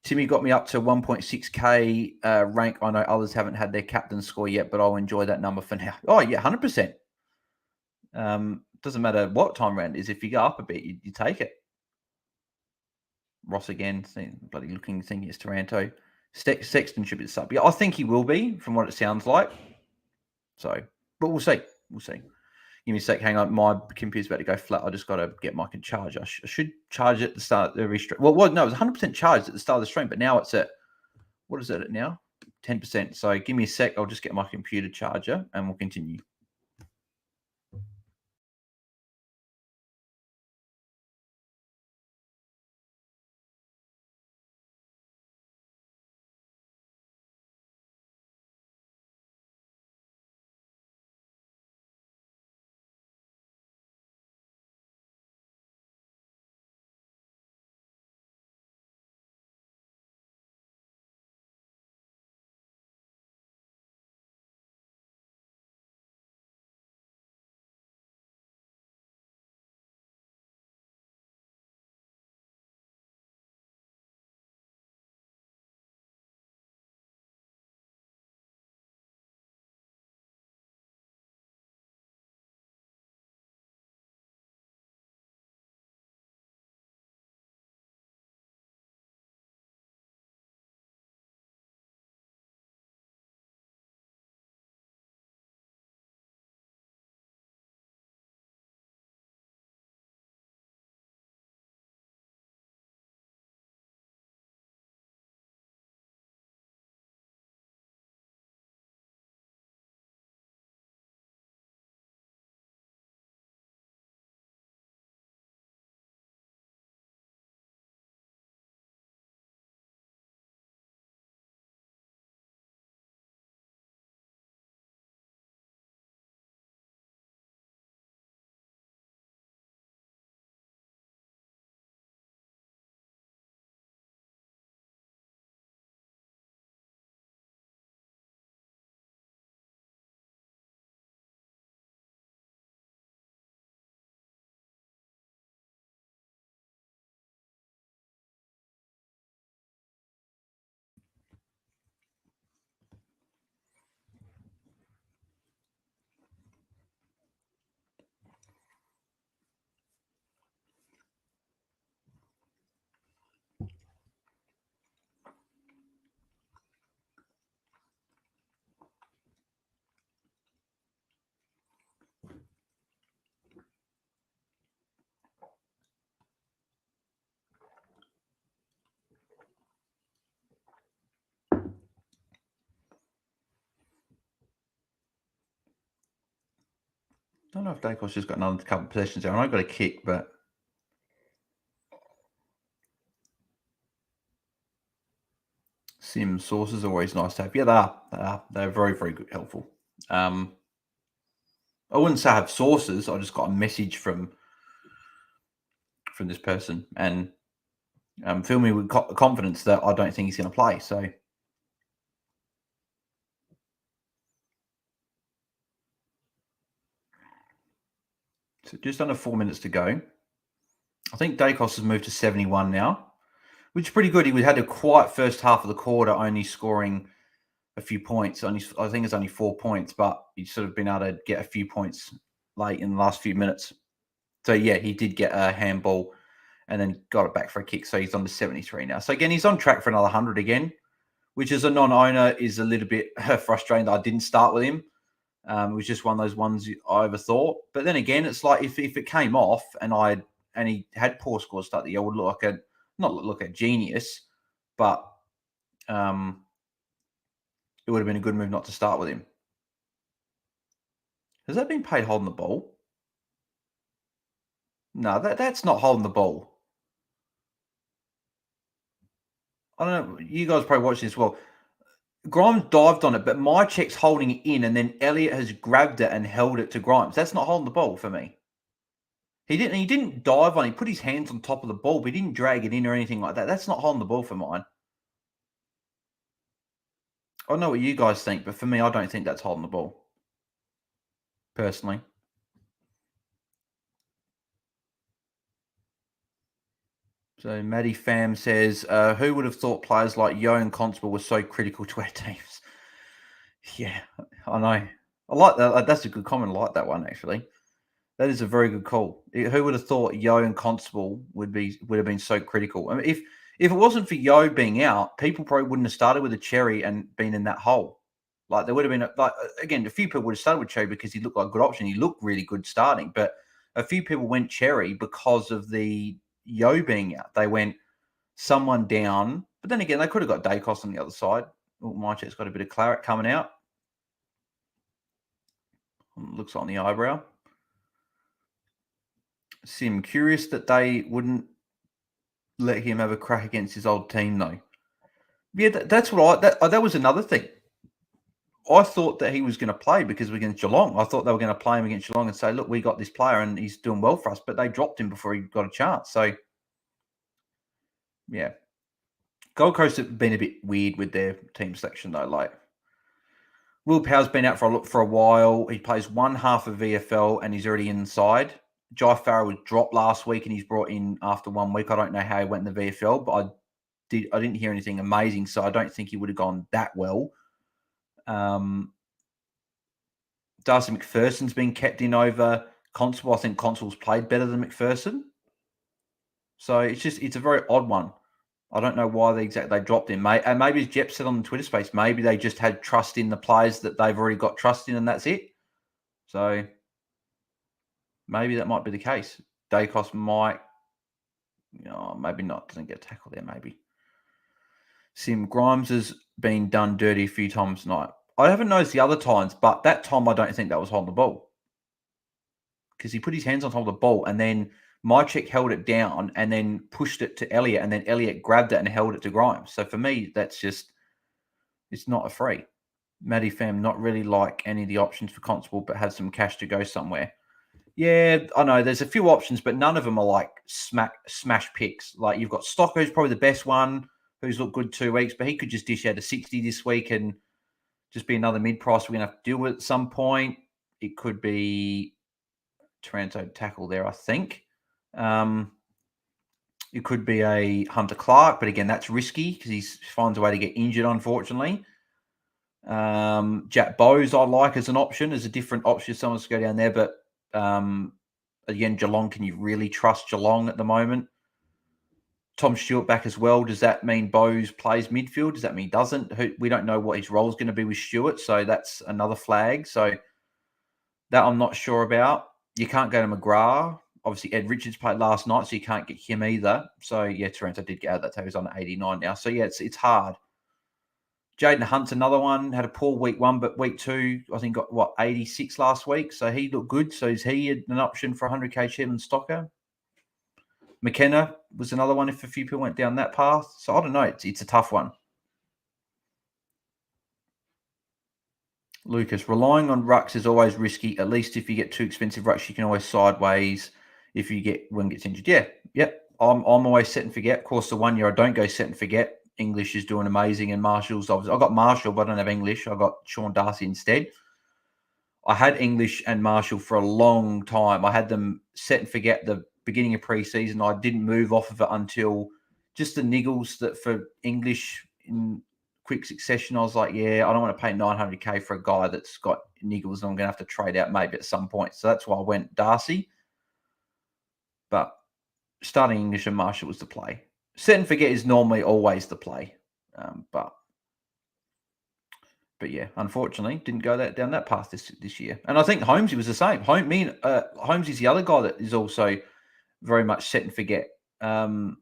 Timmy got me up to 1.6k rank. I know others haven't had their captain score yet, but I'll enjoy that number for now. Oh, yeah, 100%. Doesn't matter what time round it is. If you go up a bit, you take it. Ross again, bloody looking thing is Taranto. Sexton should be the sub. Yeah, I think he will be from what it sounds like. So, but we'll see. We'll see. Give me a sec. Hang on. My computer's about to go flat. I just got to get my charger. I should charge it at the start of every stream. Well, no, it was 100% charged at the start of the stream, but now it's at, what is it at now? 10%. So give me a sec. I'll just get my computer charger and we'll continue. don't know if Daicos just got another couple of possessions there. I know I got a kick, but Sim sources are always nice to have. Yeah, they are. They're very, very good, helpful. I wouldn't say I have sources. I just got a message from this person and fill me with confidence that I don't think he's going to play. So just under 4 minutes to go. I think Daicos has moved to 71 now, which is pretty good. He had a quiet first half of the quarter, only scoring a few points. I think it's only 4 points, but he's sort of been able to get a few points late in the last few minutes. So, yeah, he did get a handball and then got it back for a kick. So he's on to 73 now. So, again, he's on track for another 100 again, which as a non-owner is a little bit frustrating that I didn't start with him. It was just one of those ones I overthought. But then again, it's like if it came off and he had poor scores start the year, I would look like not look like a genius, but it would have been a good move not to start with him. Has that been paid holding the ball? No, that's not holding the ball. I don't know. You guys probably watching this as well. Grimes dived on it, but my check's holding it in, and then Elliott has grabbed it and held it to Grimes. That's not holding the ball for me. He didn't dive on it. He put his hands on top of the ball, but he didn't drag it in or anything like that. That's not holding the ball for mine. I know what you guys think, but for me, I don't think that's holding the ball. Personally. So Maddie Pham says, who would have thought players like Yo and Constable were so critical to our teams? Yeah, I know. I like that. That's a good comment. I like that one, actually. That is a very good call. Who would have thought Yo and Constable would have been so critical? I mean, if it wasn't for Yo being out, people probably wouldn't have started with a Cherry and been in that hole. Like there would have been again, a few people would have started with Cherry because he looked like a good option. He looked really good starting, but a few people went Cherry because of the Yo being out. They went someone down, but then again, they could have got Daicos on the other side. Oh, my check's got a bit of claret coming out. Looks on the eyebrow. Sim, curious that they wouldn't let him have a crack against his old team, though. Yeah, that's what that was another thing. I thought that he was going to play because we're against Geelong. I thought they were going to play him against Geelong and say, look, we got this player and he's doing well for us, but they dropped him before he got a chance. So, yeah. Gold Coast have been a bit weird with their team selection, though. Like, Will Power's been out for a while. He plays one half of VFL and he's already inside. Jai Farrow was dropped last week and he's brought in after 1 week. I don't know how he went in the VFL, but I didn't hear anything amazing, so I don't think he would have gone that well. Darcy McPherson's been kept in over Constable. I think Constable's played better than McPherson. So it's a very odd one. I don't know why they dropped him. And maybe as Jep said on the Twitter space, maybe they just had trust in the players that they've already got trust in and that's it. So maybe that might be the case. Daicos might, maybe not, doesn't get tackled there, maybe. Sim, Grimes has been done dirty a few times tonight. I haven't noticed the other times, but that time I don't think that was holding the ball. Because he put his hands on top of the ball and then Mychek held it down and then pushed it to Elliott and then Elliott grabbed it and held it to Grimes. So for me, it's not a free. Maddie Pham, not really like any of the options for Constable, but has some cash to go somewhere. Yeah, I know. There's a few options, but none of them are like smash picks. Like you've got Stocker, who's probably the best one, who's looked good 2 weeks, but he could just dish out a 60 this week and just be another mid-price we're going to have to deal with at some point. It could be Taranto tackle there, I think. It could be a Hunter Clark, but again, that's risky because he finds a way to get injured, unfortunately. Jack Bowes I like as an option, as a different option if someone's to go down there, but again, Geelong, can you really trust Geelong at the moment? Tom Stewart back as well. Does that mean Bowes plays midfield? Does that mean he doesn't? We don't know what his role is going to be with Stewart, so that's another flag. So that I'm not sure about. You can't go to McGrath. Obviously, Ed Richards played last night, so you can't get him either. So, yeah, Taranto did get out of that table. He's on 89 now. So, yeah, it's hard. Jayden Hunt's another one. Had a poor week 1, but week 2, I think got 86 last week. So he looked good. So is he an option for 100k Shetland Stocker? McKenna was another one if a few people went down that path. So I don't know. It's a tough one. Lucas, relying on rucks is always risky. At least if you get too expensive rucks, you can always sideways if you get one gets injured. Yep. I'm always set and forget. Of course, the 1 year I don't go set and forget. English is doing amazing, and Marshall's obviously. I got Marshall, but I don't have English. I got Sean Darcy instead. I had English and Marshall for a long time. I had them set and forget the beginning of preseason. I didn't move off of it until just the niggles that for English in quick succession. I was like, yeah, I don't want to pay 900k for a guy that's got niggles and I'm going to have to trade out maybe at some point. So that's why I went Darcy. But starting English and Marshall was the play. Set and forget is normally always the play. But yeah, unfortunately, didn't go down that path this year. And I think Holmesy was the same. Holmesy's the other guy that is also very much set and forget. And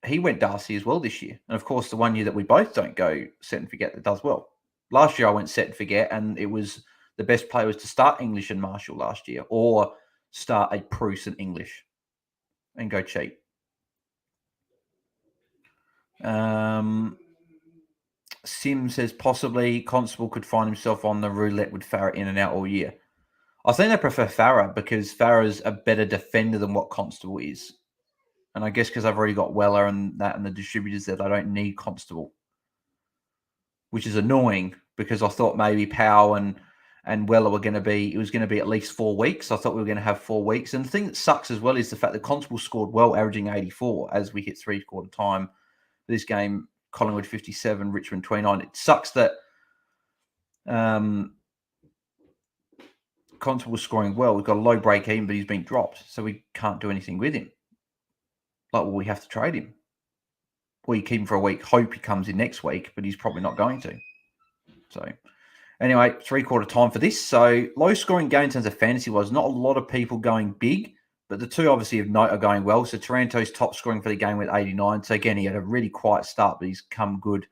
he went Darcy as well this year. And of course, the 1 year that we both don't go set and forget that does well. Last year, I went set and forget, and it was the best play was to start English and Marshall last year, or start a Bruce and English and go cheap. Sim says possibly Constable could find himself on the roulette with Farah in and out all year. I think I prefer Farah because Farah's a better defender than what Constable is. And I guess because I've already got Weller and the distributors there, I don't need Constable. Which is annoying because I thought maybe Powell and Weller were going to be, it was going to be at least 4 weeks. I thought we were going to have 4 weeks. And the thing that sucks as well is the fact that Constable scored well, averaging 84 as we hit 3/4 time. This game, Collingwood 57, Richmond 29. It sucks that Constable was scoring well. We've got a low break even, but he's been dropped. So we can't do anything with him. Like, well, we have to trade him. Or you keep him for a week, hope he comes in next week, but he's probably not going to. So anyway, 3/4 time for this. So low scoring game in terms of fantasy was not a lot of people going big, but the two obviously of note are going well. So Taranto's top scoring for the game with 89. So again, he had a really quiet start, but he's come good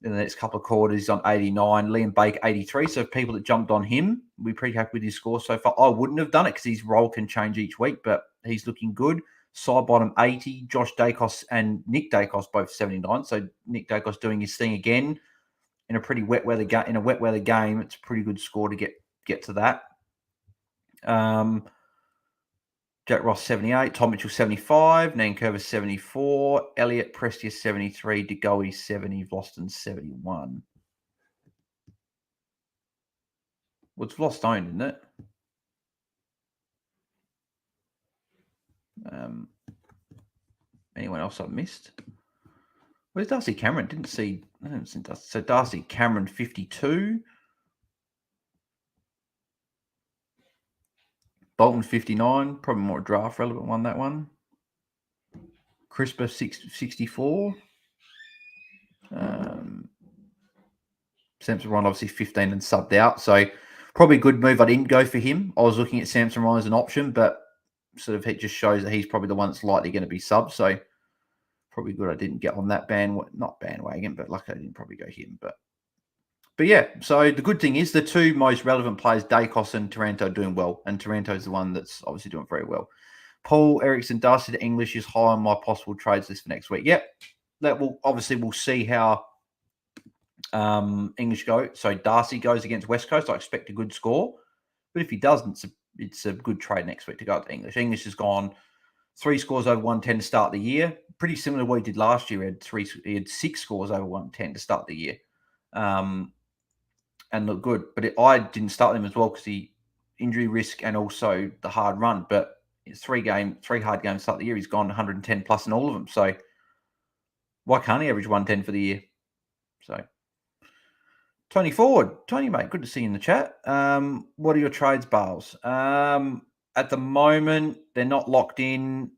in the next couple of quarters. He's on 89. Liam Bake, 83. So people that jumped on him, we're pretty happy with his score so far. I wouldn't have done it because his role can change each week, but he's looking good. Side bottom 80. Josh Daicos and Nick Daicos both 79. So Nick Daicos doing his thing again in a pretty wet weather game. It's a pretty good score to get to that. Jack Ross 78, Tom Mitchell 75, Nankervis 74, Elliot Prestia 73, DeGoey 70, Vloston 71. Well, it's Vlostone, isn't it? Anyone else I've missed? Where's Darcy Cameron? I haven't seen Darcy. So Darcy Cameron 52. Bolton 59, probably more draft relevant one, that one. Crisper 64. Samson Ryan obviously 15 and subbed out. So probably a good move. I didn't go for him. I was looking at Samson Ryan as an option, but sort of it just shows that he's probably the one that's likely going to be subbed. So probably good I didn't get on that not bandwagon, but luckily I didn't probably go him. But yeah, so the good thing is the two most relevant players, Daicos and Taranto, are doing well. And Taranto's the one that's obviously doing very well. Paul Erickson, Darcy to English is high on my possible trades list for next week. Yep. That will obviously we'll see how English go. So Darcy goes against West Coast. I expect a good score. But if he doesn't, it's a good trade next week to go to English. English has gone 3 scores over 110 to start the year. Pretty similar to what he did last year. He had 6 scores over 110 to start the year. And look good. But I didn't start them as well because the injury risk and also the hard run. But it's 3 hard games to start the year. He's gone 110 plus in all of them. So why can't he average 110 for the year? So Tony Ford. Tony, mate, good to see you in the chat. What are your trades, Bales? At the moment, they're not locked in,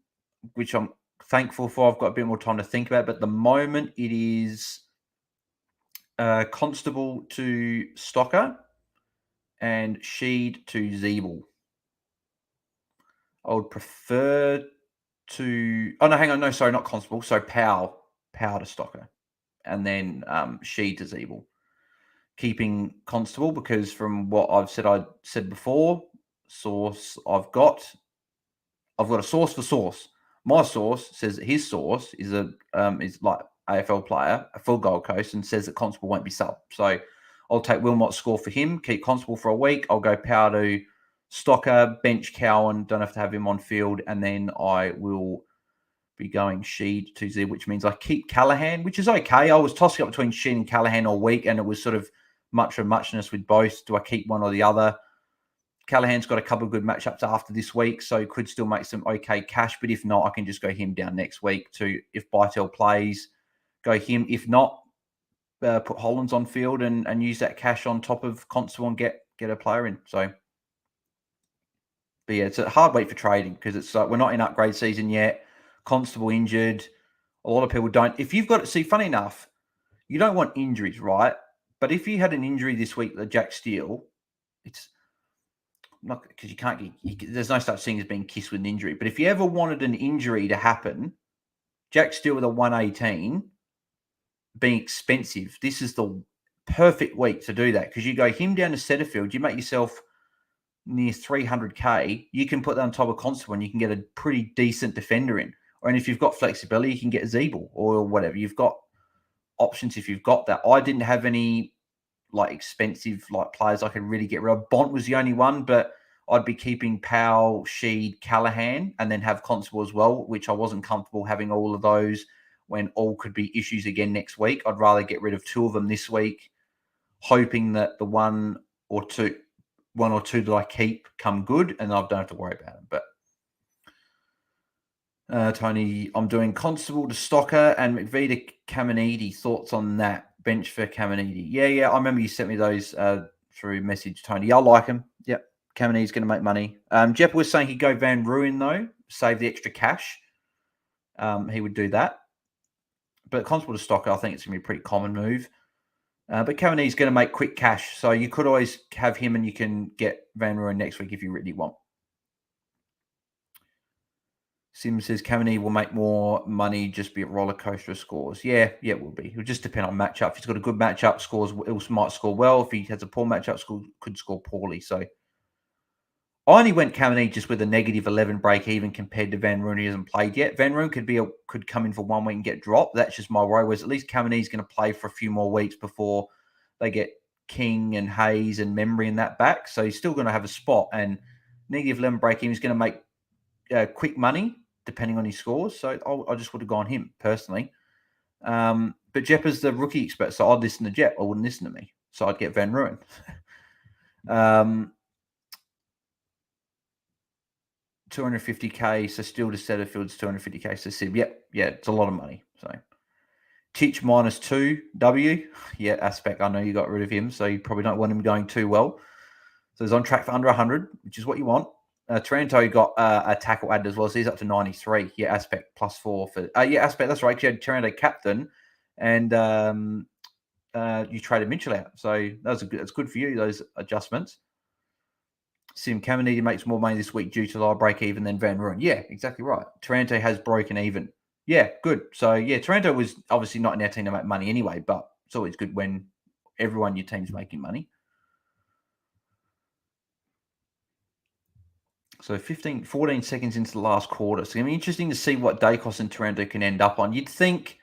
which I'm thankful for. I've got a bit more time to think about it. But at the moment, it is Constable to Stocker and Sheed to Zeeble. I would prefer to... Oh, no, hang on. No, sorry, not Constable. So Powell to Stocker. and then She to Zeeble. Keeping Constable because from what I said before, source I've got a source for source. My source says that his source is like AFL player, a full Gold Coast, and says that Constable won't be sub. So I'll take Wilmot's score for him, keep Constable for a week. I'll go power to Stocker, bench Cowan, don't have to have him on field, and then I will be going Sheed to Z, which means I keep Callaghan, which is okay. I was tossing up between Sheed and Callaghan all week, and it was sort of much of muchness with both. Do I keep one or the other? Callaghan's got a couple of good matchups after this week, so could still make some okay cash. But if not, I can just go him down next week to if Bytel plays, go him. If not, put Hollands on field and use that cash on top of Constable and get a player in. So, but yeah, it's a hard week for trading because it's like we're not in upgrade season yet. Constable injured. A lot of people don't. If you've got funny enough, you don't want injuries, right? But if you had an injury this week, the Jack Steele, it's not because you can't get. There's no such thing as being kissed with an injury. But if you ever wanted an injury to happen, Jack Steele with a 118 being expensive, this is the perfect week to do that because you go him down to Setterfield, you make yourself near 300k. You can put that on top of Constable and you can get a pretty decent defender in. And if you've got flexibility, you can get Zeeble or whatever. You've got options if you've got that. I didn't have any like expensive like players I could really get rid of. Bont was the only one, but I'd be keeping Powell, Sheed, Callaghan, and then have Constable as well, which I wasn't comfortable having all of those when all could be issues again next week. I'd rather get rid of two of them this week, hoping that the one or two that I keep come good, and I don't have to worry about them. But Tony, I'm doing Constable to Stocker and McVie to Caminiti. Thoughts on that? Bench for Caminiti. Yeah. I remember you sent me those through message, Tony. Yeah, I like him. Yep. Caminiti's going to make money. Jeff was saying he'd go Van Ruin, though, save the extra cash. He would do that. But Constable to Stocker, I think it's going to be a pretty common move. But Caminiti's going to make quick cash. So you could always have him and you can get Van Ruin next week if you really want. Sim says Caminiti will make more money, just be a roller coaster of scores. Yeah, it will be. It'll just depend on matchup. If he's got a good matchup, he might score well. If he has a poor matchup, could score poorly. So I only went Caminiti just with a negative 11 break even compared to Van Roon, who hasn't played yet. Van Roon could come in for 1 week and get dropped. That's just my worry. Whereas at least Caminiti's going to play for a few more weeks before they get King and Hayes and Memory in that back. So he's still going to have a spot. And negative 11 break even is going to make quick money, depending on his scores. So I just would have gone him personally. But Jep is the rookie expert, so I'd listen to Jep. I wouldn't listen to me. So I'd get Van Ruin. 250k, so still to Setterfield's 250k. So Sib, yeah, it's a lot of money. So Titch -2 W. Yeah, Aspect, I know you got rid of him, so you probably don't want him going too well. So he's on track for under 100, which is what you want. Taranto got a tackle added as well, so he's up to 93. Yeah, Aspect +4 for Aspect. That's right. You had Taranto captain, and you traded Mitchell out, so that's good for you. Those adjustments. Sim Caminiti makes more money this week due to lower break even than Van Ruin. Yeah, exactly right. Taranto has broken even. Yeah, good. So yeah, Taranto was obviously not in our team to make money anyway, but it's always good when everyone in your team's making money. So 14 seconds into the last quarter. So it's going to be interesting to see what Daicos and Taranto can end up on. You'd think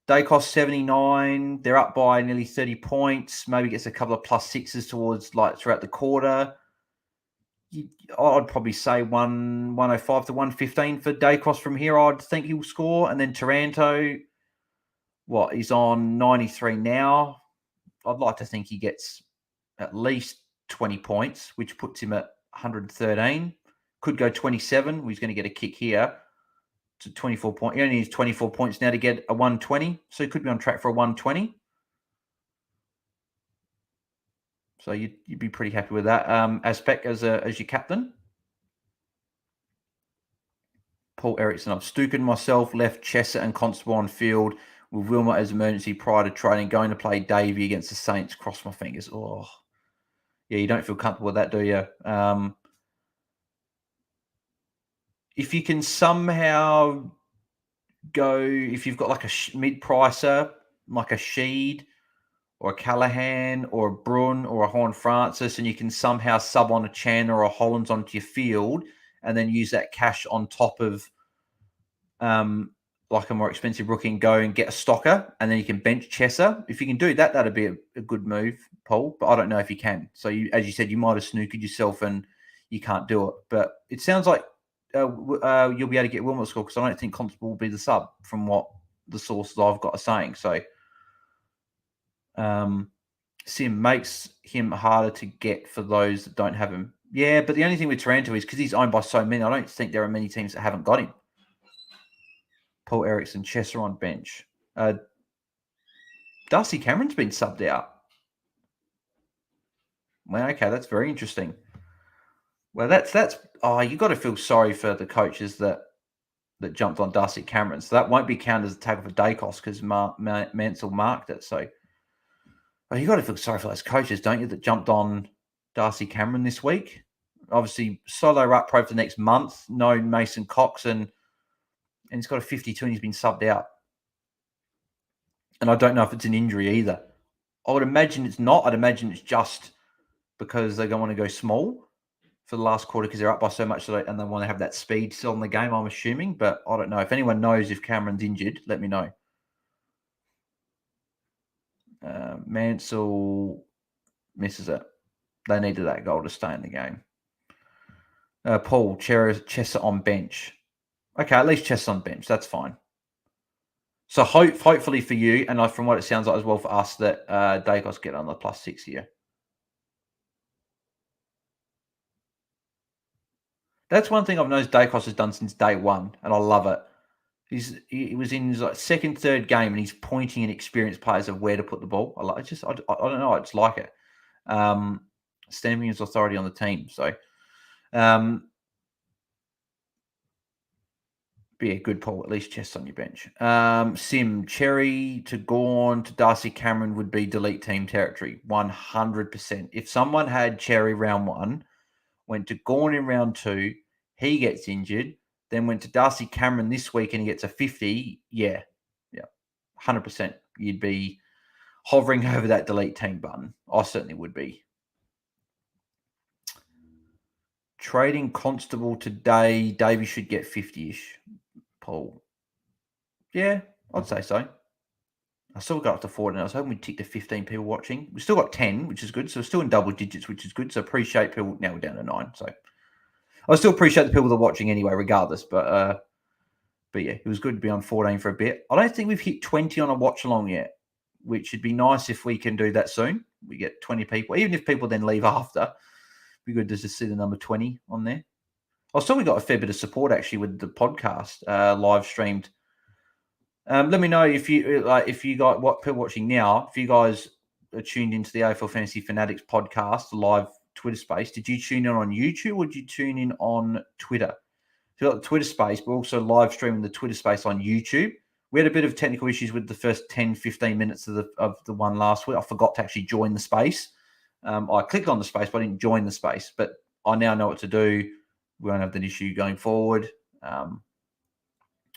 Daicos 79, they're up by nearly 30 points, maybe gets a couple of +6s towards like throughout the quarter. I'd probably say 105 to 115 for Daicos from here. I'd think he'll score. And then Taranto, he's on 93 now. I'd like to think he gets at least 20 points, which puts him at 113. Could go 27. He's going to get a kick here to 24 points. He only needs 24 points now to get a 120. So he could be on track for a 120. So you'd be pretty happy with that. Aspect as your captain. Paul Erickson. I've Stuken myself, left Chesser and Constable on field with Wilmot as emergency prior to training, going to play Davey against the Saints. Cross my fingers. Oh, yeah, you don't feel comfortable with that, do you? If you can somehow go, if you've got like a mid-pricer, like a Sheed or a Callahan or a Brun or a Horn Francis, and you can somehow sub on a Chan or a Hollands onto your field and then use that cash on top of like a more expensive rookie and go and get a stocker, and then you can bench Chesser. If you can do that, that'd be a good move, Paul, but I don't know if you can. So, as you said, you might have snookered yourself and you can't do it. But it sounds like you'll be able to get Wilmot score, because I don't think Constable will be the sub from what the sources I've got are saying. So, Sim makes him harder to get for those that don't have him. Yeah, but the only thing with Taranto is because he's owned by so many, I don't think there are many teams that haven't got him. Paul Erickson, Chesser on bench. Darcy Cameron's been subbed out. Well, okay, that's very interesting. Well, that's you got to feel sorry for the coaches that jumped on Darcy Cameron. So that won't be counted as a tackle for Daicos because Mansell marked it. So you got to feel sorry for those coaches, don't you, that jumped on Darcy Cameron this week? Obviously, solo ruck pro for the next month. No Mason Cox, and he's got a 52 and he's been subbed out. And I don't know if it's an injury either. I would imagine it's not. I'd imagine it's just because they don't want to go small for the last quarter because they're up by so much and they want to have that speed still in the game, I'm assuming. But I don't know. If anyone knows if Cameron's injured, let me know. Mansell misses it. They needed that goal to stay in the game. Paul, Chesser on bench. Okay, at least Chesser on bench. That's fine. So hopefully for you, and from what it sounds like as well for us, that Daicos get on the +6 here. That's one thing I've noticed Daicos has done since day one, and I love it. He was in his second, third game, and he's pointing at experienced players of where to put the ball. I don't know. I just like it. Stamping his authority on the team. So, but yeah, good, Paul. At least Chest on your bench. Sim, Cherry to Gawn to Darcy Cameron would be delete team territory. 100%. If someone had Cherry round 1, went to Gawn in round 2, he gets injured, then went to Darcy Cameron this week and he gets a 50, yeah, 100%. You'd be hovering over that delete team button. I certainly would be. Trading Constable today, Davey should get 50-ish. Paul. Yeah, I'd say so. I still got up to 14. I was hoping we'd tick to 15 people watching. We've still got 10, which is good. So we're still in double digits, which is good. So appreciate people. Now we're down to 9. So I still appreciate the people that are watching anyway, regardless. But yeah, it was good to be on 14 for a bit. I don't think we've hit 20 on a watch-along yet, which would be nice if we can do that soon. We get 20 people. Even if people then leave after, it'd be good to just see the number 20 on there. I saw we got a fair bit of support, actually, with the podcast live streamed. Let me know if you got what people watching now. If you guys are tuned into the AFL Fantasy Fanatics podcast, the live Twitter space, did you tune in on YouTube or did you tune in on Twitter? So you got the Twitter space, but also live streaming the Twitter space on YouTube. We had a bit of technical issues with the first 10, 15 minutes of the one last week. I forgot to actually join the space. I clicked on the space, but I didn't join the space. But I now know what to do. We won't have that issue going forward.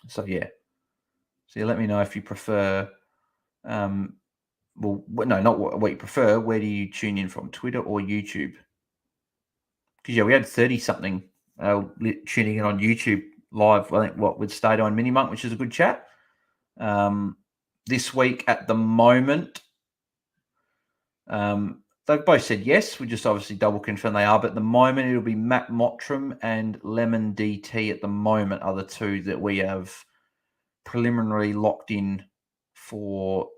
So, yeah. So let me know if you prefer. No, not what you prefer. Where do you tune in from, Twitter or YouTube? Because we had 30-something tuning in on YouTube live. I think with Stato and Minimonk, which is a good chat. This week at the moment, they've both said yes. We just obviously double confirm they are. But at the moment, it'll be Matt Mottram and Lemon DT at the moment are the two that we have preliminary locked in for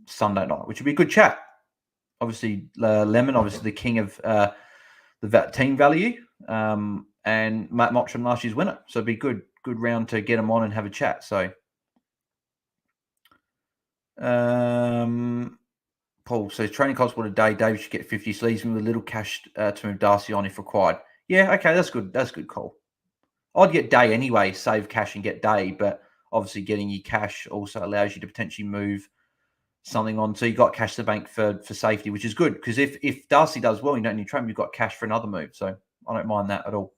Sunday night, which would be a good chat. Obviously, Lemon, obviously the king of the team value, and Matt Mottram last year's winner. So it'd be good round to get them on and have a chat. So, Paul says training costs a day. David should get 50. So leaves me with a little cash to move Darcy on if required. Yeah, okay, that's good. That's good call. I'd get day anyway, save cash and get day, but obviously getting your cash also allows you to potentially move something on. So you got cash to the bank for safety, which is good because if Darcy does well, you don't need to trade him, you've got cash for another move. So I don't mind that at all.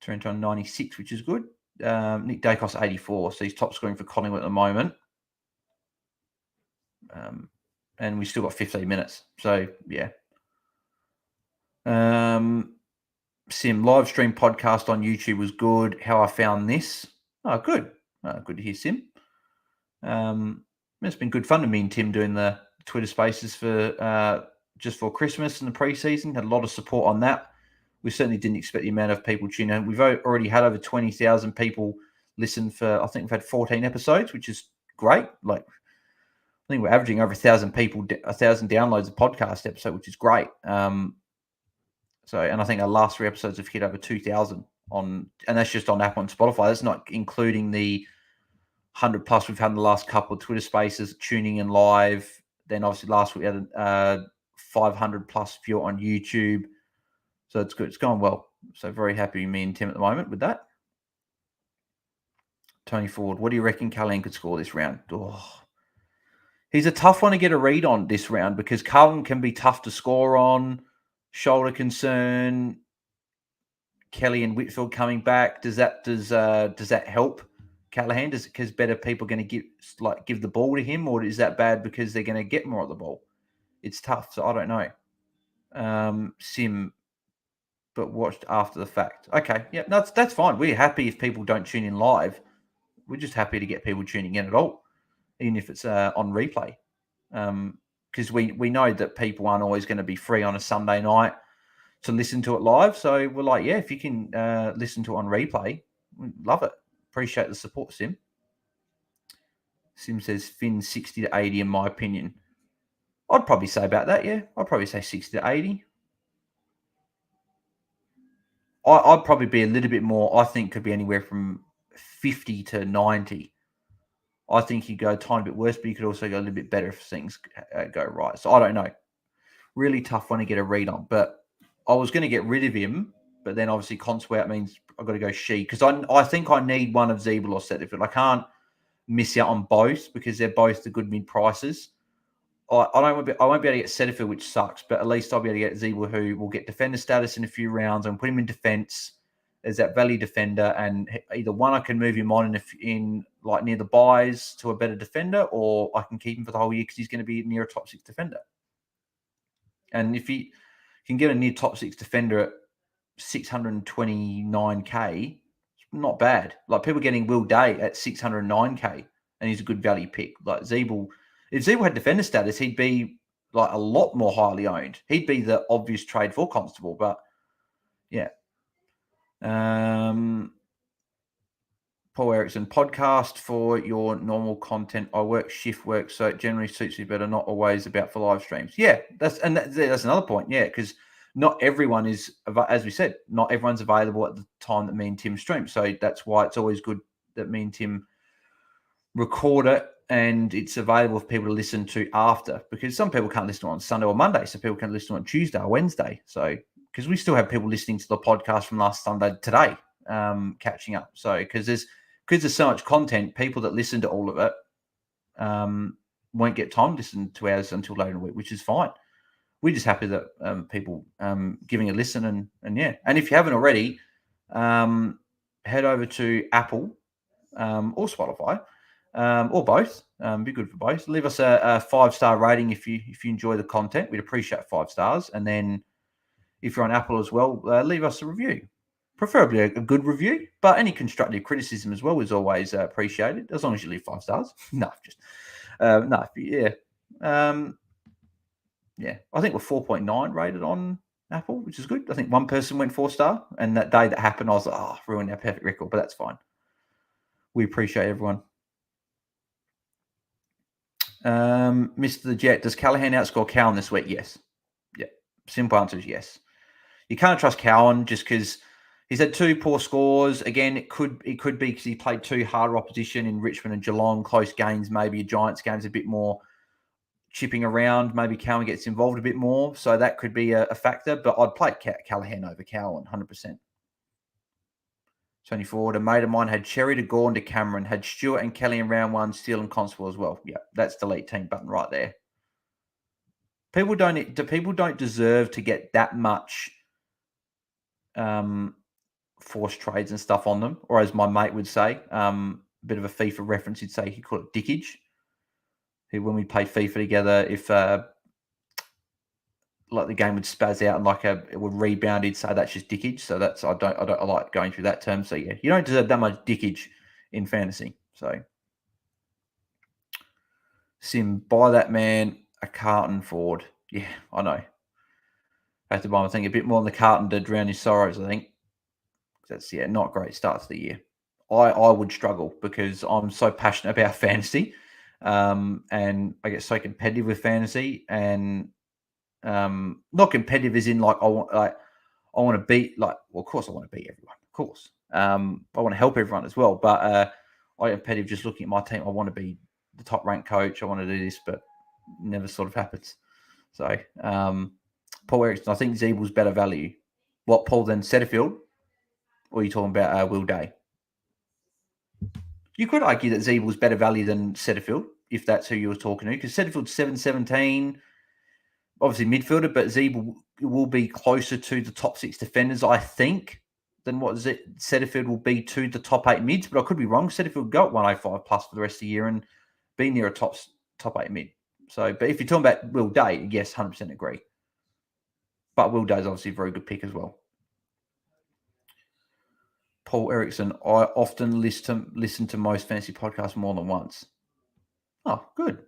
Taranto on 96, which is good. Nick Daicos 84, so he's top scoring for Collingwood at the moment. And we still got 15 minutes. So, yeah. Sim, live stream podcast on YouTube was good. How I found this. Oh, good. Good to hear, Sim. It's been good fun to me and Tim doing the Twitter Spaces for just for Christmas and the preseason. Had a lot of support on that. We certainly didn't expect the amount of people tune in. We've already had over 20,000 people listen for, I think we've had 14 episodes, which is great. Like, I think we're averaging over 1,000 people, 1,000 downloads a podcast episode, which is great. And I think our last 3 episodes have hit over 2,000 and that's just on Apple and Spotify. That's not including the 100 plus we've had in the last couple of Twitter Spaces, tuning in live. Then obviously last week we had 500 plus view on YouTube. So it's good. It's going well. So very happy me and Tim at the moment with that. Tony Ford, what do you reckon Carlin could score this round? Oh, he's a tough one to get a read on this round because Carlin can be tough to score on. Shoulder concern. Kelly and Whitfield coming back. Does that help Callaghan? Because better people going to give the ball to him, or is that bad because they're going to get more of the ball? It's tough, so I don't know. Sim, but watched after the fact. Okay, yeah, that's fine. We're happy if people don't tune in live. We're just happy to get people tuning in at all, even if it's on replay. Because we know that people aren't always going to be free on a Sunday night to listen to it live. So we're like, yeah, if you can listen to it on replay, love it. Appreciate the support, Sim. Sim says Finn 60 to 80 in my opinion. I'd probably say about that, yeah. I'd probably say 60 to 80. I'd probably be a little bit more, I think could be anywhere from 50 to 90. I think you go a tiny bit worse, but you could also go a little bit better if things go right. So I don't know. Really tough one to get a read on. But I was going to get rid of him, but then obviously Constable means I've got to go she. Because I think I need one of Zeeble or Setterfield. I can't miss out on both because they're both the good mid prices. I won't be able to get Setterfield, which sucks, but at least I'll be able to get Zeeble, who will get defender status in a few rounds and put him in defence. There's that value defender, and either one I can move him on in like near the buys to a better defender, or I can keep him for the whole year because he's going to be near a top 6 defender. And if he can get a near top 6 defender at 629k, it's not bad. Like people getting Will Day at 609k, and he's a good value pick. Like Zeeble, if Zeeble had defender status, he'd be like a lot more highly owned. He'd be the obvious trade for Constable, but yeah. Paul Erickson, podcast for your normal content. I work shift work, so it generally suits me better, not always about for live streams. Yeah, that's another point. Yeah, because not everyone is, as we said, not everyone's available at the time that me and Tim stream. So that's why it's always good that me and Tim record it and it's available for people to listen to after, because some people can't listen on Sunday or Monday, so people can listen on Tuesday or Wednesday. So because we still have people listening to the podcast from last Sunday today, catching up. So because there's so much content, people that listen to all of it won't get time to listen to ours until later in the week, which is fine. We're just happy that people giving a listen and yeah. And if you haven't already, head over to Apple or Spotify or both. Be good for both. Leave us a 5-star rating if you enjoy the content. We'd appreciate 5 stars. And then if you're on Apple as well, leave us a review. Preferably a good review, but any constructive criticism as well is always appreciated, as long as you leave 5 stars. No, yeah. Yeah, I think we're 4.9 rated on Apple, which is good. I think one person went 4-star, and that day that happened, I was like, ruined our perfect record, but that's fine. We appreciate everyone. Mr. The Jet, does Callaghan outscore Cowan this week? Yes. Yeah. Simple answer is yes. You can't trust Cowan just because he's had 2 poor scores. Again, it could be because he played 2 harder opposition in Richmond and Geelong, close games. Maybe a Giants game's a bit more chipping around. Maybe Cowan gets involved a bit more. So that could be a factor. But I'd play Callaghan over Cowan, 100%. Tony Ford, a mate of mine had Cherry to Gawn to Cameron, had Stewart and Kelly in round 1, Steele and Constable as well. Yeah, that's delete team button right there. People don't deserve to get that much forced trades and stuff on them, or as my mate would say, a bit of a FIFA reference, he'd say he called it dickage. when we play FIFA together, if like the game would spaz out and like it would rebound, he'd say that's just dickage. So that's I like going through that term. So yeah, you don't deserve that much dickage in fantasy. So Sim, buy that man a carton forward. Yeah, I know. I have to buy him, I think, a bit more on the carton to drown his sorrows, I think. That's not a great start to the year. I would struggle because I'm so passionate about fantasy. And I get so competitive with fantasy, and not competitive as in like I want to beat, like, well, of course I want to beat everyone, of course. I want to help everyone as well, but I am competitive just looking at my team. I want to be the top ranked coach. I want to do this, but never sort of happens. So Paul Erickson, I think Zeebel's better value. What, Paul, than Setterfield? Or are you talking about Will Day? You could argue that Zeebel's better value than Setterfield, if that's who you were talking to, because Setterfield's 7-17, obviously midfielder, but Zeebel will be closer to the top 6 defenders, I think, than what Setterfield will be to the top 8 mids. But I could be wrong. Setterfield will go at 105 plus for the rest of the year and be near a top 8 mid. So, but if you're talking about Will Day, yes, 100% agree. But Will Day is obviously a very good pick as well. Paul Erickson, I often listen to most fantasy podcasts more than once. Oh, good.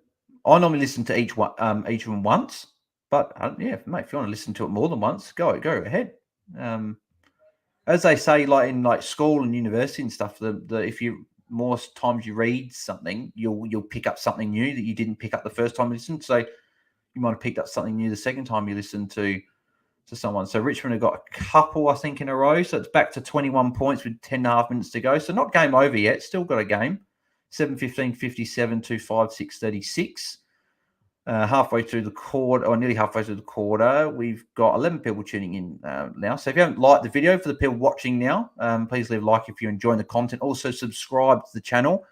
I normally listen to each of them once, but yeah, mate, if you want to listen to it more than once, go ahead. As they say, like in like school and university and stuff, if you more times you read something, you'll pick up something new that you didn't pick up the first time you listened. So you might have picked up something new the second time you listened to someone. So Richmond have got a couple, I think, in a row. So it's back to 21 points with 10.5 minutes to go. So not game over yet. Still got a game. 7-15, 57, 2-5, 6-36. Halfway through the quarter, or nearly halfway through the quarter, we've got 11 people tuning in now. So if you haven't liked the video, for the people watching now, please leave a like if you're enjoying the content. Also subscribe to the channel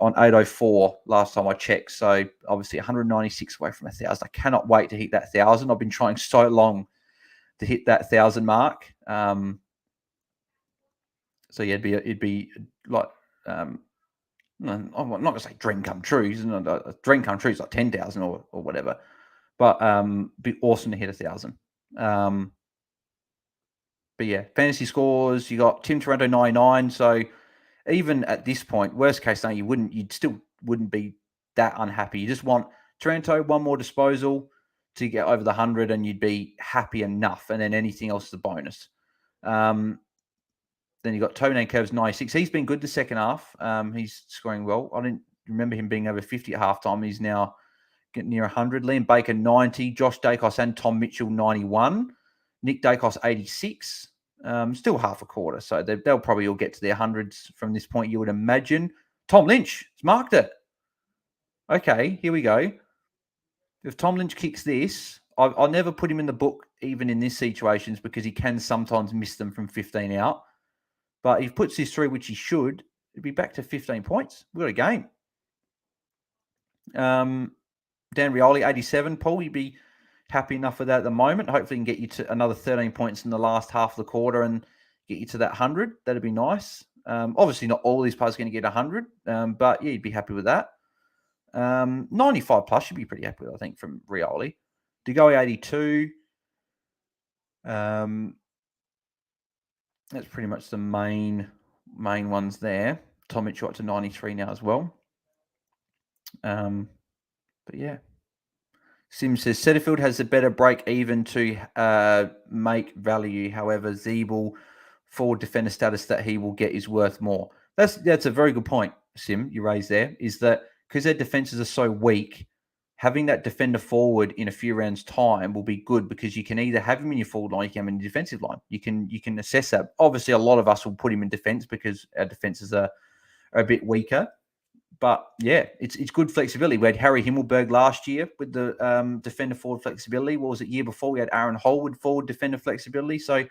on 804 last time I checked. So obviously 196 away from 1,000. I cannot wait to hit that 1,000. I've been trying so long to hit that 1,000 mark. So yeah, it'd be like I'm not gonna say dream come true. A dream come true is like 10,000 or whatever, but be awesome to hit 1,000. But yeah, fantasy scores. You got Tim Taranto 99. So even at this point, worst case scenario, you'd still wouldn't be that unhappy. You just want Taranto one more disposal to get over the 100, and you'd be happy enough. And then anything else is a bonus. Then you got Tony Curves 96. He's been good the second half. He's scoring well. I didn't remember him being over 50 at halftime. He's now getting near 100. Liam Baker 90. Josh Daicos and Tom Mitchell 91. Nick Daicos 86. Still half a quarter, so they'll probably all get to their hundreds from this point, you would imagine. Tom Lynch has marked it. Okay, here we go. If Tom Lynch kicks this, I'll never put him in the book, even in these situations, because he can sometimes miss them from 15 out. But if he puts this through, which he should, it'd be back to 15 points. We've got a game. Dan Rioli, 87. Paul, you'd be happy enough with that at the moment. Hopefully, can get you to another 13 points in the last half of the quarter and get you to that 100. That'd be nice. Obviously, not all these players are going to get 100, but yeah, you'd be happy with that. 95 plus, you'd be pretty happy with, I think, from Rioli. Degoe 82. That's pretty much the main ones there. Tom Mitchell up to 93 now as well. But yeah. Sim says Setterfield has a better break even to make value. However, Zeebel forward defender status that he will get is worth more. That's a very good point, Sim, you raised there, is that because their defenses are so weak, having that defender forward in a few rounds' time will be good, because you can either have him in your forward line, you can have him in your defensive line. You can assess that. Obviously, a lot of us will put him in defense because our defenses are a bit weaker. But yeah, it's good flexibility. We had Harry Himmelberg last year with the defender forward flexibility. What was it, year before? We had Aaron Holwood forward defender flexibility. So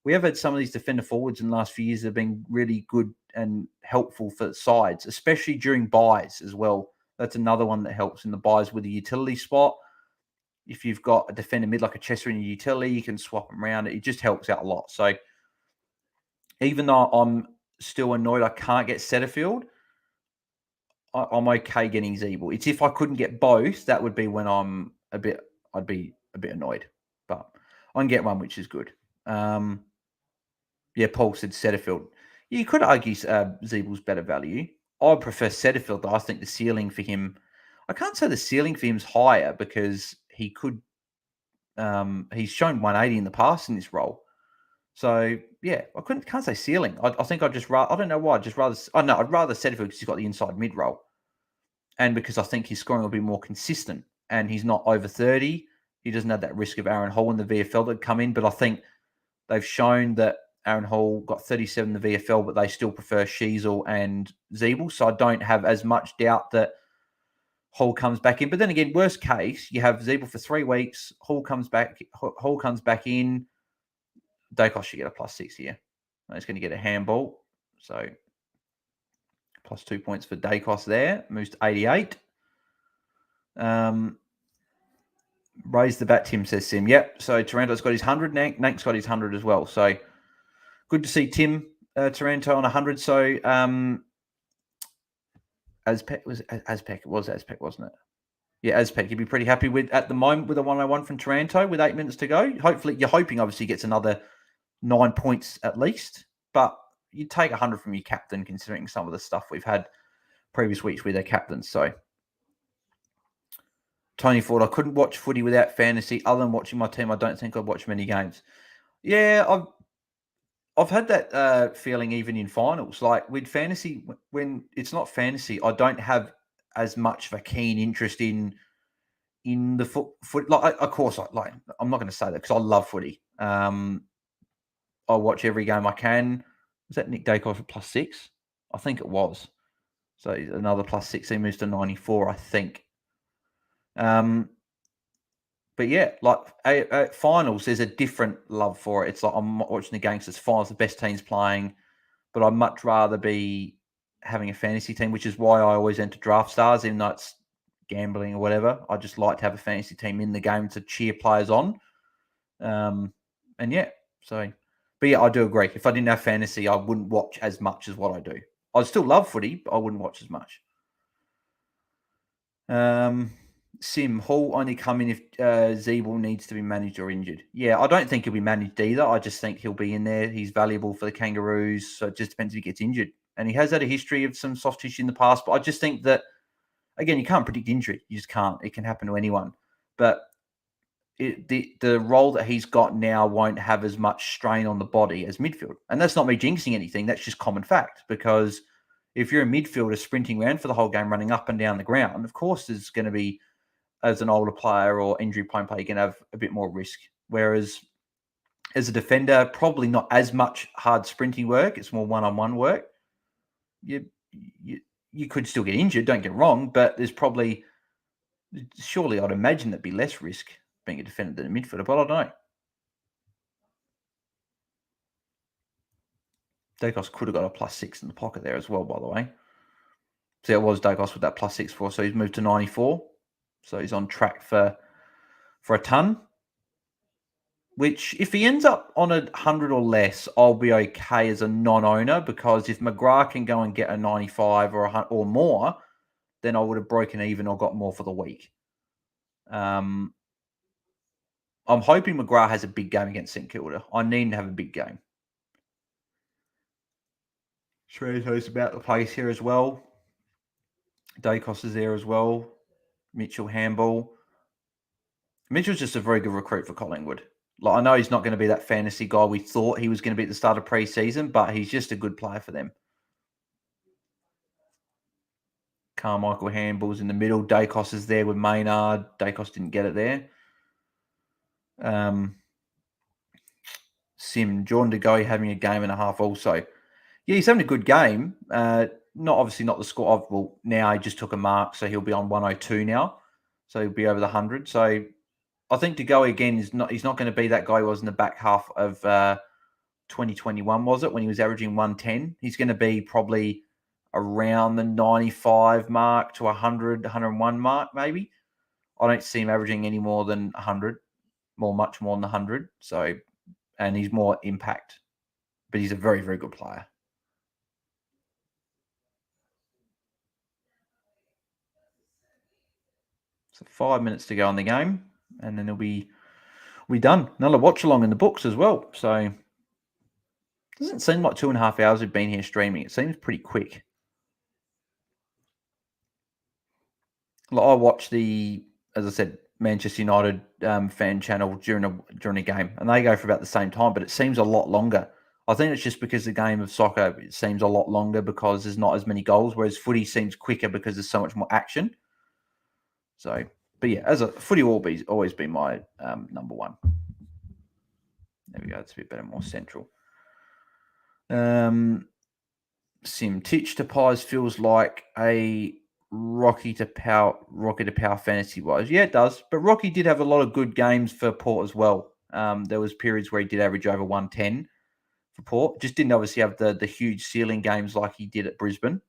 we have had some of these defender forwards in the last few years that have been really good and helpful for sides, especially during buys as well. That's another one that helps in the buys with a utility spot. If you've got a defender mid like a Chester in your utility, you can swap them around. It just helps out a lot. So even though I'm still annoyed I can't get Setterfield, I'm okay getting Zeeble. It's if I couldn't get both, that would be when I'd be a bit annoyed. But I can get one, which is good. Yeah, Paul said Setterfield. You could argue Zeeble's better value. I prefer Setterfield, though. I think the ceiling for him, I can't say the ceiling for him's higher because he could, he's shown 180 in the past in this role. So yeah, can't say ceiling. I think I'd just rather, I don't know why, I'd rather Setterfield because he's got the inside mid role. And because I think his scoring will be more consistent and he's not over 30. He doesn't have that risk of Aaron Hall in the VFL that come in. But I think they've shown that Aaron Hall got 37 in the VFL, but they still prefer Sheasel and Zeeble. So I don't have as much doubt that Hall comes back in. But then again, worst case, you have Zeeble for 3 weeks. Hall comes back in. Daicos should get a +6 here. He's going to get a handball. So +2 points for Daicos there. Moves to 88. Raise the bat, Tim, says Sim. Yep. So Taranto's got his 100. Nank's got his 100 as well. So good to see Tim Taranto on 100. So Azpec, wasn't it? Yeah, Azpec. You'd be pretty happy with at the moment with a 101 from Taranto with 8 minutes to go. Hopefully, you're hoping obviously he gets another 9 points at least. But you take 100 from your captain, considering some of the stuff we've had previous weeks with their captains. So Tony Ford, I couldn't watch footy without fantasy. Other than watching my team, I don't think I'd watch many games. Yeah, I've had that feeling even in finals. Like with fantasy, when it's not fantasy, I don't have as much of a keen interest in the foot. Like, of course, I'm not going to say that because I love footy. I watch every game I can. Was that Nick Daicos for +6? I think it was. So another +6. He moves to 94, I think. But yeah, like at finals, there's a different love for it. It's like I'm not watching the games. It's finals, the best teams playing, but I'd much rather be having a fantasy team, which is why I always enter Draft Stars, even though it's gambling or whatever. I just like to have a fantasy team in the game to cheer players on. And yeah, so, but yeah, I do agree. If I didn't have fantasy, I wouldn't watch as much as what I do. I'd still love footy, but I wouldn't watch as much. Sim, Hall only come in if Zeeble needs to be managed or injured. Yeah, I don't think he'll be managed either. I just think he'll be in there. He's valuable for the Kangaroos. So it just depends if he gets injured. And he has had a history of some soft tissue in the past. But I just think that, again, you can't predict injury. You just can't. It can happen to anyone. But the role that he's got now won't have as much strain on the body as midfield. And that's not me jinxing anything. That's just common fact. Because if you're a midfielder sprinting around for the whole game, running up and down the ground, of course there's going to be, as an older player or injury-prone player, you can have a bit more risk. Whereas as a defender, probably not as much hard sprinting work. It's more one-on-one work. You could still get injured, don't get wrong, but there's probably, surely I'd imagine there'd be less risk being a defender than a midfielder, but I don't know. Daicos could have got a +6 in the pocket there as well, by the way. So it was Daicos with that +6 for, so he's moved to 94. So he's on track for a ton. Which, if he ends up on 100 or less, I'll be okay as a non-owner, because if McGrath can go and get a 95 or more, then I would have broken even or got more for the week. I'm hoping McGrath has a big game against St Kilda. I need him to have a big game. Taranto's about the place here as well. Daicos is there as well. Mitchell handball. Mitchell's just a very good recruit for Collingwood. Like, I know he's not going to be that fantasy guy we thought he was going to be at the start of pre-season, but he's just a good player for them. Carmichael handballs in the middle. Daicos is there with Maynard. Daicos didn't get it there. Sim, Jordan De Goey having a game and a half also. Yeah, he's having a good game. Obviously not the score of, well, now he just took a mark, so he'll be on 102 now. So he'll be over the 100. So I think De Goey again he's not going to be that guy who was in the back half of 2021, was it, when he was averaging 110? He's going to be probably around the 95 mark to 100, 101 mark, maybe. I don't see him averaging any more than 100, much more than 100. So, and he's more impact, but he's a very, very good player. So 5 minutes to go on the game, and then it'll be done. Another watch along in the books as well. So it doesn't seem like 2.5 hours we've been here streaming. It seems pretty quick. Like I watched as I said, Manchester United fan channel during a game, and they go for about the same time, but it seems a lot longer. I think it's just because the game of soccer it seems a lot longer because there's not as many goals, whereas footy seems quicker because there's so much more action. So, but yeah, as a footy will always be my number one. There we go. It's a bit better, more central. Sim Titch to Pies feels like a Rocky to Power fantasy wise. Yeah, it does. But Rocky did have a lot of good games for Port as well. There was periods where he did average over 110 for Port. Just didn't obviously have the huge ceiling games like he did at Brisbane.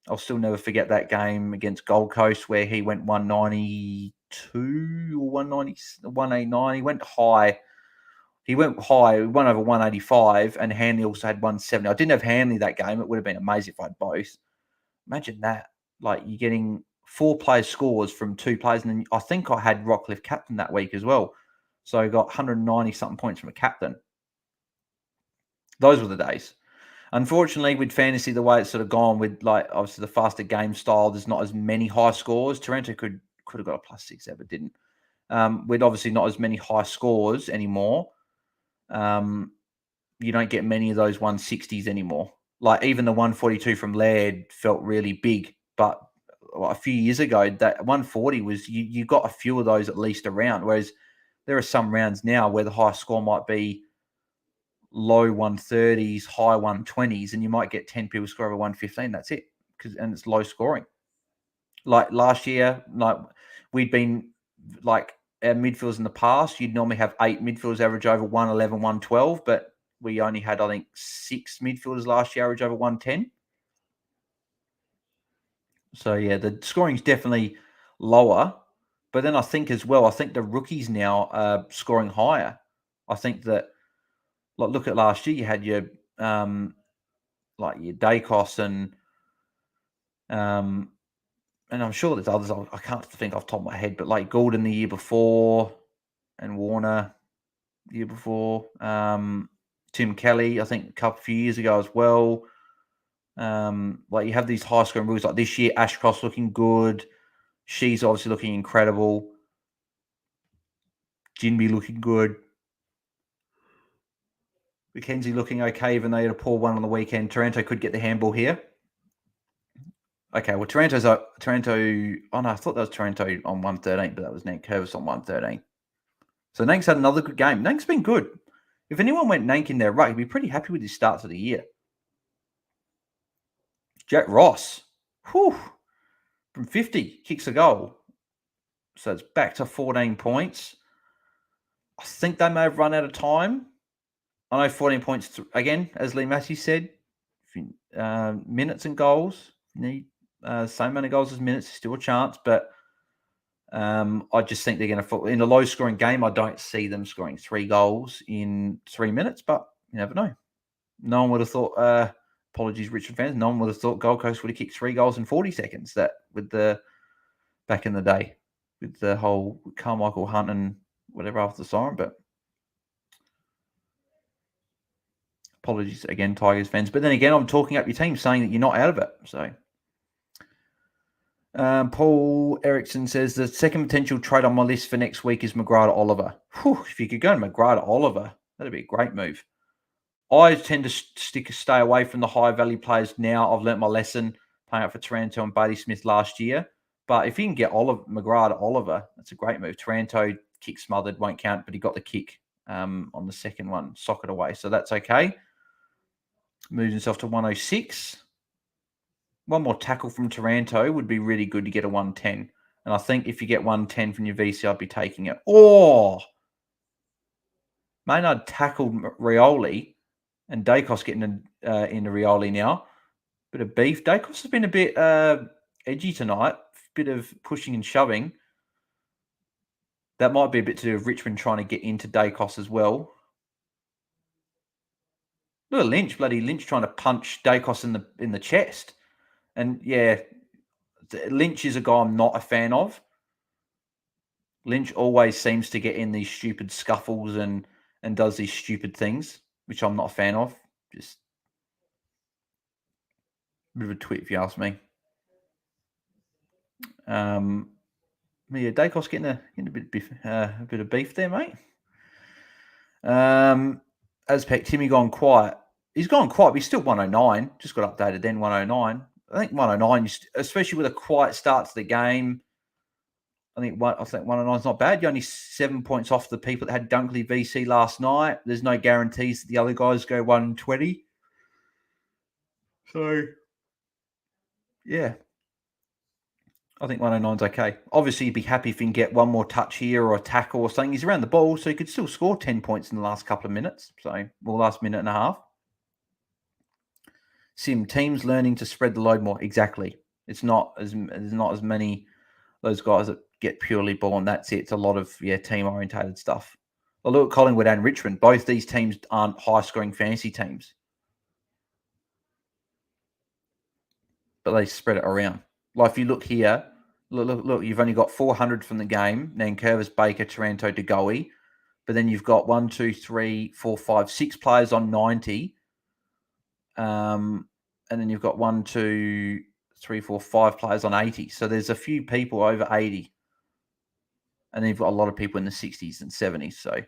I'll still never forget that game against Gold Coast where he went 192 or 189. He went high. He went over 185, and Hanley also had 170. I didn't have Hanley that game. It would have been amazing if I had both. Imagine that. Like, you're getting 4 players' scores from 2 players, and then I think I had Rockcliffe captain that week as well. So I got 190-something points from a captain. Those were the days. Unfortunately, with fantasy, the way it's sort of gone with, like, obviously the faster game style, there's not as many high scores. Taranto could have got a +6 there, but didn't. With obviously not as many high scores anymore, you don't get many of those 160s anymore. Like, even the 142 from Laird felt really big, but a few years ago, that 140 was, you got a few of those at least around, whereas there are some rounds now where the high score might be low 130s, high 120s, and you might get 10 people score over 115. That's it, and it's low scoring. Like last year, like we'd been like our midfielders in the past, you'd normally have 8 midfielders average over 111, 112, but we only had, I think, 6 midfielders last year average over 110. So, yeah, the scoring's definitely lower. But then I think as well, the rookies now are scoring higher. I think that, like, look at last year, you had your Daicos and I'm sure there's others. I can't think off the top of my head, but like Gordon the year before and Warner the year before. Tim Kelly, I think a few years ago as well. Like, you have these high scoring rookies. Like this year, Ashcroft's looking good. She's obviously looking incredible. Jinby looking good. McKenzie looking okay, even though he had a poor one on the weekend. Taranto could get the handball here. Okay, well, Taranto. Oh no, I thought that was Taranto on 113, but that was Nank Curvis on 113. So Nank's had another good game. Nank's been good. If anyone went Nank in their right, he'd be pretty happy with his start to the year. Jack Ross, from 50, kicks a goal. So it's back to 14 points. I think they may have run out of time. I know 14 points, again, as Lee Matthews said, minutes and goals. You need same amount of goals as minutes, still a chance, but I just think they're going to fall in a low-scoring game. I don't see them scoring 3 goals in 3 minutes, but you never know. No one would have thought. Apologies, Richmond fans. No one would have thought Gold Coast would have kicked 3 goals in 40 seconds. That with the back in the day with the whole Carmichael Hunt and whatever after the siren. But apologies again, Tigers fans. But then again, I'm talking up your team, saying that you're not out of it. So. Paul Erickson says the second potential trade on my list for next week is McGrath Oliver. If you could go to McGrath Oliver, that'd be a great move. I tend to stay away from the high value players now. I've learnt my lesson playing up for Taranto and Bailey Smith last year. But if you can get McGrath Oliver, that's a great move. Taranto kick smothered, won't count, but he got the kick on the second one, socket away. So that's okay. Moves himself to 106. One more tackle from Taranto would be really good to get a 110. And I think if you get 110 from your VC, I'd be taking it. Oh! Maynard tackled Rioli and Daicos getting into Rioli now. Bit of beef. Daicos has been a bit edgy tonight. Bit of pushing and shoving. That might be a bit to do with Richmond trying to get into Daicos as well. Look at Lynch. Bloody Lynch trying to punch Daicos in the chest. And yeah, Lynch is a guy I'm not a fan of. Lynch always seems to get in these stupid scuffles and does these stupid things, which I'm not a fan of. Just a bit of a twit, if you ask me. Yeah, Daicos getting a bit of beef there, mate. Azpec, Timmy gone quiet. He's gone quiet, but he's still 109. Just got updated then, 109. I think 109, especially with a quiet start to the game. I think 109 is not bad. You're only 7 points off the people that had Dunkley VC last night. There's no guarantees that the other guys go 120. So, yeah. I think 109 is okay. Obviously, you'd be happy if you can get one more touch here or a tackle or something. He's around the ball, so he could still score 10 points in the last couple of minutes. So, last minute and a half. Sim, teams learning to spread the load more. Exactly. There's not as many those guys that get purely ball and that's it. It's a lot of team-orientated stuff. Well, look at Collingwood and Richmond. Both these teams aren't high-scoring fantasy teams. But they spread it around. Like if you look here, look, you've only got 400 from the game. Nankervis, Baker, Taranto, DeGoey. But then you've got 1, 2, 3, 4, 5, 6 players on 90. And then you've got 1, 2, 3, 4, 5 players on 80. So there's a few people over 80. And then you've got a lot of people in the 60s and 70s. So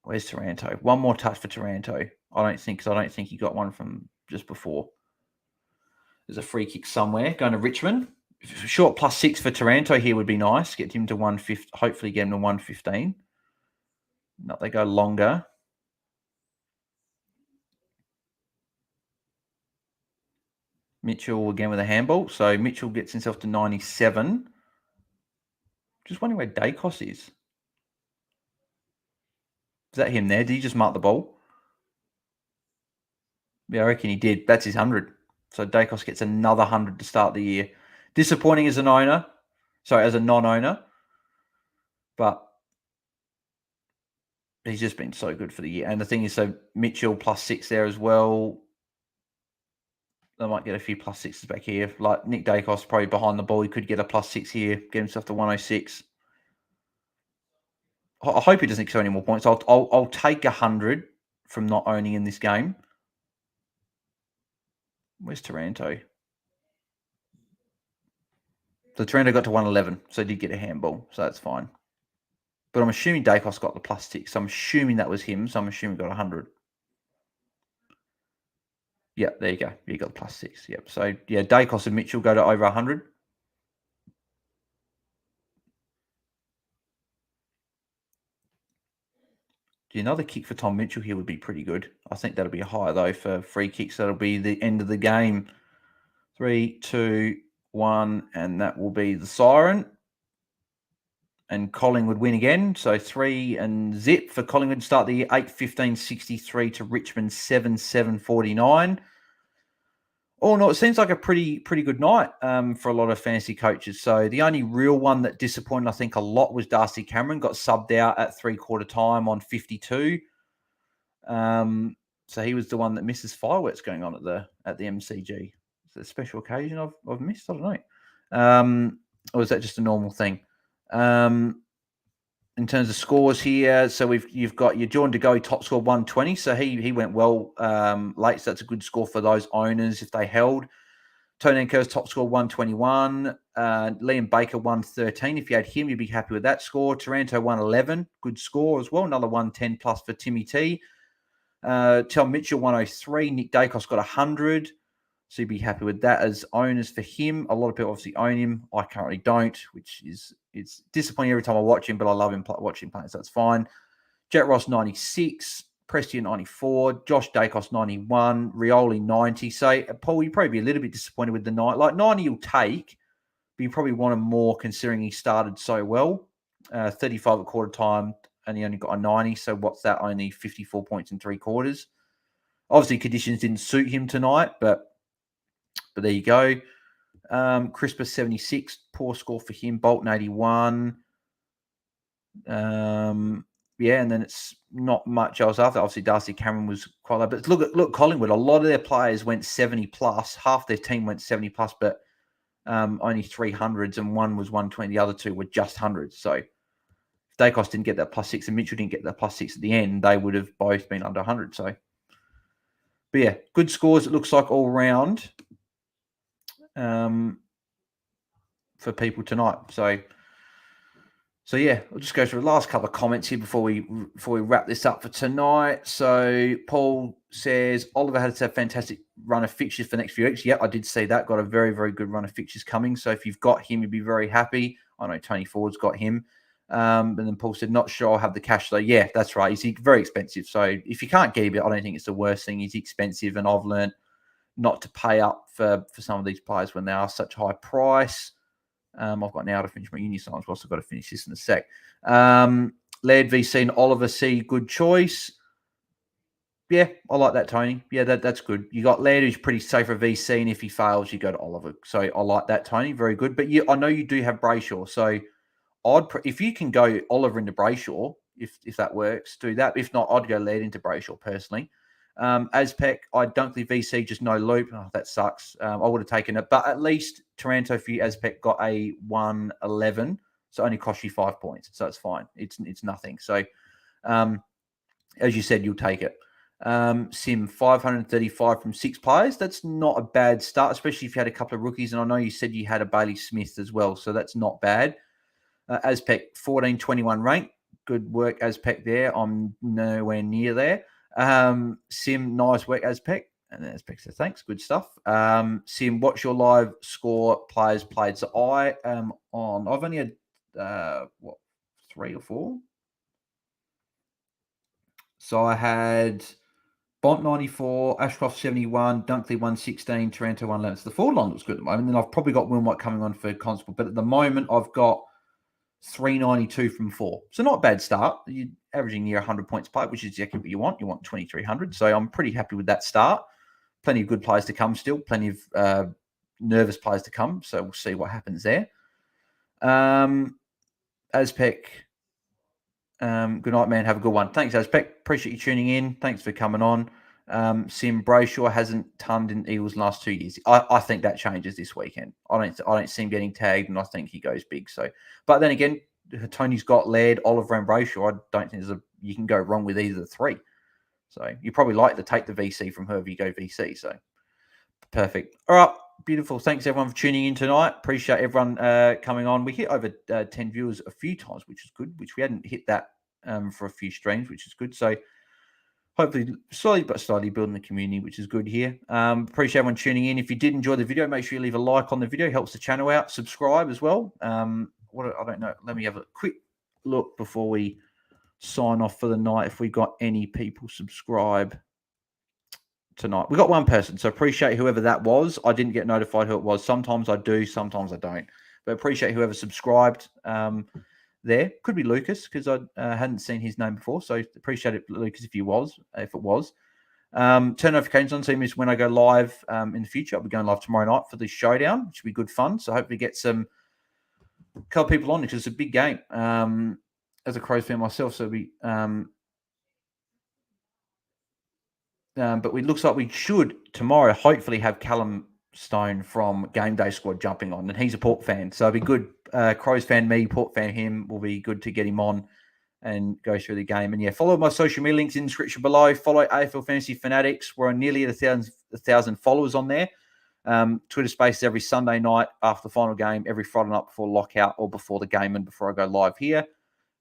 where's Taranto? One more touch for Taranto. I don't think he got one from just before. There's a free kick somewhere going to Richmond. Short +6 for Taranto here would be nice. Get him to 115. Hopefully get him to 115. Not they go longer. Mitchell again with a handball. So Mitchell gets himself to 97. Just wondering where Daicos is. Is that him there? Did he just mark the ball? Yeah, I reckon he did. That's his 100. So Daicos gets another 100 to start the year. Disappointing as an owner. Sorry, as a non-owner. But he's just been so good for the year. And the thing is, so Mitchell +6 there as well. They might get a few +6s back here. Like Nick Daicos probably behind the ball. He could get a +6 here. Get himself to 106. I hope he doesn't score any more points. I'll take 100 from not owning in this game. Where's Taranto? So Taranto got to 111, so he did get a handball, so that's fine. But I'm assuming Daicos got the +6, so I'm assuming that was him, so I'm assuming he got 100. Yeah, there you go. You got the +6. Yep. So, yeah, Daicos and Mitchell go to over 100. Another kick for Tom Mitchell here would be pretty good. I think that'll be higher, though, for free kicks. That'll be the end of the game. 3, 2, 1, and that will be the siren. And Collingwood win again. So 3 and zip for Collingwood to start the year. 8-15-63 to Richmond 7-7-49. Oh, no, it seems like a pretty good night for a lot of fantasy coaches. So the only real one that disappointed, I think, a lot was Darcy Cameron. Got subbed out at 3/4 time on 52. So he was the one that misses fireworks going on at the MCG. Is it a special occasion I've missed? I don't know. Or is that just a normal thing? In terms of scores here, so you've got your Jordan De Goey top score 120, so he went well late, so that's a good score for those owners if they held. Tony Kerr's top score 121, Liam Baker 113. If you had him, you'd be happy with that score. Taranto 111, good score as well, another 110 plus for Timmy T. Tel Mitchell 103, Nick Daicos got 100. So you'd be happy with that as owners for him. A lot of people obviously own him. I currently don't, which it's disappointing every time I watch him, but I love him watching play, so that's fine. Jet Ross 96, Preston 94, Josh Daicos 91, Rioli 90. So Paul, you'd probably be a little bit disappointed with the night. Like 90 you'll take, but you probably want him more considering he started so well. 35 at quarter time, and he only got a 90. So what's that? Only 54 points in 3/4. Obviously, conditions didn't suit him tonight, but there you go. Crisper 76, poor score for him. Bolton 81. Yeah, and then it's not much else after. Obviously, Darcy Cameron was quite low. But look, Collingwood, a lot of their players went 70 plus. Half their team went 70 plus, but only 300s, and one was 120. The other two were just hundreds. So if Daicos didn't get that +6 and Mitchell didn't get that +6 at the end, they would have both been under 100. So, but yeah, good scores. It looks like all round for people tonight. So yeah, I'll just go through the last couple of comments here before we wrap this up for tonight. So Paul says Oliver had a fantastic run of fixtures for the next few weeks. Yeah, I did see that. Got a very, very good run of fixtures coming. So if you've got him, you'd be very happy. I know Tony Ford's got him. And then Paul said, not sure I'll have the cash though. Yeah, that's right. He's very expensive. So if you can't get him, I don't think it's the worst thing. He's expensive, and I've learned not to pay up for some of these players when they are such high price. I've got now to finish my uni science. I've also got to finish this in a sec. Laird VC and Oliver C, good choice. Yeah, I like that, Tony. Yeah, that's good. You got Laird, who's pretty safe for VC, and if he fails, you go to Oliver. So I like that, Tony. Very good. But I know you do have Brayshaw. So if you can go Oliver into Brayshaw, if that works, do that. If not, I'd go Laird into Brayshaw personally. Azpec, I don't think VC, just no loop. Oh, that sucks. I would have taken it. But at least Taranto for you, Azpec, got a 111. So it only cost you 5 points. So it's fine. It's nothing. So as you said, you'll take it. Sim, 535 from 6 players. That's not a bad start, especially if you had a couple of rookies. And I know you said you had a Bailey Smith as well. So that's not bad. Azpec, 1421 rank. Good work, Azpec, there. I'm nowhere near there. Sim, nice work, Azpec. And then Azpec says, thanks, good stuff. Sim, what's your live score players played? So I am on, I've only had, 3 or 4? So I had Bont 94, Ashcroft 71, Dunkley 116, Taranto 111. So the forward line looks good at the moment. And I've probably got Wilmot coming on for Constable. But at the moment, I've got 392 from 4. So not a bad start. You're averaging near 100 points played, which is exactly what you want. You want 2,300. So I'm pretty happy with that start. Plenty of good players to come still. Plenty of nervous players to come. So we'll see what happens there. Azpec, good night, man. Have a good one. Thanks, Azpec. Appreciate you tuning in. Thanks for coming on. Sim, Brayshaw hasn't tonned in Eagles last 2 years. I think that changes this weekend. I don't see him getting tagged, and I think he goes big. So, but then again, Tony's got Laird, Oliver, and Brayshaw. I don't think you can go wrong with either of the 3. So you probably like to take the VC from whoever you go VC. So perfect. All right, beautiful. Thanks everyone for tuning in tonight. Appreciate everyone coming on. We hit over 10 viewers a few times, which is good. Which we hadn't hit that for a few streams, which is good. So hopefully slowly but slowly building the community, which is good here. Appreciate everyone tuning in. If you did enjoy the video, make sure you leave a like on the video. Helps the channel out. Subscribe as well. I don't know. Let me have a quick look before we sign off for the night. If we got any people subscribe tonight. We got one person, so appreciate whoever that was. I didn't get notified who it was. Sometimes I do, sometimes I don't. But appreciate whoever subscribed there. Could be Lucas, because I hadn't seen his name before. So appreciate it, Lucas, if it was. Turn notifications on so you miss when I go live in the future. I'll be going live tomorrow night for the showdown, which will be good fun. So hopefully get a couple people on, because it's a big game. As a Crows fan myself, so but it looks like we should tomorrow hopefully have Callum Stone from Game Day Squad jumping on, and he's a Port fan, so it'll be good. Crows fan me, Port fan him, will be good to get him on and go through the game. And yeah, follow my social media links in the description below. Follow AFL Fantasy Fanatics. We're on nearly 1,000 followers on there. Twitter Spaces every Sunday night after the final game, every Friday night before lockout or before the game and before I go live here.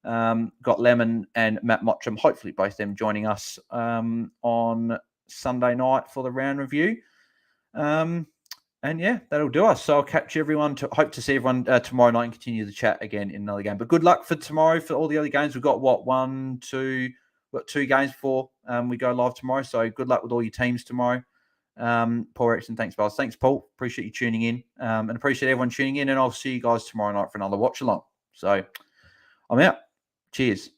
Got Lemon and Matt Mottram, hopefully both them joining us on Sunday night for the round review. And yeah, that'll do us. So I'll catch everyone. Hope to see everyone tomorrow night and continue the chat again in another game. But good luck for tomorrow for all the other games. We've got we've got 2 games before we go live tomorrow. So good luck with all your teams tomorrow. Paul Erickson, thanks, Buzz. Thanks, Paul. Appreciate you tuning in. And appreciate everyone tuning in. And I'll see you guys tomorrow night for another watch along. So I'm out. Cheers.